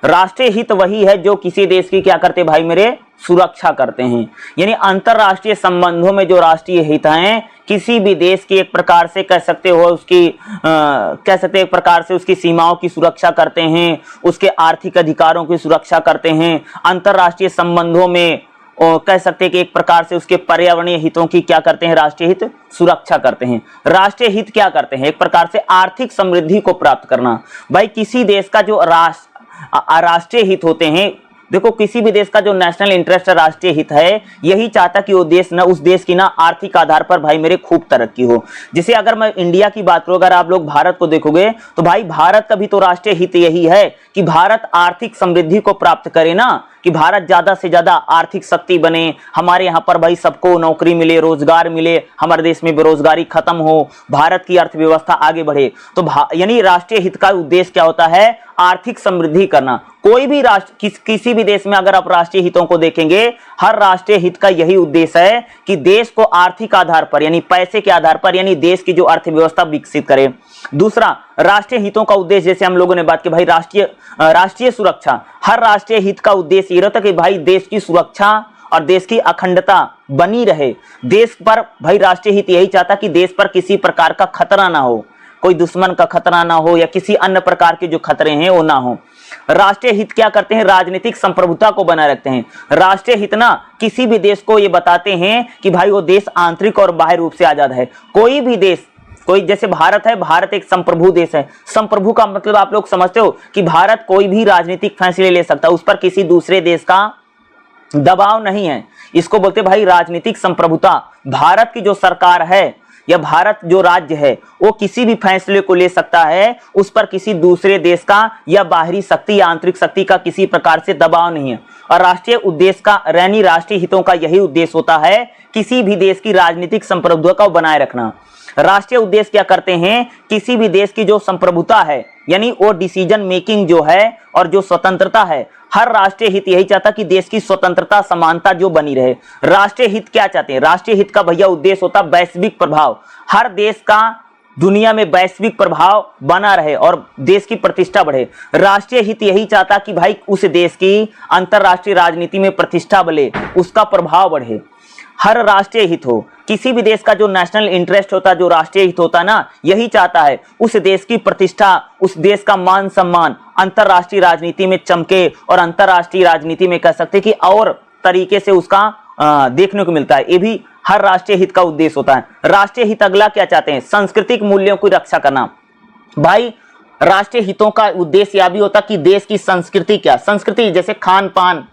राष्ट्रीय हित वही है जो किसी देश की क्या करते भाई मेरे, सुरक्षा करते हैं। यानी अंतरराष्ट्रीय संबंधों में जो राष्ट्रीय हित हैं, किसी भी देश की एक प्रकार से कह सकते हो उसकी कह सकते एक प्रकार से उसकी सीमाओं की सुरक्षा करते हैं, उसके आर्थिक अधिकारों की सुरक्षा करते हैं। अंतरराष्ट्रीय संबंधों में कह सकते हैं कि एक प्रकार से उसके पर्यावरणीय हितों की क्या करते हैं, राष्ट्रीय हित सुरक्षा करते हैं। राष्ट्रीय हित क्या करते हैं? एक प्रकार से आर्थिक समृद्धि को प्राप्त करना। भाई किसी देश का जो राष्ट्रीय हित होते हैं, देखो किसी भी देश का जो नेशनल इंटरेस्ट राष्ट्रीय हित है, यही चाहता कि वो देश ना उस देश की ना आर्थिक आधार पर भाई मेरे खूब तरक्की हो। जैसे अगर मैं इंडिया की बात करूं, अगर आप लोग भारत को देखोगे तो भाई भारत का भी तो राष्ट्रीय हित यही है कि भारत आर्थिक समृद्धि को प्राप्त करे ना। कि भारत ज्यादा से ज्यादा आर्थिक शक्ति बने, हमारे यहाँ पर भाई सबको नौकरी मिले, रोजगार मिले, हमारे देश में बेरोजगारी खत्म हो, भारत की अर्थव्यवस्था आगे बढ़े। तो यानी राष्ट्रीय हित का उद्देश्य क्या होता है? आर्थिक समृद्धि करना। कोई भी राष्ट्र किसी भी देश में अगर आप राष्ट्रीय हितों को देखेंगे, हर राष्ट्रीय हित का यही उद्देश्य है कि देश को आर्थिक आधार पर यानी पैसे के आधार पर यानी देश की जो अर्थव्यवस्था विकसित करे। दूसरा, राष्ट्रीय हितों का उद्देश्य जैसे हम लोगों ने बात की भाई राष्ट्रीय सुरक्षा। हर राष्ट्रीय हित का उद्देश्य ये रहता है कि भाई देश की सुरक्षा और देश की अखंडता बनी रहे। देश पर भाई राष्ट्रीय हित यही चाहता कि देश पर किसी प्रकार का खतरा ना हो, कोई दुश्मन का खतरा ना हो या किसी अन्य प्रकार के जो खतरे हैं वो ना हो। राष्ट्रीय हित क्या करते हैं? राजनीतिक संप्रभुता को बनाए रखते हैं। राष्ट्रीय हित ना किसी भी देश को ये बताते हैं कि भाई वो देश आंतरिक और बाह्य रूप से आजाद है। कोई भी देश, कोई जैसे भारत है, भारत एक संप्रभु देश है। संप्रभु का मतलब आप लोग समझते हो कि भारत कोई भी राजनीतिक फैसले ले सकता है, उस पर किसी दूसरे देश का दबाव नहीं है। इसको बोलते भाई राजनीतिक संप्रभुता। भारत की जो सरकार है या भारत जो राज्य है वो किसी भी फैसले को ले सकता है, उस पर किसी दूसरे देश का या बाहरी शक्ति या आंतरिक शक्ति का किसी प्रकार से दबाव नहीं है। और राष्ट्रीय उद्देश्य का यानी राष्ट्रीय हितों का यही उद्देश्य होता है, किसी भी देश की राजनीतिक संप्रभुता को बनाए रखना। राष्ट्रीय उद्देश्य क्या करते हैं? किसी भी देश की जो संप्रभुता है यानी वो डिसीजन मेकिंग जो है और जो स्वतंत्रता है, हर राष्ट्रीय हित यही चाहता कि देश की स्वतंत्रता समानता जो बनी रहे। राष्ट्रीय हित क्या चाहते हैं? राष्ट्रीय हित का भैया उद्देश्य होता है वैश्विक प्रभाव। हर देश का दुनिया में वैश्विक प्रभाव बना रहे और देश की प्रतिष्ठा बढ़े। राष्ट्रीय हित यही चाहता कि भाई उस देश की अंतरराष्ट्रीय राजनीति में प्रतिष्ठा बढ़े, उसका प्रभाव बढ़े। हर राष्ट्रीय हित हो, किसी भी देश का जो नेशनल इंटरेस्ट होता है, जो राष्ट्रीय हित होता है ना, यही चाहता है उस देश की प्रतिष्ठा, उस देश का मान सम्मान अंतरराष्ट्रीय राजनीति में चमके और अंतरराष्ट्रीय राजनीति में कह सकते कि और तरीके से उसका देखने को मिलता है। ये भी हर राष्ट्रीय हित का उद्देश्य होता है। राष्ट्रीय हित अगला क्या चाहते हैं? सांस्कृतिक मूल्यों की रक्षा करना। भाई राष्ट्रीय हितों का उद्देश्य यह भी होता कि देश की संस्कृति क्या, संस्कृति जैसे खान पान,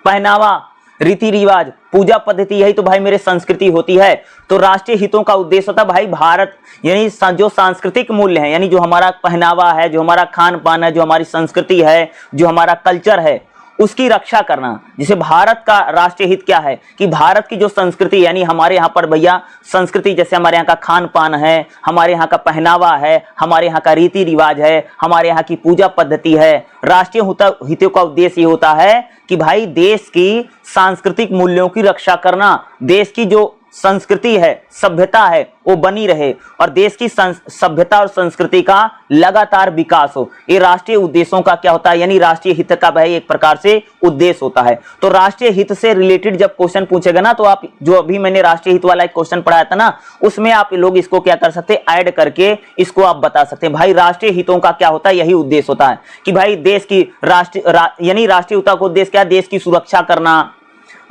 पहनावा, रीति रिवाज, पूजा पद्धति, यही तो भाई मेरे संस्कृति होती है। तो राष्ट्रीय हितों का उद्देश्य होता है भाई भारत यानी जो सांस्कृतिक मूल्य है यानी जो हमारा पहनावा है, जो हमारा खान पान है, जो हमारी संस्कृति है, जो हमारा कल्चर है, उसकी रक्षा करना। जैसे भारत का राष्ट्रीय हित क्या है कि भारत की जो संस्कृति यानी हमारे यहाँ पर भैया संस्कृति, जैसे हमारे यहाँ का खान पान है, हमारे यहाँ का पहनावा है, हमारे यहाँ का रीति रिवाज है, हमारे यहाँ की पूजा पद्धति है। राष्ट्रीय हितों का उद्देश्य ये होता है कि भाई देश की सांस्कृतिक मूल्यों की रक्षा करना, देश की जो संस्कृति है, सभ्यता है, वो बनी रहे और देश की सभ्यता और संस्कृति का लगातार विकास हो। ये राष्ट्रीय उद्देश्यों का क्या होता है यानी राष्ट्रीय हित का भाई एक प्रकार से उद्देश्य होता है। तो राष्ट्रीय हित से रिलेटेड जब क्वेश्चन पूछेगा ना, तो आप जो अभी मैंने राष्ट्रीय हित वाला एक क्वेश्चन पढ़ाया था ना, उसमें आप लोग इसको क्या कर सकते हैं, ऐड करके इसको आप बता सकते हैं। भाई राष्ट्रीय हितों का क्या होता है, यही उद्देश्य होता है कि भाई देश की यानी राष्ट्रीय हितों का उद्देश्य क्या है, देश की सुरक्षा करना।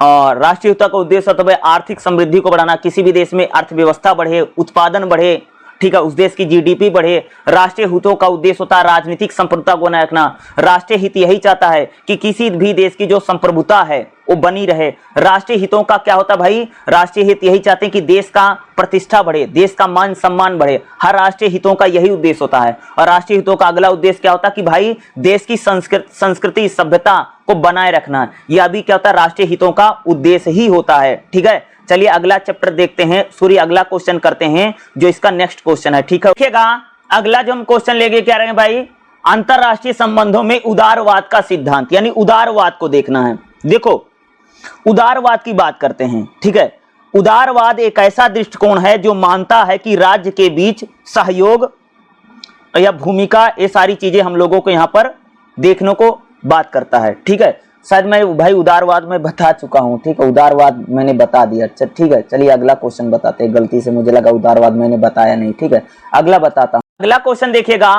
और राष्ट्रीय हितों का उद्देश्य होता है आर्थिक समृद्धि को बढ़ाना, किसी भी देश में अर्थव्यवस्था बढ़े, उत्पादन बढ़े, ठीक है, उस देश की जीडीपी बढ़े। राष्ट्रीय हितों का उद्देश्य होता है राजनीतिक संप्रभुता को बनाए रखना। राष्ट्रीय हित यही चाहता है कि किसी भी देश की जो संप्रभुता है वो बनी रहे। राष्ट्रीय हितों का क्या होता है भाई, राष्ट्रीय हित यही चाहते हैं कि देश का प्रतिष्ठा बढ़े, देश का मान सम्मान बढ़े। हर राष्ट्रीय हितों का यही उद्देश्य होता है। और राष्ट्रीय हितों का अगला उद्देश्य क्या होता है कि भाई देश की संस्कृति सभ्यता को बनाए रखना। यह भी क्या होता है, राष्ट्रीय हितों का उद्देश्य ही होता है। ठीक है, चलिए अगला चैप्टर देखते हैं, सॉरी अगला क्वेश्चन करते हैं जो इसका नेक्स्ट क्वेश्चन है। ठीक है, देखिएगा अगला जो हम क्वेश्चन लेके क्या रहे हैं भाई, अंतरराष्ट्रीय संबंधों में उदारवाद का सिद्धांत यानी उदारवाद को देखना है। देखो उदारवाद की बात करते हैं। ठीक है, उदारवाद एक ऐसा दृष्टिकोण है जो मानता है कि राज्य के बीच सहयोग या भूमिका, ये सारी चीजें हम लोगों को यहाँ पर देखने को बात करता है। ठीक है, शायद मैं भाई उदारवाद में बता चुका हूं। ठीक है, उदारवाद मैंने बता दिया। अच्छा ठीक है, चलिए अगला क्वेश्चन बताते हैं। गलती से मुझे लगा उदारवाद मैंने बताया नहीं। ठीक है, अगला बताता हूं। अगला क्वेश्चन देखिएगा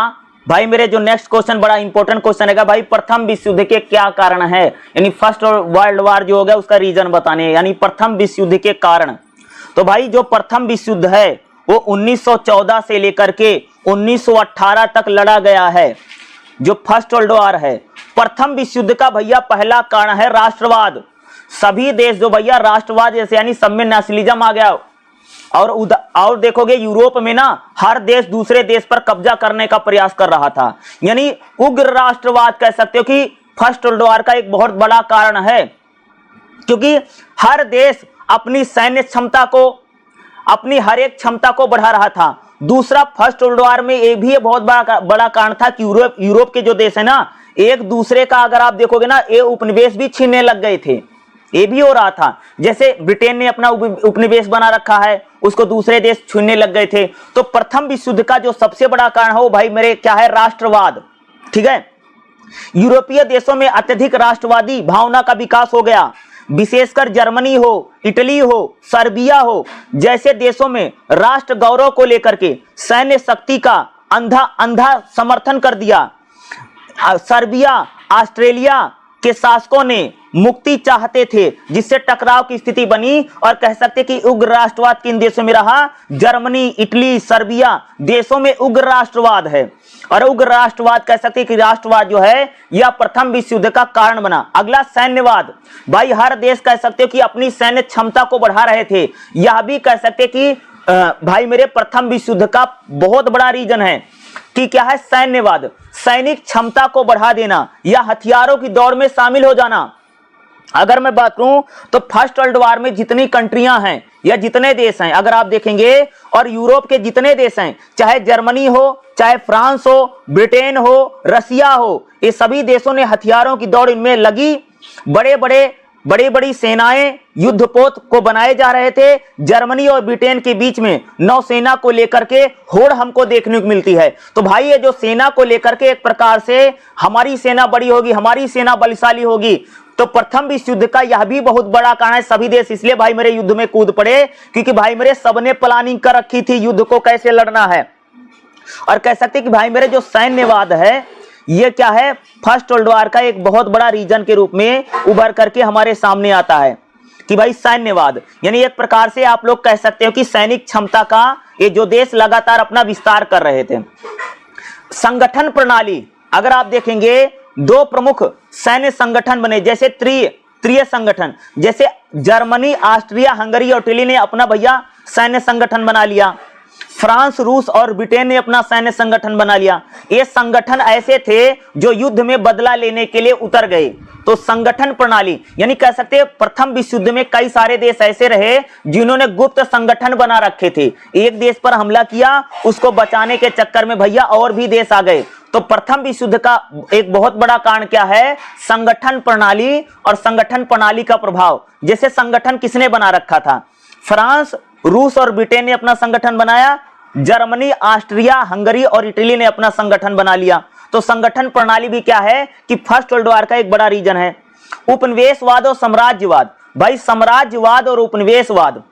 भाई, मेरे जो नेक्स्ट क्वेश्चन बड़ा इंपॉर्टेंट क्वेश्चन है भाई, प्रथम विश्व युद्ध के क्या कारण है, यानी फर्स्ट वर्ल्ड वॉर जो हो गया उसका रीजन बताने, यानी प्रथम विश्व युद्ध के कारण। तो भाई जो प्रथम विश्व युद्ध है वो 1914 से लेकर के 1918 तक लड़ा गया है। जो फर्स्ट वर्ल्ड वॉर है, प्रथम विश्व युद्ध का भैया पहला कारण है राष्ट्रवाद। सभी देश जो भैया राष्ट्रवाद जैसे यानी सब में नेशनलिज्म आ गया। और देखोगे यूरोप में ना हर देश दूसरे देश पर कब्जा करने का प्रयास कर रहा था, यानी उग्र राष्ट्रवाद कह सकते हो कि फर्स्ट वर्ल्ड वॉर का एक बहुत बड़ा कारण है, क्योंकि हर देश अपनी सैन्य क्षमता को, अपनी हर एक क्षमता को बढ़ा रहा था। दूसरा, फर्स्ट वर्ल्ड वॉर में ये भी बहुत बड़ा कारण था कि यूरोप के जो देश है ना, एक दूसरे का अगर आप देखोगे ना, ये उपनिवेश भी छीनने लग गए थे। ये भी हो रहा था, जैसे ब्रिटेन ने अपना उपनिवेश बना रखा है, उसको दूसरे देश छीनने लग गए थे। तो प्रथम विश्व युद्ध का जो सबसे बड़ा कारण है वो भाई मेरे क्या है, राष्ट्रवाद। ठीक है, यूरोपीय देशों में अत्यधिक राष्ट्रवादी भावना का विकास हो गया। विशेषकर जर्मनी हो, इटली हो, सर्बिया हो जैसे देशों में राष्ट्र गौरव को लेकर के सैन्य शक्ति का अंधा समर्थन कर दिया। सर्बिया, ऑस्ट्रेलिया के शासकों ने मुक्ति चाहते थे, जिससे टकराव की स्थिति बनी और कह सकते कि उग्र राष्ट्रवाद किन देशों में रहा, जर्मनी, इटली, सर्बिया देशों में उग्र राष्ट्रवाद है। और उग्र राष्ट्रवाद कह सकते कि राष्ट्रवाद जो है यह प्रथम विश्व युद्ध का कारण बना। अगला, सैन्यवाद। भाई हर देश कह सकते कि अपनी सैन्य क्षमता को बढ़ा रहे थे। यह भी कह सकते कि भाई मेरे प्रथम विश्व युद्ध का बहुत बड़ा रीजन है कि क्या है, सैन्यवाद, सैनिक क्षमता को बढ़ा देना या हथियारों की दौड़ में शामिल हो जाना। अगर मैं बात करूं तो फर्स्ट वर्ल्ड वॉर में जितनी कंट्रियां हैं या जितने देश हैं, अगर आप देखेंगे, और यूरोप के जितने देश हैं, चाहे जर्मनी हो, चाहे फ्रांस हो, ब्रिटेन हो, रसिया हो, ये सभी देशों ने हथियारों की दौड़ इनमें लगी। बड़ी बड़ी सेनाएं, युद्धपोत को बनाए जा रहे थे। जर्मनी और ब्रिटेन के बीच में नौसेना को लेकर के होड़ हमको देखने को मिलती है। तो भाई ये जो सेना को लेकर के एक प्रकार से हमारी सेना बड़ी होगी, हमारी सेना बलशाली होगी, तो प्रथम विश्व युद्ध का यह भी बहुत बड़ा कारण है। सभी देश इसलिए भाई मेरे युद्ध में कूद पड़े क्योंकि भाई मेरे सबने प्लानिंग कर रखी थी युद्ध को कैसे लड़ना है। और कह सकते कि भाई मेरे जो सैन्यवाद है ये क्या है, फर्स्ट वर्ल्ड वॉर का एक बहुत बड़ा रीजन के रूप में उभर करके हमारे सामने आता है कि भाई सैन्यवाद, यानी एक प्रकार से आप लोग कह सकते हो कि सैनिक क्षमता का ये जो देश लगातार अपना विस्तार कर रहे थे। संगठन प्रणाली, अगर आप देखेंगे दो प्रमुख सैन्य संगठन बने, जैसे त्रिय संगठन, जैसे जर्मनी, ऑस्ट्रिया, हंगरी और इटली ने अपना भैया सैन्य संगठन बना लिया। फ्रांस, रूस और ब्रिटेन ने अपना सैन्य संगठन बना लिया। ये संगठन ऐसे थे जो युद्ध में बदला लेने के लिए उतर गए। तो संगठन प्रणाली, यानी कह सकते हैं प्रथम विश्व युद्ध में कई सारे देश ऐसे रहे जिन्होंने गुप्त संगठन बना रखे थे। एक देश पर हमला किया, उसको बचाने के चक्कर में भैया और भी देश आ गए। तो प्रथम विश्व युद्ध का एक बहुत बड़ा कारण क्या है, संगठन प्रणाली और संगठन प्रणाली का प्रभाव। जैसे संगठन किसने बना रखा था, फ्रांस, रूस और ब्रिटेन ने अपना संगठन बनाया, जर्मनी, ऑस्ट्रिया, हंगरी और इटली ने अपना संगठन बना लिया। तो संगठन प्रणाली भी क्या है कि फर्स्ट वर्ल्ड वॉर का एक बड़ा रीजन है। उपनिवेशवाद और साम्राज्यवाद, भाई साम्राज्यवाद और उपनिवेशवाद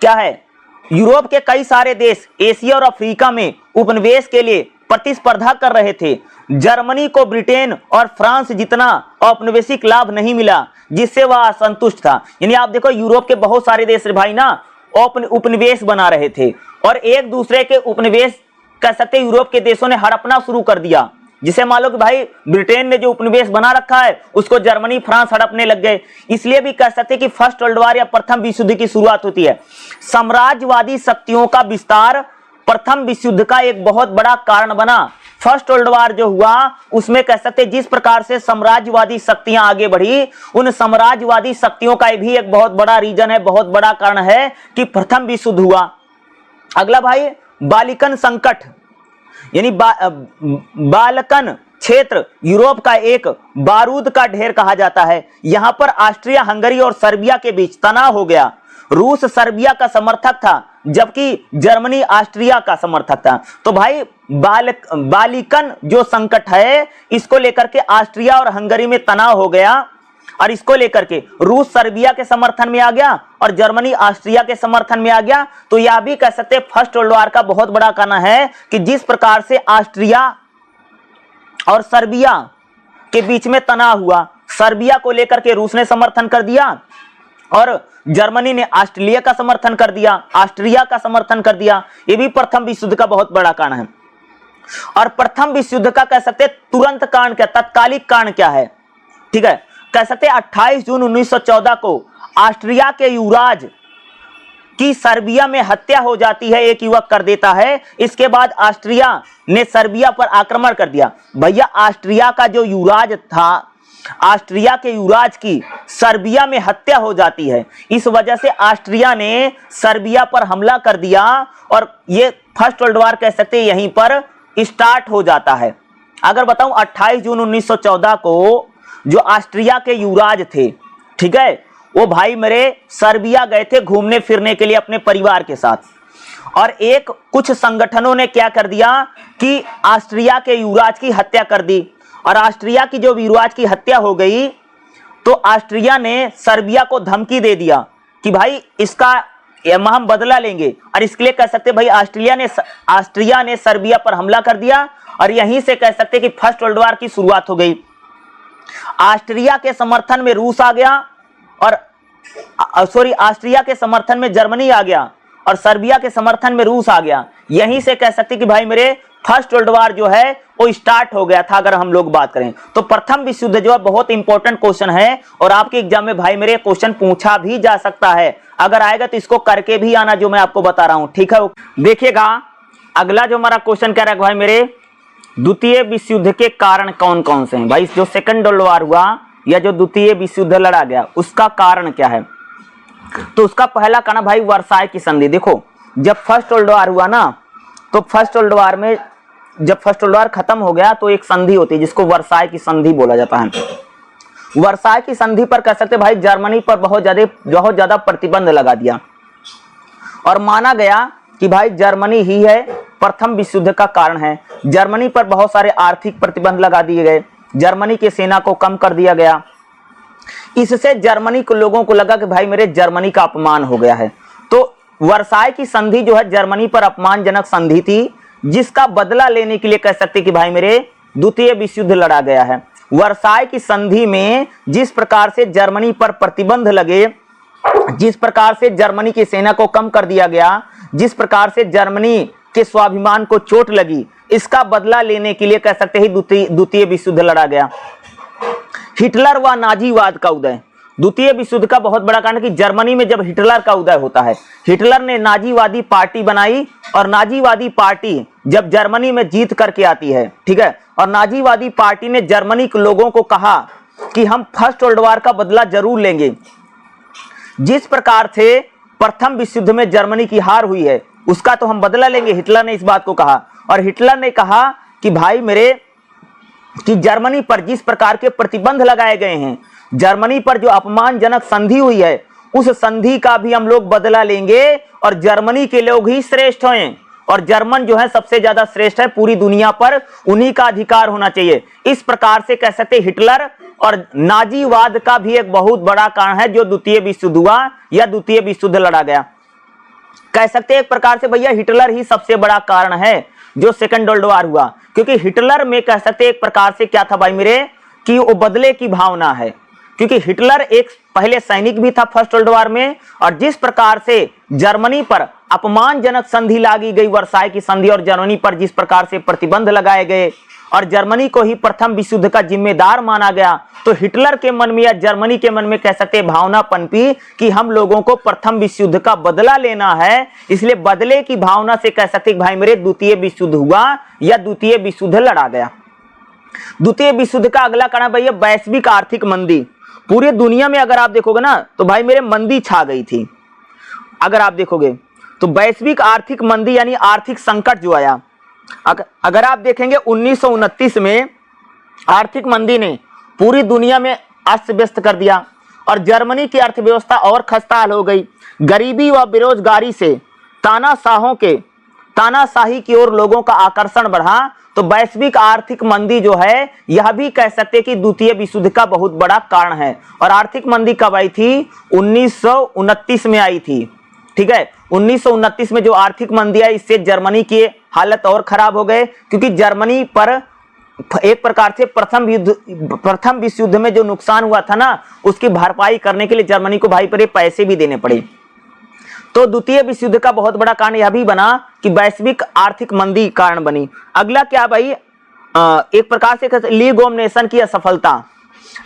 क्या है, यूरोप के कई सारे देश एशिया और अफ्रीका में उपनिवेश के लिए प्रतिस्पर्धा कर रहे थे। जर्मनी को ब्रिटेन और फ्रांस जितना औपनिवेशिक लाभ नहीं मिला, जिससे वह असंतुष्ट था। यानी आप देखो यूरोप के बहुत सारे देश भाई ना उपनिवेश बना रहे थे और एक दूसरे के उपनिवेश कह सकते यूरोप के देशों ने हड़पना शुरू कर दिया। जिसे मान लो कि भाई ब्रिटेन ने जो उपनिवेश बना रखा है उसको जर्मनी, फ्रांस हड़पने लग गए। इसलिए भी कह सकते कि फर्स्ट वर्ल्ड वॉर या प्रथम विश्व युद्ध की शुरुआत होती है। साम्राज्यवादी शक्तियों का विस्तार प्रथम विश्व युद्ध का एक बहुत बड़ा कारण बना। फर्स्ट वर्ल्ड वॉर जो हुआ उसमें कह सकते जिस प्रकार से साम्राज्यवादी शक्तियां आगे बढ़ी, उन साम्राज्यवादी शक्तियों का भी एक बहुत बड़ा रीजन है, बहुत बड़ा कारण है कि प्रथम विश्व युद्ध हुआ। अगला भाई बाल्कन संकट, यानी बाल्कन क्षेत्र यूरोप का एक बारूद का ढेर कहा जाता है। यहां पर ऑस्ट्रिया, हंगरी और सर्बिया के बीच तनाव हो गया। रूस सर्बिया का समर्थक था जबकि जर्मनी ऑस्ट्रिया का समर्थक था। तो भाई बाल्कन जो संकट है इसको लेकर के ऑस्ट्रिया और हंगरी में तनाव हो गया और इसको लेकर के रूस सर्बिया के समर्थन में आ गया और जर्मनी ऑस्ट्रिया के समर्थन में आ गया। तो यह भी कह सकते हैं फर्स्ट वर्ल्ड वॉर का बहुत बड़ा कारण है कि जिस प्रकार से ऑस्ट्रिया और सर्बिया के बीच में तनाव हुआ, सर्बिया को लेकर के रूस ने समर्थन कर दिया और जर्मनी ने ऑस्ट्रेलिया का समर्थन कर दिया, ऑस्ट्रिया का समर्थन कर दिया। यह भी प्रथम विश्व युद्ध का बहुत बड़ा कारण है। और प्रथम विश्व युद्ध का कह सकते तुरंत कारण क्या, तत्कालिक कारण क्या है, ठीक है, कह सकते 28 जून 1914 को ऑस्ट्रिया के युवराज कि सर्बिया में हत्या हो जाती है, एक युवक कर देता है। इसके बाद ऑस्ट्रिया ने सर्बिया पर आक्रमण कर दिया। भैया ऑस्ट्रिया का जो युवराज था, ऑस्ट्रिया के युवराज की सर्बिया में हत्या हो जाती है। इस वजह से ऑस्ट्रिया ने सर्बिया पर हमला कर दिया और ये फर्स्ट वर्ल्ड वॉर कह सकते हैं यहीं पर स्टार्ट हो जाता है। अगर बताऊं 28 जून 1914 को जो ऑस्ट्रिया के युवराज थे, ठीक है, वो भाई मेरे सर्बिया गए थे घूमने फिरने के लिए अपने परिवार के साथ, और एक कुछ संगठनों ने क्या कर दिया कि ऑस्ट्रिया के युवराज की हत्या कर दी। और ऑस्ट्रिया की जो युवराज की हत्या हो गई तो ऑस्ट्रिया ने सर्बिया को धमकी दे दिया कि भाई इसका हम बदला लेंगे। और इसके लिए कह सकते भाई ऑस्ट्रिया ने सर्बिया पर हमला कर दिया और यहीं से कह सकते कि फर्स्ट वर्ल्ड वॉर की शुरुआत हो गई। ऑस्ट्रिया के समर्थन में रूस आ गया और ऑस्ट्रिया के समर्थन में जर्मनी आ गया और सर्बिया के समर्थन में रूस आ गया। यहीं से कह सकते कि भाई मेरे फर्स्ट वर्ल्ड वॉर जो है वो स्टार्ट हो गया था। अगर हम लोग बात करें तो प्रथम विश्व युद्ध जो है बहुत इंपॉर्टेंट क्वेश्चन है और आपके एग्जाम में भाई मेरे क्वेश्चन पूछा भी जा सकता है। अगर आएगा तो इसको करके भी आना जो मैं आपको बता रहा हूं, ठीक है। देखिएगा अगला जो हमारा क्वेश्चन कह रहा है भाई मेरे द्वितीय विश्व युद्ध के कारण कौन कौन से हैं। भाई जो सेकंड वर्ल्ड वॉर हुआ या जो द्वितीय विश्व युद्ध लड़ा गया उसका कारण क्या है, तो उसका पहला कारण भाई वर्साय की संधि। देखो जब फर्स्ट वर्ल्ड वॉर हुआ ना, तो फर्स्ट वर्ल्ड वॉर में जब फर्स्ट वर्ल्ड वॉर खत्म हो गया तो एक संधि होती है जिसको वर्साय की संधि बोला जाता है। वर्साय की संधि पर कह सकते भाई जर्मनी पर बहुत ज्यादा प्रतिबंध लगा दिया और माना गया कि भाई जर्मनी ही है प्रथम विश्व युद्ध का कारण है। जर्मनी पर बहुत सारे आर्थिक प्रतिबंध लगा दिए गए, जर्मनी की सेना को कम कर दिया गया। इससे जर्मनी के लोगों को लगा कि भाई मेरे जर्मनी का अपमान हो गया है। तो वर्साय की संधि जो है जर्मनी पर अपमानजनक संधि थी, जिसका बदला लेने के लिए कह सकते कि भाई मेरे द्वितीय विश्व युद्ध लड़ा गया है। वर्साय की संधि में जिस प्रकार से जर्मनी पर प्रतिबंध लगे, जिस प्रकार से जर्मनी की सेना को कम कर दिया गया, जिस प्रकार से जर्मनी के स्वाभिमान को चोट लगी, इसका बदला लेने के लिए कह सकते हैं द्वितीय विश्व युद्ध लड़ा गया। हिटलर व नाजीवाद का उदय। द्वितीय विश्व युद्ध का बहुत बड़ा कारण कि जर्मनी में जब हिटलर का उदय होता है, हिटलर ने नाजीवादी पार्टी बनाई और नाजीवादी पार्टी जब जर्मनी में जीत करके आती है, ठीक है, और नाजीवादी पार्टी ने जर्मनी के लोगों को कहा कि हम फर्स्ट वर्ल्ड वॉर का बदला जरूर लेंगे। जिस प्रकार से प्रथम विश्व युद्ध में जर्मनी की हार हुई है उसका तो हम बदला लेंगे, हिटलर ने इस बात को कहा। और हिटलर ने कहा कि भाई मेरे कि जर्मनी पर जिस प्रकार के प्रतिबंध लगाए गए हैं, जर्मनी पर जो अपमानजनक संधि हुई है, उस संधि का भी हम लोग बदला लेंगे और जर्मनी के लोग ही श्रेष्ठ हैं और जर्मन जो है सबसे ज्यादा श्रेष्ठ है, पूरी दुनिया पर उन्हीं का अधिकार होना चाहिए। इस प्रकार से कह सकते हिटलर और नाजीवाद का भी एक बहुत बड़ा कारण है जो द्वितीय विश्व युद्ध हुआ या द्वितीय विश्व युद्ध लड़ा गया। कह सकते एक प्रकार से भैया हिटलर ही सबसे बड़ा कारण है जो सेकंड वर्ल्ड वॉर हुआ, क्योंकि हिटलर में कह सकते एक प्रकार से क्या था भाई मेरे कि वो बदले की भावना है, क्योंकि हिटलर एक पहले सैनिक भी था फर्स्ट वर्ल्ड वॉर में। और जिस प्रकार से जर्मनी पर अपमानजनक संधि लागी गई, वर्साय की संधि, और जर्मनी पर जिस प्रकार से प्रतिबंध लगाए गए और जर्मनी को ही प्रथम विश्व युद्ध का जिम्मेदार माना गया, तो हिटलर के मन में या जर्मनी के मन में कह सकते भावना पनपी कि हम लोगों को प्रथम विश्व युद्ध का बदला लेना है। इसलिए बदले की भावना से कह सकते भाई मेरे द्वितीय विश्व युद्ध हुआ या द्वितीय विश्व युद्ध लड़ा गया। द्वितीय विश्व युद्ध का अगला कारण भैया वैश्विक आर्थिक मंदी। पूरी दुनिया में अगर आप देखोगे ना तो भाई मेरे मंदी छा गई थी। अगर आप देखोगे तो वैश्विक आर्थिक मंदी यानी आर्थिक संकट जो आया, अगर आप देखेंगे 1929 में आर्थिक मंदी ने पूरी दुनिया में अस्त व्यस्त कर दिया और जर्मनी की अर्थव्यवस्था और खस्ताहाल हो गई। गरीबी व बेरोजगारी से तानाशाही की ओर लोगों का आकर्षण बढ़ा। तो वैश्विक आर्थिक मंदी जो है यह भी कह सकते कि द्वितीय विश्व युद्ध का बहुत बड़ा कारण है। और आर्थिक मंदी कब आई थी? 1929 में आई थी, ठीक है। 1929 में जो आर्थिक मंदी आई, इससे जर्मनी की हालत और खराब हो गए, क्योंकि जर्मनी पर एक प्रकार से प्रथम विश्व युद्ध में जो नुकसान हुआ था ना, उसकी भरपाई करने के लिए जर्मनी को भाई पर पैसे भी देने पड़े। तो द्वितीय विश्व युद्ध का बहुत बड़ा कारण यह भी बना कि वैश्विक आर्थिक मंदी कारण बनी। अगला क्या भाई, एक प्रकार से लीग ऑफ नेशन की असफलता।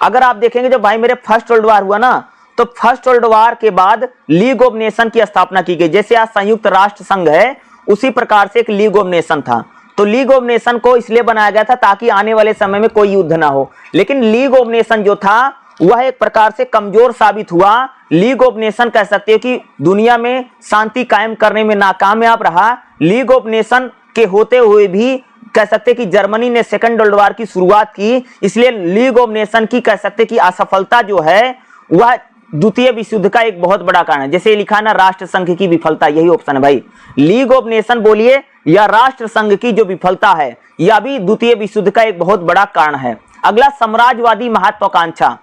अगर आप देखेंगे जो भाई मेरे फर्स्ट वर्ल्ड वॉर हुआ ना, तो फर्स्ट वर्ल्ड वॉर के बाद लीग ऑफ नेशन की स्थापना की गई। जैसे आज संयुक्त राष्ट्र संघ है, उसी प्रकार से एक लीग ऑफ नेशन था। तो लीग ऑफ नेशन को इसलिए बनाया गया था ताकि आने वाले समय में कोई युद्ध ना हो। लेकिन लीग ऑफ नेशन जो था वह एक प्रकार से कमजोर साबित हुआ। लीग ऑफ नेशन कह सकते हो कि दुनिया में शांति कायम करने में नाकामयाब रहा। लीग ऑफ नेशन के होते हुए भी कह सकते कि जर्मनी ने सेकंड वर्ल्ड वॉर की शुरुआत की, इसलिए लीग ऑफ नेशन की कह सकते कि असफलता जो है वह द्वितीय विश्व युद्ध का एक बहुत बड़ा कारण है। जैसे लिखा ना राष्ट्र संघ की विफलता, यही ऑप्शन है भाई। लीग ऑफ नेशन बोलिए या राष्ट्र संघ की जो विफलता है, यह भी द्वितीय विश्व युद्ध का एक बहुत बड़ा कारण है। अगला साम्राज्यवादी महत्वाकांक्षा।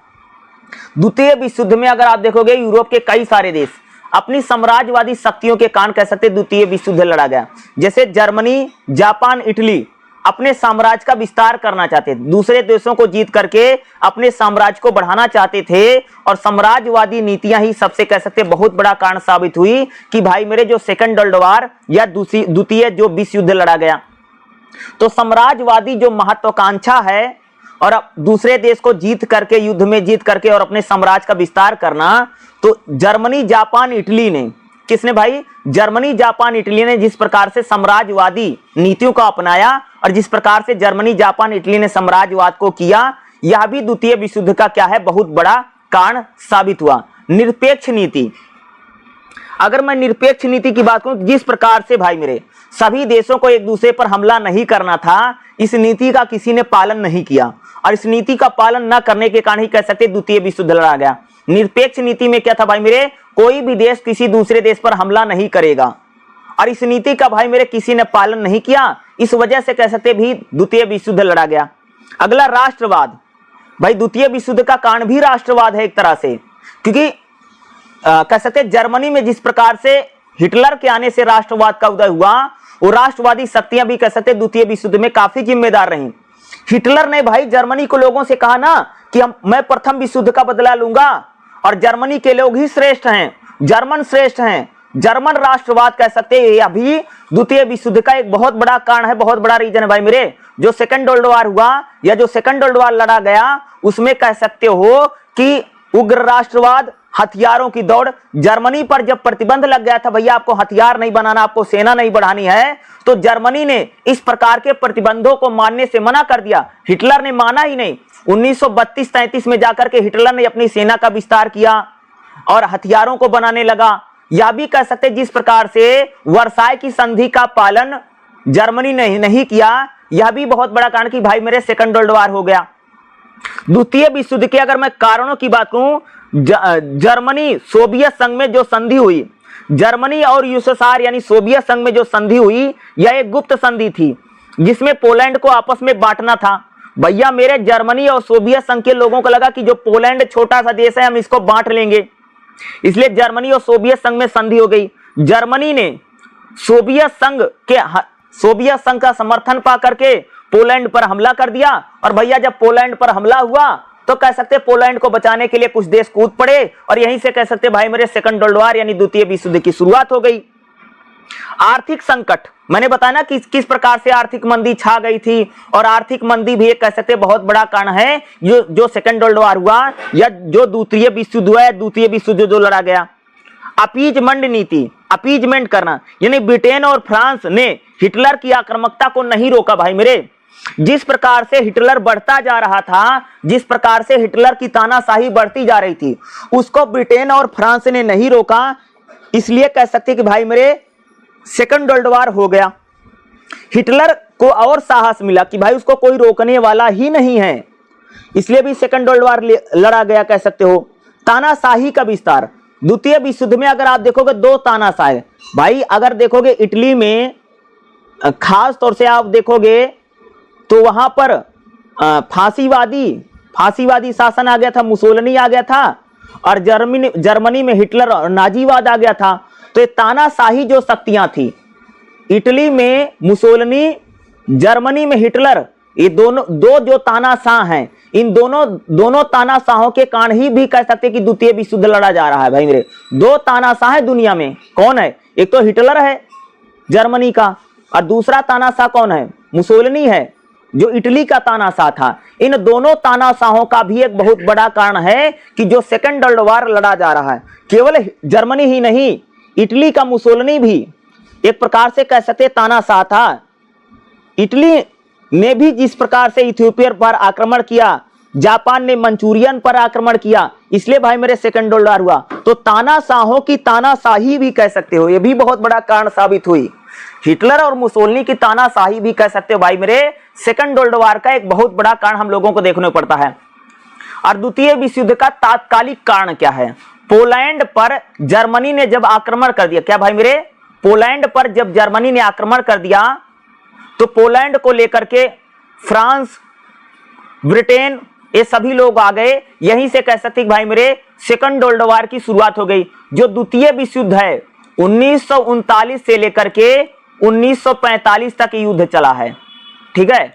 द्वितीय विश्व युद्ध में अगर आप देखोगे यूरोप के कई सारे देश अपनी साम्राज्यवादी शक्तियों के कारण कह सकते द्वितीय विश्व युद्ध लड़ा गया। जैसे जर्मनी, जापान, इटली अपने साम्राज्य का विस्तार करना चाहते थे, दूसरे देशों को जीत करके अपने साम्राज्य को बढ़ाना चाहते थे। और साम्राज्यवादी नीतियां ही सबसे कह सकते बहुत बड़ा कारण साबित हुई कि भाई मेरे जो सेकंड वर्ल्ड वॉर या द्वितीय जो विश्व युद्ध लड़ा गया। तो साम्राज्यवादी जो महत्वाकांक्षा है और अब दूसरे देश को जीत करके, युद्ध में जीत करके और अपने साम्राज्य का विस्तार करना, तो जर्मनी, जापान, इटली ने, किसने भाई? जर्मनी, जापान, इटली ने जिस प्रकार से साम्राज्यवादी नीतियों को अपनाया और जिस प्रकार से जर्मनी, जापान, इटली ने साम्राज्यवाद को किया, यह भी द्वितीय विश्व युद्ध का क्या है, बहुत बड़ा कारण साबित हुआ। निरपेक्ष नीति। अगर मैं निरपेक्ष नीति की बात करूं, जिस प्रकार से भाई मेरे सभी देशों को एक दूसरे पर हमला नहीं करना था, इस नीति का किसी ने पालन नहीं किया और इस नीति का पालन न करने के कारण ही कह सकते द्वितीय विश्व युद्ध लड़ा गया। निरपेक्ष नीति में क्या था भाई मेरे, कोई भी देश किसी दूसरे देश पर हमला नहीं करेगा और इस नीति का भाई मेरे किसी ने पालन नहीं किया, इस वजह से कह सकते भी द्वितीय विश्व युद्ध लड़ा गया। अगला राष्ट्रवाद। भाई द्वितीय विश्व युद्ध का कारण भी राष्ट्रवाद है एक तरह से, क्योंकि कह सकते जर्मनी में जिस प्रकार से हिटलर के आने से राष्ट्रवाद का उदय हुआ, वो राष्ट्रवादी शक्तियां भी कह सकते द्वितीय विश्व युद्ध में काफी जिम्मेदार रहीं। हिटलर ने भाई जर्मनी को लोगों से कहा ना कि मैं प्रथम विश्व युद्ध का बदला लूंगा और जर्मनी के लोग ही श्रेष्ठ हैं, जर्मन श्रेष्ठ हैं। जर्मन राष्ट्रवाद कह सकते हैं अभी द्वितीय विश्व युद्ध का एक बहुत बड़ा कारण है, बहुत बड़ा रीजन है भाई मेरे। जो सेकंड वर्ल्ड वॉर हुआ या जो सेकंड वर्ल्ड वॉर लड़ा गया, उसमें कह सकते हो कि उग्र राष्ट्रवाद, हथियारों की दौड़, जर्मनी पर जब प्रतिबंध लग गया था, भैया आपको हथियार नहीं बनाना, आपको सेना नहीं बढ़ानी है, तो जर्मनी ने इस प्रकार के प्रतिबंधों को मानने से मना कर दिया। हिटलर ने माना ही नहीं। 1932-33 में जाकर के हिटलर ने अपनी सेना का विस्तार किया और हथियारों को बनाने लगा। यह भी कह सकते जिस प्रकार से वर्साय की संधि का पालन जर्मनी ने नहीं किया, यह भी बहुत बड़ा कारण कि भाई मेरे सेकंड वर्ल्ड वॉर हो गया। द्वितीय विश्व युद्ध के अगर मैं कारणों की बात करूं, जर्मनी सोवियत संघ में जो संधि हुई, जर्मनी और यूएसएसआर यानी सोवियत संघ में जो संधि हुई, यह एक गुप्त संधि थी जिसमें पोलैंड को आपस में बांटना था। भैया मेरे जर्मनी और सोवियत संघ के लोगों को लगा कि जो पोलैंड छोटा सा देश है, हम इसको बांट लेंगे, इसलिए जर्मनी और सोवियत संघ में संधि हो गई। जर्मनी ने सोवियत संघ का समर्थन पा करके पोलैंड पर हमला कर दिया और भैया जब पोलैंड पर हमला हुआ तो कह सकते पोलैंड को बचाने के लिए कुछ देश कूद पड़े और यहीं से कह सकते भाई मेरे सेकंड वर्ल्ड वॉर यानी द्वितीय विश्व युद्ध की शुरुआत हो गई। आर्थिक संकट, मैंने बताया ना कि किस प्रकार से आर्थिक मंदी छा गई थी और आर्थिक मंदी भी एक कह सकते बहुत बड़ा कारण है जो सेकंड वर्ल्ड वॉर हुआ या जो द्वितीय विश्व युद्ध हुआ, द्वितीय विश्व युद्ध जो लड़ा गया। अपीजमेंट नीति, अपीजमेंट करना, यानी ब्रिटेन और फ्रांस ने हिटलर की आक्रामकता को नहीं रोका भाई मेरे। जिस प्रकार से हिटलर बढ़ता जा रहा था, जिस प्रकार से हिटलर की तानाशाही बढ़ती जा रही थी, उसको ब्रिटेन और फ्रांस ने नहीं रोका, इसलिए कह सकते कि भाई मेरे सेकंड वर्ल्ड वॉर हो गया। हिटलर को और साहस मिला कि भाई उसको कोई रोकने वाला ही नहीं है, इसलिए भी सेकंड वर्ल्ड वॉर लड़ा गया कह सकते हो। तानाशाही का विस्तार, द्वितीय विश्व युद्ध में अगर आप देखोगे दो तानाशाही भाई, अगर देखोगे इटली में खास तौर से आप देखोगे तो वहां पर फांसीवादी शासन आ गया था, मुसोलिनी आ गया था और जर्मनी में हिटलर और नाजीवाद आ गया था। तो ये तानाशाही जो शक्तियां थी, इटली में मुसोलिनी, जर्मनी में हिटलर, ये दो जो तानाशाह हैं, इन दोनों तानाशाहों के कारण ही भी कह सकते कि द्वितीय विश्व युद्ध लड़ा जा रहा है भाई मेरे। दो तानाशाह है दुनिया में, कौन है? एक तो हिटलर है जर्मनी का और दूसरा तानाशाह कौन है? मुसोलिनी है। जो इटली का तानाशाह था, इन दोनों तानाशाहों का भी एक बहुत बड़ा कारण है कि जो सेकंड वर्ल्ड वॉर लड़ा जा रहा है, केवल जर्मनी ही नहीं, इटली का मुसोलिनी भी एक प्रकार से कह सकते तानाशाह था। इटली ने भी जिस प्रकार से इथियोपिया पर आक्रमण किया, जापान ने मंचूरियन पर आक्रमण किया, इसलिए भाई मेरे सेकंड वर्ल्ड वॉर हुआ। तो तानाशाहों की तानाशाही भी कह सकते हो, यह भी बहुत बड़ा कारण साबित हुई। हिटलर और मुसोलिनी की तानाशाही भी कह सकते हो भाई मेरे सेकंड वर्ल्ड वॉर का एक बहुत बड़ा कारण हम लोगों को देखने को पड़ता है। और द्वितीय विश्व युद्ध का तात्कालिक कारण क्या है? पोलैंड पर जर्मनी ने जब आक्रमण कर दिया, क्या भाई मेरे, पोलैंड पर जब जर्मनी ने आक्रमण कर दिया तो पोलैंड को लेकर के फ्रांस, ब्रिटेन, ये सभी लोग आ गए। यहीं से कह सकते भाई मेरे सेकंड वर्ल्ड वॉर की शुरुआत हो गई। जो द्वितीय विश्व युद्ध है 1939 से लेकर के 1945 तक युद्ध चला है, ठीक है।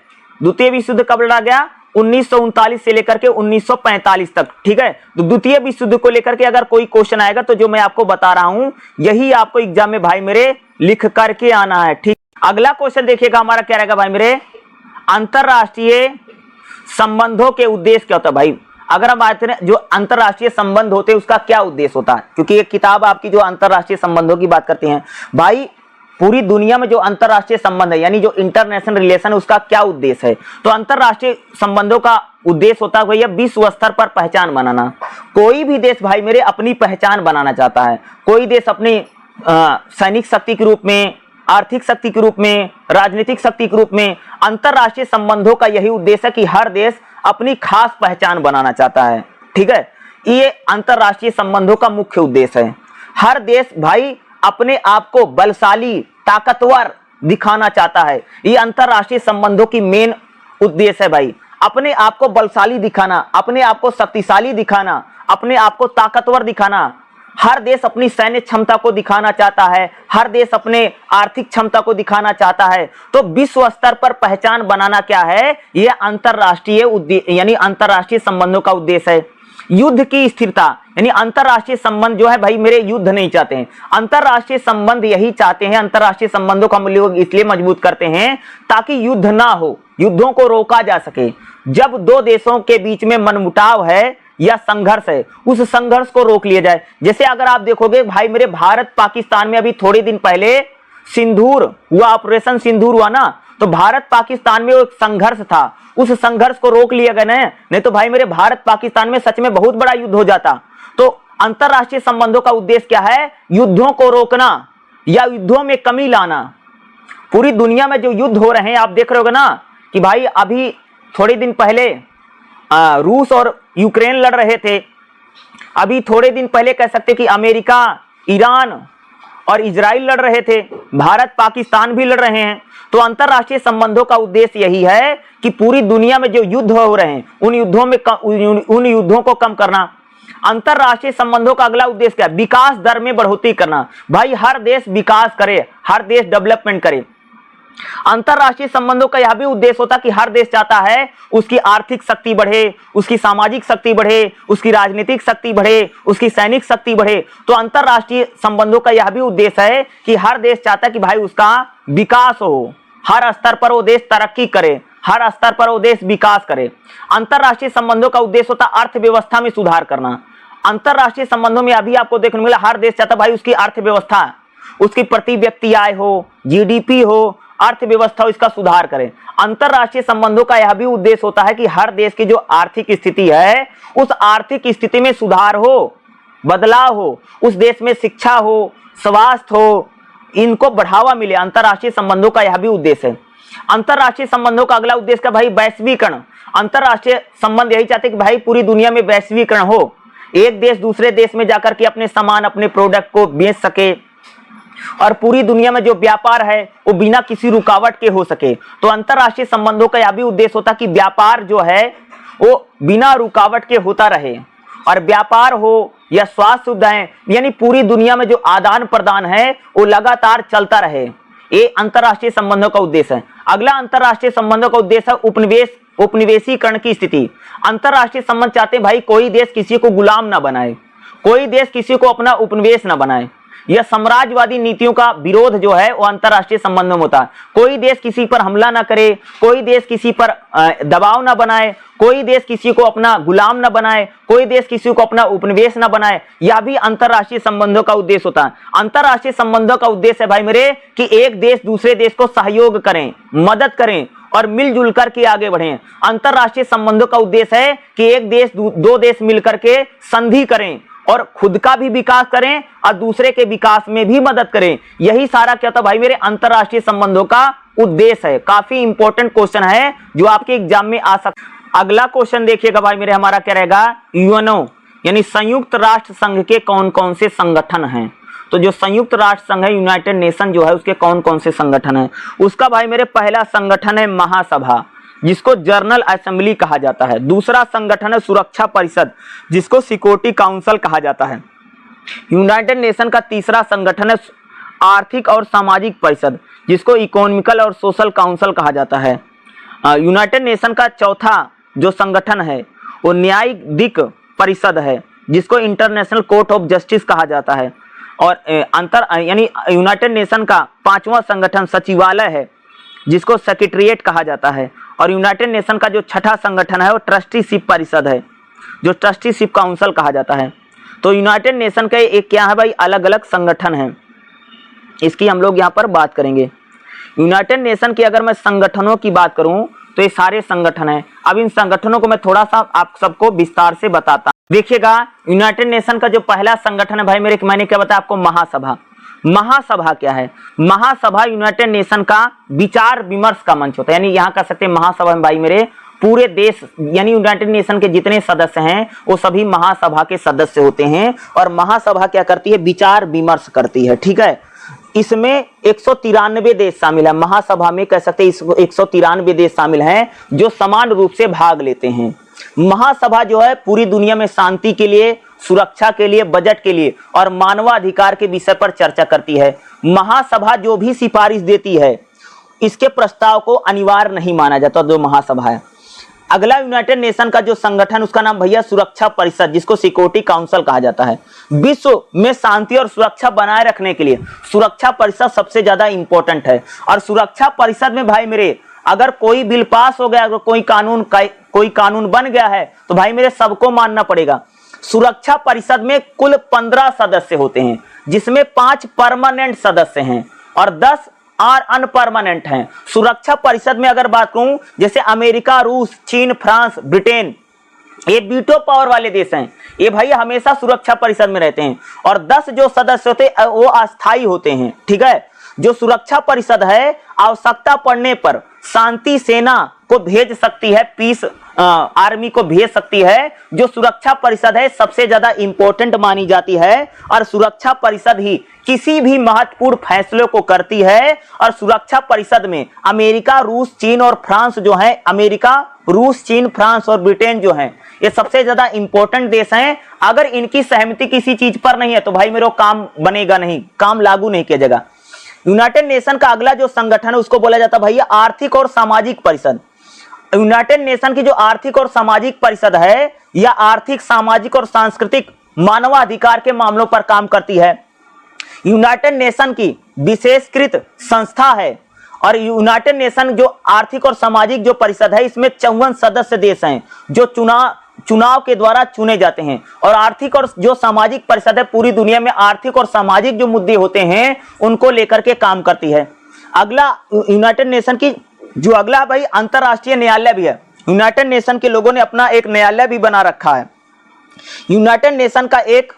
द्वितीय विश्व युद्ध कब लड़ा गया? 1939 से लेकर के 1945 तक, ठीक है। तो द्वितीय विश्व युद्ध को लेकर के अगर कोई क्वेश्चन आएगा तो जो मैं आपको बता रहा हूं यही आपको एग्जाम में भाई मेरे लिख करके आना है, ठीक। अगला क्वेश्चन देखिएगा हमारा क्या रहेगा भाई मेरे, अंतरराष्ट्रीय संबंधों के उद्देश्य क्या होता है? भाई अगर हम बात करें जो अंतरराष्ट्रीय संबंध होते हैं उसका क्या उद्देश्य होता है, क्योंकि ये किताब आपकी जो अंतरराष्ट्रीय संबंधों की बात करती हैं। भाई पूरी दुनिया में जो अंतरराष्ट्रीय संबंध है यानी जो इंटरनेशनल रिलेशन है उसका क्या उद्देश्य है? तो अंतरराष्ट्रीय संबंधों का उद्देश्य होता है भैया विश्व स्तर पर पहचान बनाना। कोई भी देश भाई मेरे अपनी पहचान बनाना चाहता है। कोई देश अपनी सैनिक शक्ति के रूप में, आर्थिक शक्ति के रूप में, राजनीतिक शक्ति के रूप में, अंतरराष्ट्रीय संबंधों का यही उद्देश्य है कि हर देश अपनी खास पहचान बनाना चाहता है, ठीक है। ये अंतरराष्ट्रीय संबंधों का मुख्य उद्देश्य है। हर देश भाई अपने आप को बलशाली, ताकतवर दिखाना चाहता है। ये अंतरराष्ट्रीय संबंधों की मेन उद्देश्य है भाई, अपने आप को बलशाली दिखाना, अपने आप को शक्तिशाली दिखाना, अपने आप को ताकतवर दिखाना। हर देश अपनी सैन्य क्षमता को दिखाना चाहता है, हर देश अपने आर्थिक क्षमता को दिखाना चाहता है। तो विश्व स्तर पर पहचान बनाना क्या है? यह अंतरराष्ट्रीय यानी अंतरराष्ट्रीय संबंधों का उद्देश्य है। युद्ध की स्थिरता यानी अंतरराष्ट्रीय संबंध जो है भाई मेरे युद्ध नहीं चाहते हैं, अंतरराष्ट्रीय संबंध यही चाहते हैं। अंतरराष्ट्रीय संबंधों को हम लोग इसलिए मजबूत करते हैं ताकि युद्ध ना हो, युद्धों को रोका जा सके। जब दो देशों के बीच में मनमुटाव है या संघर्ष है, उस संघर्ष को रोक लिया जाए। जैसे अगर आप देखोगे भाई मेरे भारत पाकिस्तान में अभी थोड़े दिन पहले सिंदूर हुआ, ऑपरेशन सिंदूर हुआ ना, तो भारत पाकिस्तान में एक संघर्ष था, उस संघर्ष को रोक लिया गया ना, नहीं तो भाई मेरे भारत पाकिस्तान में सच में बहुत बड़ा युद्ध हो जाता। तो अंतरराष्ट्रीय संबंधों का उद्देश्य क्या है? युद्धों को रोकना या युद्धों में कमी लाना। पूरी दुनिया में जो युद्ध हो रहे हैं आप देख रहे होगे ना कि भाई अभी थोड़े दिन पहले रूस और यूक्रेन लड़ रहे थे, अभी थोड़े दिन पहले कह सकते कि अमेरिका, ईरान और इजराइल लड़ रहे थे, भारत पाकिस्तान भी लड़ रहे हैं। तो अंतरराष्ट्रीय संबंधों का उद्देश्य यही है कि पूरी दुनिया में जो युद्ध हो रहे हैं उन युद्धों को कम करना। अंतरराष्ट्रीय संबंधों का अगला उद्देश्य क्या है? विकास दर में बढ़ोतरी करना। भाई हर देश विकास करे, हर देश डेवलपमेंट करे। अंतरराष्ट्रीय संबंधों का यह भी उद्देश्य होता है कि हर देश चाहता है उसकी आर्थिक शक्ति बढ़े, उसकी सामाजिक शक्ति बढ़े, उसकी राजनीतिक शक्ति बढ़े, उसकी सैनिक शक्ति बढ़े। तो अंतरराष्ट्रीय संबंधों का यह भी उद्देश्य है कि हर देश चाहता है कि भाई उसका विकास हो, हर स्तर पर वो देश तरक्की करे, हर स्तर पर वो देश विकास करे। अंतरराष्ट्रीय संबंधों का उद्देश्य होता है अर्थव्यवस्था में सुधार करना। अंतरराष्ट्रीय संबंधों में अभी आपको देखने मिला हर देश चाहता है भाई उसकी अर्थव्यवस्था, उसकी प्रति व्यक्ति आय हो, जीडीपी हो, अर्थव्यवस्था इसका सुधार करें। अंतरराष्ट्रीय संबंधों का यह भी उद्देश्य होता है कि हर देश की जो आर्थिक स्थिति है उस आर्थिक स्थिति में सुधार हो, बदलाव हो, उस देश में शिक्षा हो, स्वास्थ्य हो, इनको बढ़ावा मिले। अंतरराष्ट्रीय संबंधों का यह भी उद्देश्य है। अंतरराष्ट्रीय संबंधों का अगला उद्देश्य का भाई वैश्वीकरण। अंतरराष्ट्रीय संबंध यही चाहते हैं कि भाई पूरी दुनिया में वैश्वीकरण हो, एक देश दूसरे देश में जाकर के अपने सामान, अपने प्रोडक्ट को बेच सके और पूरी दुनिया में जो व्यापार है वो बिना किसी रुकावट के हो सके। तो अंतरराष्ट्रीय संबंधों का यह भी उद्देश्य होता है कि व्यापार जो है वो बिना रुकावट के होता रहे, और व्यापार हो या स्वास्थ्य सुविधाएं यानी पूरी दुनिया में जो आदान प्रदान है वो लगातार चलता रहे। ये अंतरराष्ट्रीय संबंधों का उद्देश्य है। अगला अंतरराष्ट्रीय संबंधों का उद्देश्य है उपनिवेशीकरण की स्थिति। अंतरराष्ट्रीय संबंध चाहते हैं भाई कोई देश किसी को गुलाम ना बनाए, कोई देश किसी को अपना उपनिवेश ना बनाए। यह साम्राज्यवादी नीतियों का विरोध जो है वो अंतरराष्ट्रीय संबंधों में होता है। कोई देश किसी पर हमला ना करे, कोई देश किसी पर दबाव ना बनाए, कोई देश किसी को अपना गुलाम ना बनाए, कोई देश किसी को अपना उपनिवेश ना बनाए, यह भी अंतरराष्ट्रीय संबंधों का उद्देश्य होता है। अंतरराष्ट्रीय संबंधों का उद्देश्य है भाई मेरे कि एक देश दूसरे देश को सहयोग करें, मदद करें और मिलजुल करके आगे बढ़ें। अंतरराष्ट्रीय संबंधों का उद्देश्य है कि एक देश दो देश मिलकर के संधि करें और खुद का भी विकास करें और दूसरे के विकास में भी मदद करें। यही सारा क्या था भाई मेरे अंतरराष्ट्रीय संबंधों का उद्देश्य है। काफी इंपॉर्टेंट क्वेश्चन है जो आपके एग्जाम में आ सकता। अगला क्वेश्चन देखिएगा भाई मेरे, हमारा क्या रहेगा, यूएनओ यानी संयुक्त राष्ट्र संघ के कौन कौन से संगठन हैं। तो जो संयुक्त राष्ट्र संघ है, यूनाइटेड नेशन जो है, उसके कौन कौन से संगठन हैं। उसका भाई मेरे पहला संगठन है महासभा, जिसको जनरल असेंबली कहा जाता है। दूसरा संगठन है सुरक्षा परिषद, जिसको सिक्योरिटी काउंसिल कहा जाता है। यूनाइटेड नेशन का तीसरा संगठन है आर्थिक और सामाजिक परिषद, जिसको इकोनॉमिकल और सोशल काउंसिल कहा जाता है। यूनाइटेड नेशन का चौथा जो संगठन है वो न्यायिक परिषद है, जिसको इंटरनेशनल कोर्ट ऑफ जस्टिस कहा जाता है। और यानी यूनाइटेड नेशन का पांचवा संगठन सचिवालय है, जिसको सेक्रेटेरिएट कहा जाता है। और यूनाइटेड नेशन का जो छठा संगठन है वो ट्रस्टीशिप परिषद है, जो ट्रस्टीशिप काउंसिल कहा जाता है। तो यूनाइटेड नेशन के एक क्या है भाई, अलग अलग संगठन हैं, इसकी हम लोग यहाँ पर बात करेंगे। यूनाइटेड नेशन की अगर मैं संगठनों की बात करूं तो ये सारे संगठन हैं। अब इन संगठनों को मैं थोड़ा सा आप सबको विस्तार से बताता हूं। देखिएगा, यूनाइटेड नेशन का जो पहला संगठन है भाई मेरे, मैंने क्या बताया आपको, महासभा। महासभा क्या है? महासभा यूनाइटेड नेशन का विचार विमर्श का मंच होता है। यानी यहाँ कह सकते हैं महासभा में भाई मेरे पूरे देश यानी यूनाइटेड नेशन के जितने सदस्य हैं वो सभी महासभा के सदस्य होते हैं। और महासभा क्या करती है? विचार विमर्श करती है। ठीक है, इसमें 193 देश शामिल है। महासभा में कह सकते हैं 193 देश शामिल हैं जो समान रूप से भाग लेते हैं। महासभा जो है पूरी दुनिया में शांति के लिए, सुरक्षा के लिए, बजट के लिए और मानवाधिकार के विषय पर चर्चा करती है। महासभा जो भी सिफारिश देती है इसके प्रस्ताव को अनिवार्य नहीं माना जाता, जो महासभा है। अगला यूनाइटेड नेशन का जो संगठन, उसका नाम भैया सुरक्षा परिषद, जिसको सिक्योरिटी काउंसिल कहा जाता है। विश्व में शांति और सुरक्षा बनाए रखने के लिए सुरक्षा परिषद सबसे ज्यादा इंपॉर्टेंट है। और सुरक्षा परिषद में भाई मेरे अगर कोई बिल पास हो गया, अगर कोई कानून बन गया है तो भाई मेरे सबको मानना पड़ेगा। सुरक्षा परिषद में कुल 15 सदस्य होते हैं, जिसमें 5 परमानेंट सदस्य हैं और 10 और अनपरमानेंट हैं। सुरक्षा परिषद में अगर बात करूं, जैसे अमेरिका, रूस, चीन, फ्रांस, ब्रिटेन, ये वीटो पावर वाले देश हैं, ये भाई हमेशा सुरक्षा परिषद में रहते हैं। और 10 जो सदस्य होते हैं वो अस्थायी होते हैं। ठीक है, जो सुरक्षा परिषद है आवश्यकता पड़ने पर शांति सेना को भेज सकती है, पीस आर्मी को भेज सकती है। जो सुरक्षा परिषद है सबसे ज्यादा इंपॉर्टेंट मानी जाती है और सुरक्षा परिषद ही किसी भी महत्वपूर्ण फैसले को करती है। और सुरक्षा परिषद में अमेरिका, रूस, चीन और फ्रांस जो है, अमेरिका, रूस, चीन, फ्रांस और ब्रिटेन जो है, ये सबसे ज्यादा इंपॉर्टेंट देश हैं। अगर इनकी सहमति किसी चीज पर नहीं है तो भाई मेरे काम बनेगा नहीं, काम लागू नहीं किया जाएगा। यूनाइटेड नेशन का अगला जो संगठन है उसको बोला जाता है भैया आर्थिक और सामाजिक परिषद। यूनाइटेड नेशन की जो आर्थिक और सामाजिक परिषद है यह आर्थिक, सामाजिक और सांस्कृतिक मानवाधिकार के मामलों पर काम करती है। यूनाइटेड नेशन की विशेषकृत संस्था है। और यूनाइटेड नेशन जो आर्थिक और सामाजिक जो परिषद है इसमें 54 सदस्य देश हैं जो चुनाव के द्वारा चुने जाते हैं। और आर्थिक और जो सामाजिक परिषद है पूरी दुनिया में आर्थिक और सामाजिक जो मुद्दे होते हैं उनको लेकर के काम करती है। अगला यूनाइटेड नेशन की जो अगला भाई अंतरराष्ट्रीय न्यायालय भी है। यूनाइटेड नेशन के लोगों ने अपना एक न्यायालय भी बना रखा है। यूनाइटेड नेशन का एक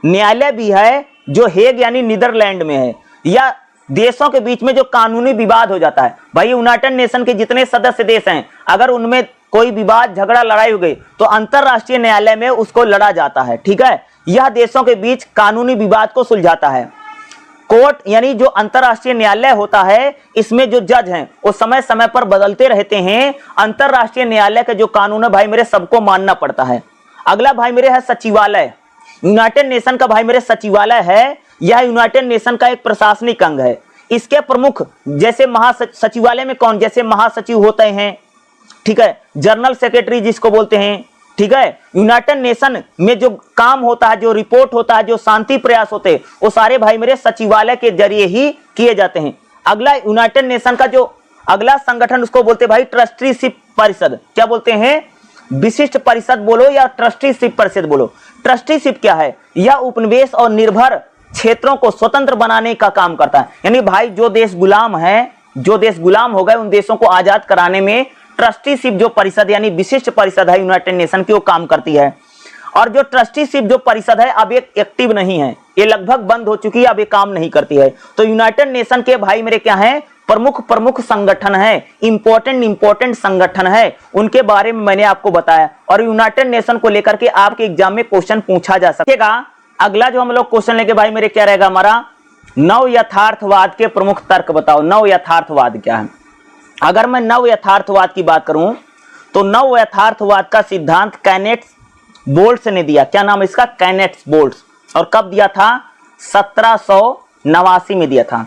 न्यायालय भी है जो हेग यानी नीदरलैंड में है। या देशों के बीच में जो कानूनी विवाद हो जाता है, भाई यूनाइटेड नेशन के जितने सदस्य देश हैं अगर उनमें कोई विवाद, झगड़ा, लड़ाई हो गई तो अंतरराष्ट्रीय न्यायालय में उसको लड़ा जाता है। ठीक है, यह देशों के बीच कानूनी विवाद को सुलझाता है। कोर्ट यानी जो अंतरराष्ट्रीय न्यायालय होता है इसमें जो जज हैं वो समय समय पर बदलते रहते हैं। अंतरराष्ट्रीय न्यायालय के जो कानून है भाई मेरे सबको मानना पड़ता है। अगला भाई मेरे है सचिवालय। यूनाइटेड नेशन का भाई मेरे सचिवालय है, यह यूनाइटेड नेशन का एक प्रशासनिक अंग है। इसके प्रमुख जैसे सचिवालय में कौन, जैसे महासचिव होते हैं, ठीक है, जनरल सेक्रेटरी जिसको बोलते हैं, ठीक है। यूनाइटेड नेशन में जो काम होता है, जो रिपोर्ट होता है, जो शांति प्रयास होते हैं, वो सारे भाई मेरे सचिवालय के जरिए ही किए जाते हैं। अगला यूनाइटेड नेशन का जो अगला संगठन उसको बोलते हैं भाई ट्रस्टीशिप परिषद। क्या बोलते हैं? विशिष्ट परिषद बोलो या ट्रस्टीशिप परिषद बोलो। ट्रस्टीशिप क्या है? यह उपनिवेश और निर्भर क्षेत्रों को स्वतंत्र बनाने का काम करता है। यानी भाई जो देश गुलाम है, जो देश गुलाम हो गए, उन देशों को आजाद कराने में ट्रस्टीशिप जो परिषद यानी विशिष्ट परिषद है यूनाइटेड नेशन की, वो काम करती है। और जो ट्रस्टीशिप जो परिषद है अब एक एक्टिव नहीं है, ये लगभग बंद हो चुकी है, अब ये काम नहीं करती है। तो यूनाइटेड नेशन के भाई मेरे क्या है? प्रमुख संगठन है, इंपॉर्टेंट संगठन है, उनके बारे में मैंने आपको बताया। और यूनाइटेड नेशन को लेकर के आपके एग्जाम में क्वेश्चन पूछा जा सकेगा। अगला जो हम लोग क्वेश्चन लेके भाई मेरे क्या रहेगा हमारा? नव यथार्थवाद के प्रमुख तर्क बताओ। नव यथार्थवाद क्या है? अगर मैं नव यथार्थवाद की बात करूं तो नव यथार्थवाद का सिद्धांत कैनेट्स बोल्ट्स ने दिया। क्या नाम है इसका? कैनेट्स बोल्ट्स। और कब दिया था? 1789 में दिया था।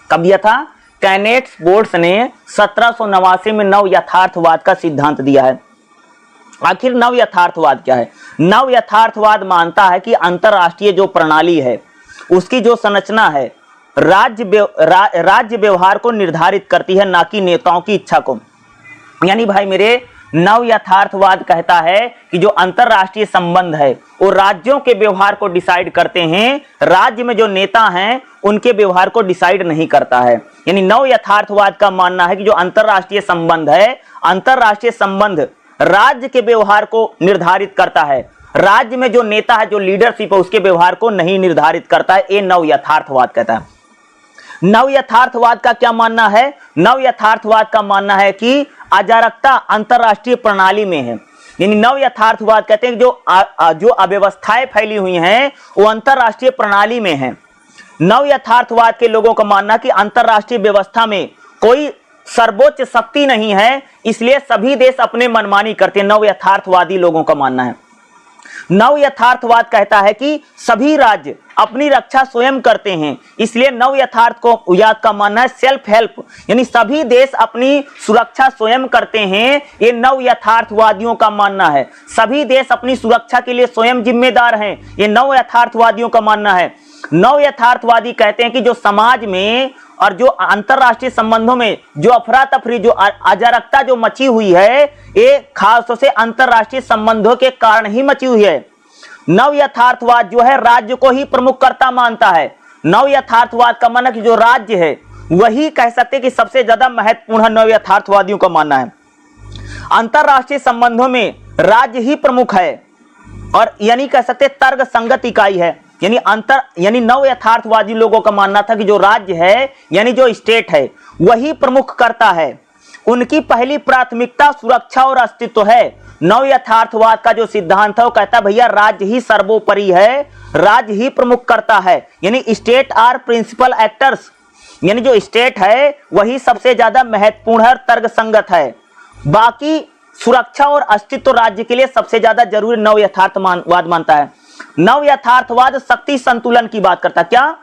कब दिया था? कैनेट्स बोल्ट्स ने 1789 में नव यथार्थवाद का सिद्धांत दिया है। आखिर नव यथार्थवाद क्या है? नव यथार्थवाद मानता है कि अंतरराष्ट्रीय जो प्रणाली है उसकी जो संरचना है राज्य व्यवहार को निर्धारित करती है, ना कि नेताओं की इच्छा को। यानी भाई मेरे नव यथार्थवाद कहता है कि जो अंतरराष्ट्रीय संबंध है वो राज्यों के व्यवहार को डिसाइड करते हैं, राज्य में जो नेता हैं उनके व्यवहार को डिसाइड नहीं करता है। यानी नव यथार्थवाद का मानना है कि जो अंतरराष्ट्रीय संबंध है, अंतरराष्ट्रीय संबंध राज्य के व्यवहार को निर्धारित करता है, राज्य में जो नेता है, जो लीडरशिप है, उसके व्यवहार को नहीं निर्धारित करता है। ये नव यथार्थवाद कहता है। नव यथार्थवाद का क्या मानना है? नव यथार्थवाद का मानना है कि अराजकता अंतरराष्ट्रीय प्रणाली में है। यानी नव यथार्थवाद कहते हैं कि जो अव्यवस्थाएं फैली हुई हैं वो अंतरराष्ट्रीय प्रणाली में है। नव यथार्थवाद के लोगों का मानना कि अंतरराष्ट्रीय व्यवस्था में कोई सर्वोच्च शक्ति नहीं है, इसलिए सभी देश अपने मनमानी करते हैं। नव यथार्थवादी लोगों का मानना है। नव यथार्थवाद कहता है कि सभी राज्य अपनी रक्षा स्वयं करते हैं, इसलिए नव यथार्थवाद का मानना है सेल्फ हेल्प, यानी सभी देश अपनी सुरक्षा स्वयं करते हैं। ये नव यथार्थवादियों का मानना है। सभी देश अपनी सुरक्षा के लिए स्वयं जिम्मेदार हैं, ये नव यथार्थवादियों का मानना है। नव यथार्थवादी कहते हैं कि जो समाज में और जो अंतरराष्ट्रीय संबंधों में जो अफरा तफरी, जो अराजकता जो मची हुई है, ये खासतौर से अंतरराष्ट्रीय संबंधों के कारण ही मची हुई है। नव यथार्थवाद जो है राज्य को ही प्रमुख कर्ता मानता है। नव यथार्थवाद का मानना कि जो राज्य है वही कह सकते कि सबसे ज्यादा महत्वपूर्ण है, नव यथार्थवादियों का मानना है। अंतरराष्ट्रीय संबंधों में राज्य ही प्रमुख है और यानी कह सकते तर्क संगत इकाई है। यानी नव यथार्थवादी लोगों का मानना था कि जो राज्य है यानी जो स्टेट है वही प्रमुख करता है, उनकी पहली प्राथमिकता सुरक्षा और अस्तित्व है। नव यथार्थवाद का जो सिद्धांत है वो कहता है भैया राज्य ही सर्वोपरि है, राज्य ही प्रमुख करता है, यानी स्टेट आर प्रिंसिपल एक्टर्स, यानी जो स्टेट है वही सबसे ज्यादा महत्वपूर्ण है, तर्क संगत है। बाकी सुरक्षा और अस्तित्व राज्य के लिए सबसे ज्यादा जरूरी नव यथार्थवाद मानता है। नव यथार्थवाद शक्ति संतुलन की बात करता है। क्या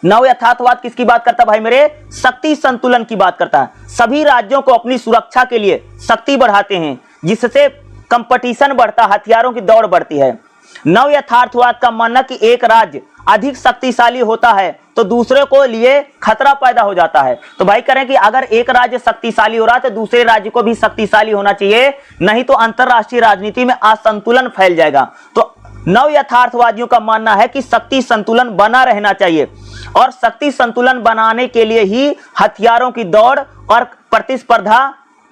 नव यथार्थवाद किसकी बात करता है भाई मेरे? शक्ति संतुलन की बात करता है। सभी राज्यों को अपनी सुरक्षा के लिए शक्ति बढ़ाते हैं, जिससे कंपटीशन बढ़ता, हथियारों की दौड़ बढ़ती है। नव यथार्थवाद का मानना कि एक राज्य अधिक शक्तिशाली होता है तो दूसरे को लिए खतरा पैदा हो जाता है। तो भाई करें कि अगर एक राज्य शक्तिशाली हो रहा है तो दूसरे राज्य को भी शक्तिशाली होना चाहिए, नहीं तो अंतरराष्ट्रीय राजनीति में असंतुलन फैल जाएगा। तो नव यथार्थवादियों का मानना है कि शक्ति संतुलन बना रहना चाहिए और शक्ति संतुलन बनाने के लिए ही हथियारों की दौड़ और प्रतिस्पर्धा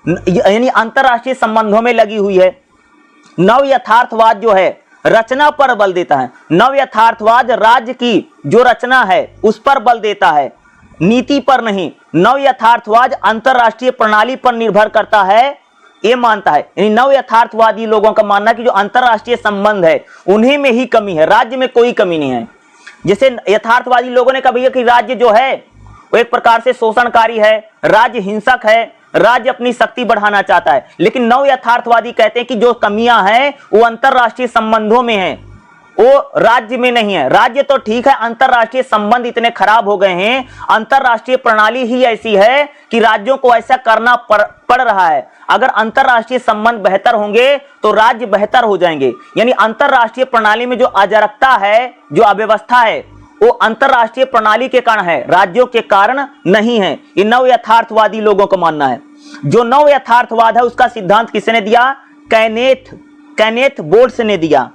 यानी अंतरराष्ट्रीय संबंधों में लगी हुई है। नव यथार्थवाद जो है रचना पर बल देता है। नव यथार्थवाद राज्य की जो रचना है उस पर बल देता है, नीति पर नहीं। नव यथार्थवाद अंतरराष्ट्रीय प्रणाली पर निर्भर करता है, ये मानता है। यानी नव यथार्थवादी लोगों का मानना कि जो अंतरराष्ट्रीय संबंध है उन्हीं में ही कमी है, राज्य में कोई कमी नहीं है। जैसे यथार्थवादी लोगों ने कहा भैया कि राज्य जो है वो एक प्रकार से शोषणकारी है, राज्य हिंसक है, राज्य अपनी शक्ति बढ़ाना चाहता है। लेकिन नव यथार्थवादी कहते हैं कि जो कमियां हैं वो अंतरराष्ट्रीय संबंधों में है, वो राज्य में नहीं है। राज्य तो ठीक है, अंतरराष्ट्रीय संबंध इतने खराब हो गए हैं, अंतरराष्ट्रीय प्रणाली ही ऐसी है कि राज्यों को ऐसा करना पड़ रहा है। अगर अंतरराष्ट्रीय संबंध बेहतर होंगे तो राज्य बेहतर हो जाएंगे। यानी अंतरराष्ट्रीय प्रणाली में जो अराजकता है, जो अव्यवस्था है, वो अंतरराष्ट्रीय प्रणाली के कारण है, राज्यों के कारण नहीं है। ये नव यथार्थवादी लोगों का मानना है। जो नव यथार्थवाद है उसका सिद्धांत किसने दिया? कैनेथ बोल्ट्स ने दिया।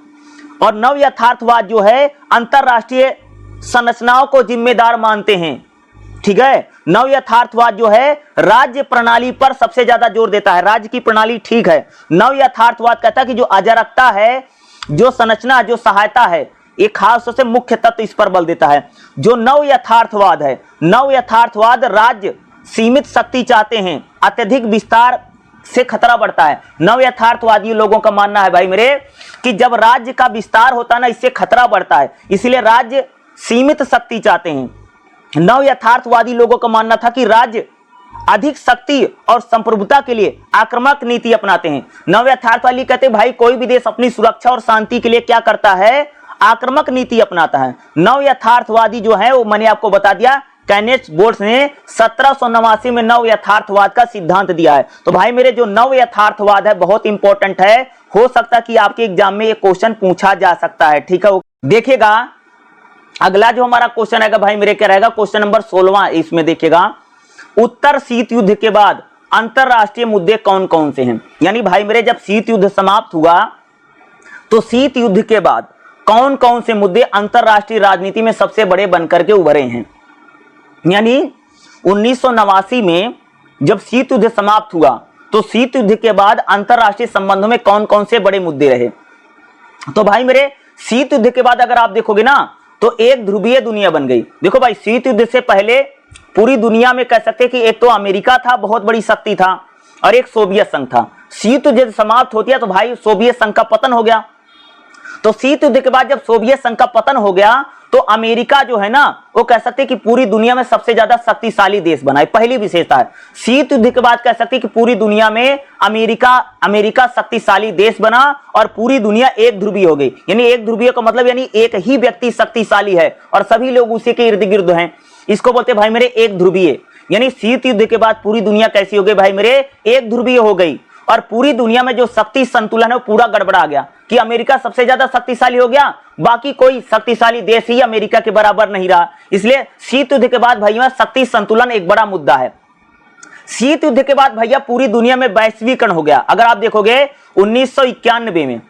और नव यथार्थवाद जो है अंतरराष्ट्रीय संरचनाओं को जिम्मेदार मानते हैं। ठीक है, नव यथार्थवाद जो है राज्य प्रणाली पर सबसे ज्यादा जोर देता है। राज्य की प्रणाली ठीक है, नव यथार्थवाद कहता है कि जो अराजकता है, जो संरचना, जो सहायता है, एक खास तौर से मुख्य तत्व इस पर बल देता है। जो नव यथार्थवाद है, नव यथार्थवाद राज्य सीमित शक्ति चाहते हैं, अत्यधिक विस्तार से खतरा बढ़ता है। नव यथार्थवादी लोगों का मानना है भाई मेरे कि जब राज्य का विस्तार होता है ना, इससे खतरा बढ़ता है, इसलिए राज्य सीमित शक्ति चाहते हैं। नव यथार्थवादी लोगों का मानना था कि राज्य अधिक शक्ति और संप्रभुता के लिए आक्रामक नीति अपनाते हैं। नव यथार्थवादी कहते हैं भाई कोई भी देश अपनी सुरक्षा और शांति के लिए क्या करता है? आक्रामक नीति अपनाता है। नव यथार्थवादी जो है वो मैंने आपको बता दिया, कैनेथ बोल्ट्स ने 1789 में नव यथार्थवाद का सिद्धांत दिया है। तो भाई मेरे जो नव यथार्थवाद है बहुत इंपॉर्टेंट है, हो सकता है कि आपके एग्जाम में ये क्वेश्चन पूछा जा सकता है। ठीक है, देखिएगा अगला जो हमारा क्वेश्चन आएगा भाई मेरे क्या रहेगा? क्वेश्चन नंबर 16 इसमें देखिएगा, उत्तर शीत युद्ध के बाद अंतरराष्ट्रीय मुद्दे कौन कौन से हैं? यानी भाई मेरे जब शीत युद्ध समाप्त हुआ तो शीत युद्ध के बाद कौन कौन से मुद्दे अंतरराष्ट्रीय राजनीति में सबसे बड़े बनकर के उभरे हैं? यानी 1989 में जब शीत युद्ध समाप्त हुआ तो शीत युद्ध के बाद अंतरराष्ट्रीय संबंधों में कौन कौन से बड़े मुद्दे रहे? तो भाई मेरे शीत युद्ध के बाद अगर आप देखोगे ना तो एक ध्रुवीय दुनिया बन गई। देखो भाई, शीत युद्ध से पहले पूरी दुनिया में कह सकते कि एक तो अमेरिका था, बहुत बड़ी शक्ति था, और एक सोवियत संघ था। शीत युद्ध समाप्त होती है तो भाई सोवियत संघ का पतन हो गया। तो शीत युद्ध के बाद जब सोवियत संघ का पतन हो गया तो अमेरिका जो है ना वो कह सकते कि पूरी दुनिया में सबसे ज्यादा शक्तिशाली देश बना है। पहली विशेषता है शीत युद्ध के बाद कह सकते कि पूरी दुनिया में अमेरिका शक्तिशाली देश बना और पूरी दुनिया एक ध्रुवीय हो गई। यानी एक ध्रुवीय का मतलब यानी एक ही व्यक्ति शक्तिशाली है और सभी लोग उसी के इर्द गिर्द हैं। इसको बोलते भाई मेरे एक ध्रुवीय। यानी शीत युद्ध के बाद पूरी दुनिया कैसी हो गई भाई मेरे? एक ध्रुवीय हो गई और पूरी दुनिया में जो शक्ति संतुलन है वो पूरा गड़बड़ा गया कि अमेरिका सबसे ज्यादा शक्तिशाली हो गया, बाकी कोई शक्तिशाली देश ही अमेरिका के बराबर नहीं रहा। इसलिए शीत युद्ध के बाद भैया शक्ति संतुलन एक बड़ा मुद्दा है। शीत युद्ध के बाद भैया पूरी दुनिया में वैश्वीकरण हो गया। अगर आप देखोगे 1991 में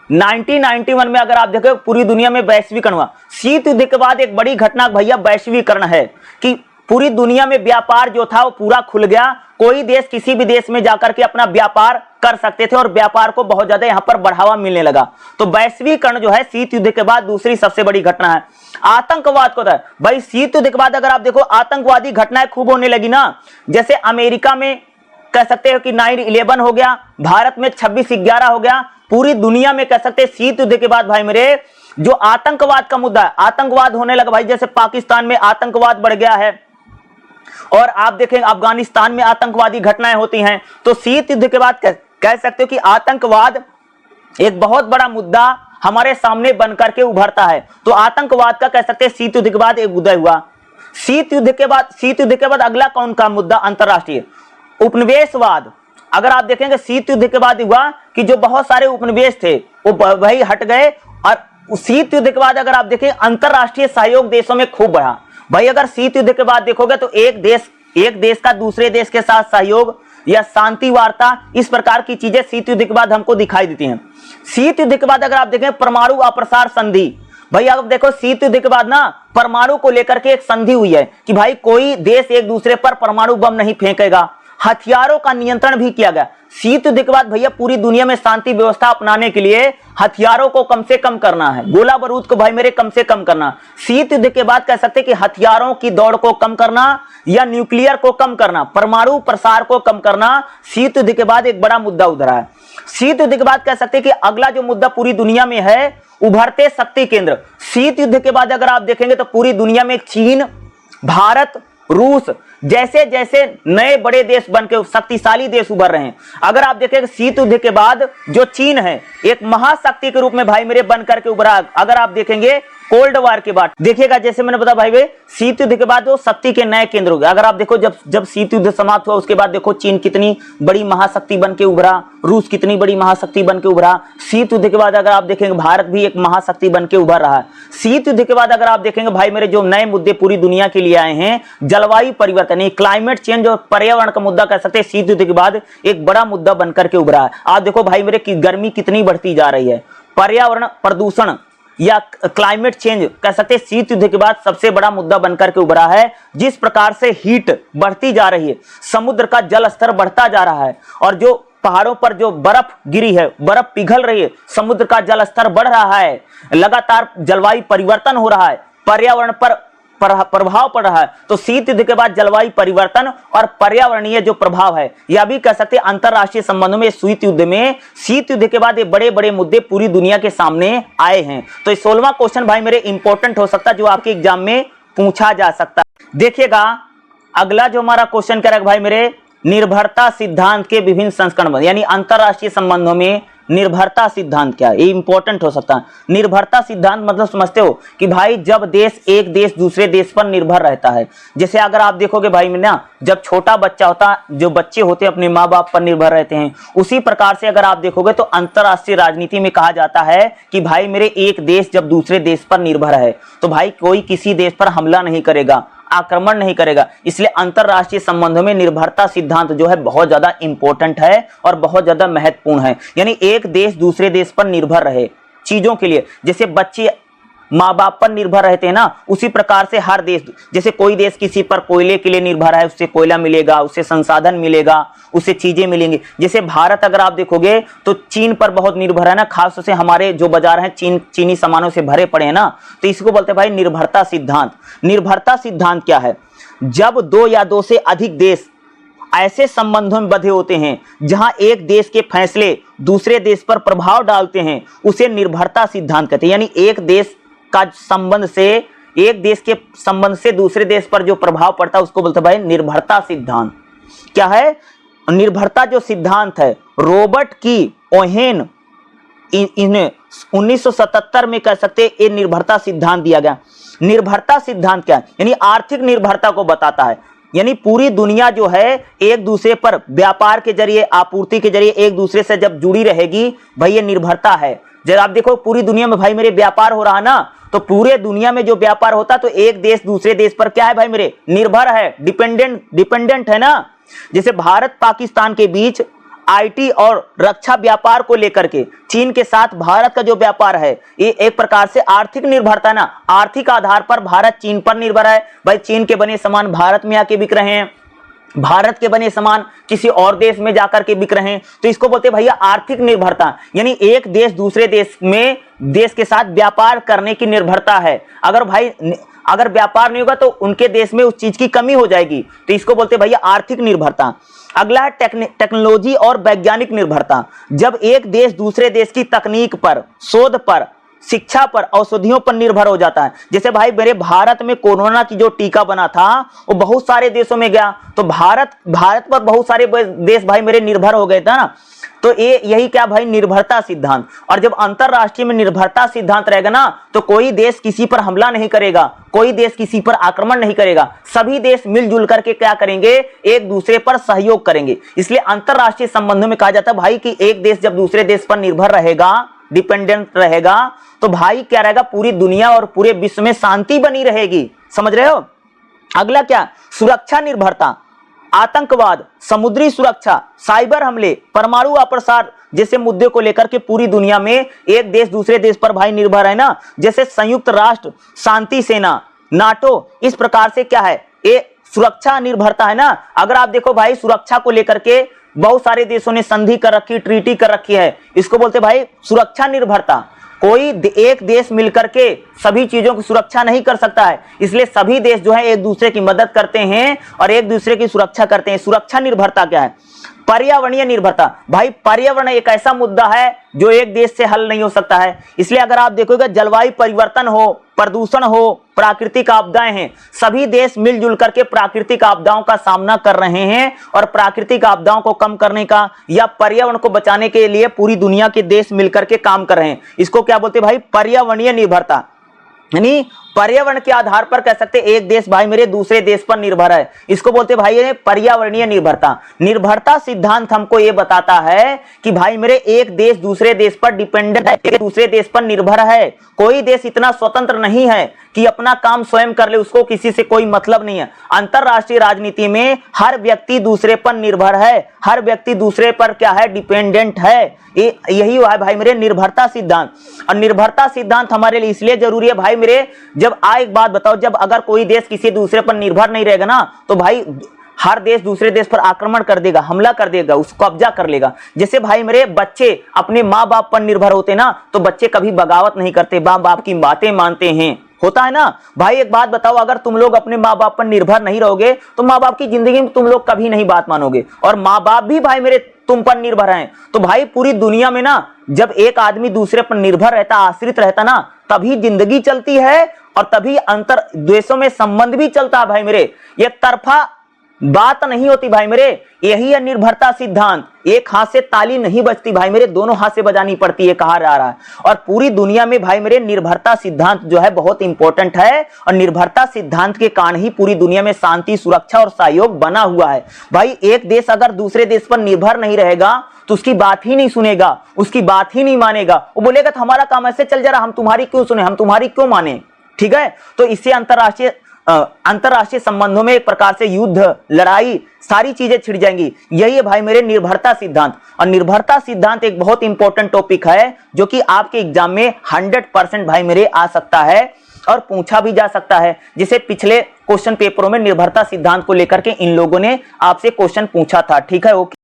1991 में अगर आप देखो पूरी दुनिया में वैश्वीकरण हुआ। शीत युद्ध के बाद एक बड़ी घटना भैया वैश्वीकरण है कि पूरी दुनिया में व्यापार जो था वो पूरा खुल गया। कोई देश किसी भी देश में जाकर के अपना व्यापार कर सकते थे और व्यापार को बहुत ज्यादा यहाँ पर बढ़ावा मिलने लगा। तो वैश्वीकरण जो है शीत युद्ध के बाद दूसरी सबसे बड़ी घटना है। आतंकवाद को था भाई शीत युद्ध के बाद अगर आप देखो आतंकवादी घटनाएं खूब होने लगी ना। जैसे अमेरिका में कह सकते हो कि 9/11 हो गया, भारत में 26/11 हो गया, पूरी दुनिया में कह सकते शीत युद्ध के बाद भाई मेरे जो आतंकवाद का मुद्दा है, आतंकवाद होने लगा भाई। जैसे पाकिस्तान में आतंकवाद बढ़ गया है और आप देखें अफगानिस्तान में आतंकवादी घटनाएं होती हैं। तो शीत युद्ध के बाद कह सकते हो कि आतंकवाद एक बहुत बड़ा मुद्दा हमारे सामने बनकर के उभरता है। तो आतंकवाद का कह सकते हैं शीत युद्ध के बाद एक उदय हुआ। शीत युद्ध के बाद अगला कौन का मुद्दा? अंतरराष्ट्रीय उपनिवेशवाद। अगर आप देखेंगे शीत युद्ध के बाद हुआ कि जो बहुत सारे उपनिवेश थे वो वही हट गए और शीत युद्ध के बाद अगर आप देखें अंतरराष्ट्रीय सहयोग देशों में खूब बढ़ा। भाई अगर शीत युद्ध के बाद देखोगे तो एक देश का दूसरे देश के साथ सहयोग या शांति वार्ता, इस प्रकार की चीजें शीत युद्ध के बाद हमको दिखाई देती हैं। शीत युद्ध के बाद अगर आप देखें परमाणु अप्रसार संधि। भाई आप देखो शीत युद्ध के बाद ना परमाणु को लेकर के एक संधि हुई है कि भाई कोई देश एक दूसरे पर परमाणु बम नहीं फेंकेगा। हथियारों का नियंत्रण भी किया गया। शीत युद्ध के बाद भैया पूरी दुनिया में शांति व्यवस्था अपनाने के लिए हथियारों को कम से कम करना है, गोला बारूद को भाई मेरे कम से कम करना। शीत युद्ध के बाद कह सकते कि हथियारों की दौड़ को कम करना या न्यूक्लियर को कम करना, परमाणु प्रसार को कम करना शीत युद्ध के बाद एक बड़ा मुद्दा उभरा है। शीत युद्ध के बाद कह सकते कि अगला जो मुद्दा पूरी दुनिया में है उभरते शक्ति केंद्र। शीत युद्ध के बाद अगर आप देखेंगे तो पूरी दुनिया में चीन, भारत, रूस जैसे जैसे नए बड़े देश बनकर शक्तिशाली देश उभर रहे हैं। अगर आप देखें शीत युद्ध के बाद जो चीन है एक महाशक्ति के रूप में भाई मेरे बनकर के उभरा। अगर आप देखेंगे कोल्ड वार के बाद देखिएगा, जैसे मैंने बताया भाई शीत युद्ध के बाद वो शक्ति के नए केंद्र हो गए। अगर आप देखो जब शीत युद्ध समाप्त हुआ उसके बाद देखो चीन कितनी बड़ी महाशक्ति बन के उभरा, रूस कितनी बड़ी महाशक्ति बन के उभरा। शीत युद्ध के बाद अगर आप देखेंगे भारत भी एक महाशक्ति बन के उभर रहा है। शीत युद्ध के बाद अगर आप देखेंगे भाई मेरे जो नए मुद्दे पूरी दुनिया के लिए आए हैं, जलवायु परिवर्तन, क्लाइमेट चेंज और पर्यावरण का मुद्दा कह सकते हैं शीत युद्ध के बाद एक बड़ा मुद्दा बनकर के उभरा है। आप देखो भाई मेरे की गर्मी कितनी बढ़ती जा रही है, पर्यावरण प्रदूषण या क्लाइमेट चेंज कह सकते हैं शीत युद्ध के बाद सबसे बड़ा मुद्दा बनकर के उभरा है। जिस प्रकार से हीट बढ़ती जा रही है, समुद्र का जल स्तर बढ़ता जा रहा है और जो पहाड़ों पर जो बर्फ गिरी है, बर्फ पिघल रही है, समुद्र का जल स्तर बढ़ रहा है, लगातार जलवायु परिवर्तन हो रहा है, पर्यावरण पर प्रभाव पड़ रहा है। तो शीत युद्ध के बाद जलवायु परिवर्तन और पर्यावरणीय जो प्रभाव है, यह भी कह सकते हैं अंतरराष्ट्रीय संबंधों में शीत युद्ध के बाद ये बड़े बड़े मुद्दे पूरी दुनिया के सामने आए हैं। तो 16वां क्वेश्चन भाई मेरे इंपॉर्टेंट हो सकता है, जो आपके एग्जाम में पूछा जा सकता है। देखिएगा अगला जो हमारा क्वेश्चन करेगा भाई मेरे, निर्भरता सिद्धांत के विभिन्न संस्करण, यानी अंतरराष्ट्रीय संबंधों में निर्भरता सिद्धांत क्या है, ये इंपॉर्टेंट हो सकता है। निर्भरता सिद्धांत मतलब समझते हो कि भाई जब एक देश दूसरे देश पर निर्भर रहता है। जैसे अगर आप देखोगे भाई ना, जब छोटा बच्चा होता, जो बच्चे होते हैं अपने माँ बाप पर निर्भर रहते हैं, उसी प्रकार से अगर आप देखोगे तो अंतरराष्ट्रीय राजनीति में कहा जाता है कि भाई मेरे एक देश जब दूसरे देश पर निर्भर है तो भाई कोई किसी देश पर हमला नहीं करेगा, आक्रमण नहीं करेगा। इसलिए अंतरराष्ट्रीय संबंधों में निर्भरता सिद्धांत जो है बहुत ज्यादा इंपॉर्टेंट है और बहुत ज्यादा महत्वपूर्ण है। यानी एक देश दूसरे देश पर निर्भर रहे चीजों के लिए, जैसे बच्चे माँ बाप पर निर्भर रहते हैं ना, उसी प्रकार से हर देश, जैसे कोई देश किसी पर कोयले के लिए निर्भर है, उससे कोयला मिलेगा, उससे संसाधन मिलेगा, उससे चीजें मिलेंगी। जैसे भारत अगर आप देखोगे तो चीन पर बहुत निर्भर है ना, खास तौर से हमारे जो बाजार हैं चीनी सामानों से भरे पड़े हैं ना, तो इसको बोलते हैं भाई निर्भरता सिद्धांत। निर्भरता सिद्धांत क्या है? जब दो या दो से अधिक देश ऐसे संबंधों में बंधे होते हैं जहां एक देश के फैसले दूसरे देश पर प्रभाव डालते हैं, उसे निर्भरता सिद्धांत कहते हैं। यानी एक देश का संबंध से, एक देश के संबंध से दूसरे देश पर जो प्रभाव पड़ता है उसको बोलते हैं भाई निर्भरता सिद्धांत। क्या है निर्भरता जो सिद्धांत है? रॉबर्ट की ओहेन इन्हें 1977 में कह सकते हैं ये निर्भरता सिद्धांत दिया गया। निर्भरता सिद्धांत क्या है? यानी आर्थिक निर्भरता को बताता है। यानी पूरी दुनिया जो है एक दूसरे पर व्यापार के जरिए, आपूर्ति के जरिए एक दूसरे से जब जुड़ी रहेगी, भाई ये निर्भरता है। जब आप देखो पूरी दुनिया में भाई मेरे व्यापार हो रहा है ना, तो पूरे दुनिया में जो व्यापार होता तो एक देश दूसरे देश पर क्या है भाई मेरे? निर्भर है, डिपेंडेंट है ना। जैसे भारत पाकिस्तान के बीच आईटी और रक्षा व्यापार को लेकर के चीन के साथ भारत का जो व्यापार है, ये एक प्रकार से आर्थिक निर्भरता ना, आर्थिक आधार पर भारत चीन पर निर्भर है। भाई चीन के बने सामान भारत में आके बिक रहे हैं, भारत के बने सामान किसी और देश में जाकर के बिक रहे हैं, तो इसको बोलते हैं भैया आर्थिक निर्भरता। यानी एक देश दूसरे देश के साथ व्यापार करने की निर्भरता है। अगर व्यापार नहीं होगा तो उनके देश में उस चीज की कमी हो जाएगी, तो इसको बोलते हैं भैया आर्थिक निर्भरता। अगला है टेक्नोलॉजी और वैज्ञानिक निर्भरता। जब एक देश दूसरे देश की तकनीक पर, शोध पर, शिक्षा पर, औषधियों पर निर्भर हो जाता है। जैसे भाई मेरे भारत में कोरोना की जो टीका बना था वो बहुत सारे देशों में गया, तो भारत पर बहुत सारे देश भाई मेरे निर्भर हो गए था ना। तो यही क्या भाई निर्भरता सिद्धांत। और जब अंतरराष्ट्रीय में निर्भरता सिद्धांत रहेगा ना, तो कोई देश किसी पर हमला नहीं करेगा, कोई देश किसी पर आक्रमण नहीं करेगा, सभी देश मिलजुल करके क्या करेंगे? एक दूसरे पर सहयोग करेंगे। इसलिए अंतरराष्ट्रीय संबंधों में कहा जाता है भाई कि एक देश जब दूसरे देश पर निर्भर रहेगा, डिपेंडेंट रहेगा, तो भाई क्या रहेगा? पूरी दुनिया और पूरे विश्व में शांति बनी रहेगी। समझ रहे हो? अगला क्या? सुरक्षा निर्भरता। आतंकवाद, समुद्री सुरक्षा, साइबर हमले, परमाणु अप्रसार जैसे मुद्दे को लेकर के पूरी दुनिया में एक देश दूसरे देश पर भाई निर्भर है ना। जैसे संयुक्त राष्ट्र शांति सेना, नाटो, इस प्रकार से क्या है? ये सुरक्षा निर्भरता है ना। अगर आप देखो भाई सुरक्षा को लेकर के बहुत सारे देशों ने संधि कर रखी, ट्रीटी कर रखी है, इसको बोलते भाई सुरक्षा निर्भरता। कोई एक देश मिलकर के सभी चीजों की सुरक्षा नहीं कर सकता है, इसलिए सभी देश जो है एक दूसरे की मदद करते हैं और एक दूसरे की सुरक्षा करते हैं। सुरक्षा निर्भरता क्या है? पर्यावरणीय निर्भरता। भाई पर्यावरण एक ऐसा मुद्दा है जो एक देश से हल नहीं हो सकता है। इसलिए अगर आप देखोगे जलवायु परिवर्तन हो, प्रदूषण हो, प्राकृतिक आपदाएं हैं, सभी देश मिलजुल करके प्राकृतिक आपदाओं का सामना कर रहे हैं और प्राकृतिक आपदाओं को कम करने का या पर्यावरण को बचाने के लिए पूरी दुनिया के देश मिलकर के काम कर रहे हैं। इसको क्या बोलते हैं भाई? पर्यावरणीय निर्भरता। यानी पर्यावरण के आधार पर कह सकते एक देश भाई मेरे दूसरे देश पर निर्भर है, इसको बोलते भाई ये पर्यावरणीय निर्भरता। निर्भरता सिद्धांत हमको ये बताता है कि भाई मेरे एक देश दूसरे देश पर डिपेंडेंट है, एक दूसरे देश पर निर्भर है। कोई देश इतना स्वतंत्र नहीं है कि अपना काम स्वयं कर ले, उसको किसी से कोई मतलब नहीं है। अंतरराष्ट्रीय राजनीति में हर व्यक्ति दूसरे पर निर्भर है, हर व्यक्ति दूसरे पर क्या है, डिपेंडेंट है। यही है भाई मेरे निर्भरता सिद्धांत। और निर्भरता सिद्धांत हमारे लिए इसलिए जरूरी है भाई मेरे, जब एक बात बताओ, जब अगर कोई देश किसी दूसरे पर निर्भर नहीं रहेगा ना, तो भाई हर देश दूसरे देश पर आक्रमण कर देगा, हमला कर देगा, उसको कब्जा कर लेगा। जैसे भाई मेरे बच्चे अपने माँ बाप पर निर्भर होते ना, तो बच्चे कभी बगावत नहीं करते, माँ बाप की बातें मानते हैं, होता है ना भाई। एक बात बताओ, अगर तुम लोग अपने माँ बाप पर निर्भर नहीं रहोगे तो माँ बाप की जिंदगी में तुम लोग कभी नहीं बात मानोगे, और माँ बाप भी भाई मेरे तुम पर निर्भर हैं। तो भाई पूरी दुनिया में ना, जब एक आदमी दूसरे पर निर्भर रहता, आश्रित रहता ना, तभी जिंदगी चलती है और तभी अंतर देशों में संबंध भी चलता है भाई मेरे। एक तरफा बात नहीं होती भाई मेरे, यही है निर्भरता सिद्धांत। एक हाथ से ताली नहीं बजती भाई मेरे, दोनों हाथ से बजानी पड़ती है, कहा जा रहा है। और पूरी दुनिया में भाई मेरे निर्भरता सिद्धांत जो है बहुत इंपॉर्टेंट है, और निर्भरता सिद्धांत के कारण ही पूरी दुनिया में शांति, सुरक्षा और सहयोग बना हुआ है। भाई एक देश अगर दूसरे देश पर निर्भर नहीं रहेगा तो उसकी बात ही नहीं सुनेगा, उसकी बात ही नहीं मानेगा। वो बोलेगा तो हमारा काम ऐसे चल जा रहा, हम तुम्हारी क्यों सुने, हम तुम्हारी क्यों माने, ठीक है। तो इससे अंतरराष्ट्रीय संबंधों में एक प्रकार से युद्ध, लड़ाई, सारी चीजें छिड़ जाएंगी। यही है भाई मेरे निर्भरता सिद्धांत। और निर्भरता सिद्धांत एक बहुत इंपॉर्टेंट टॉपिक है जो कि आपके एग्जाम में 100% भाई मेरे आ सकता है और पूछा भी जा सकता है। जिसे पिछले क्वेश्चन पेपरों में निर्भरता सिद्धांत को लेकर के इन लोगों ने आपसे क्वेश्चन पूछा था, ठीक है। ओके।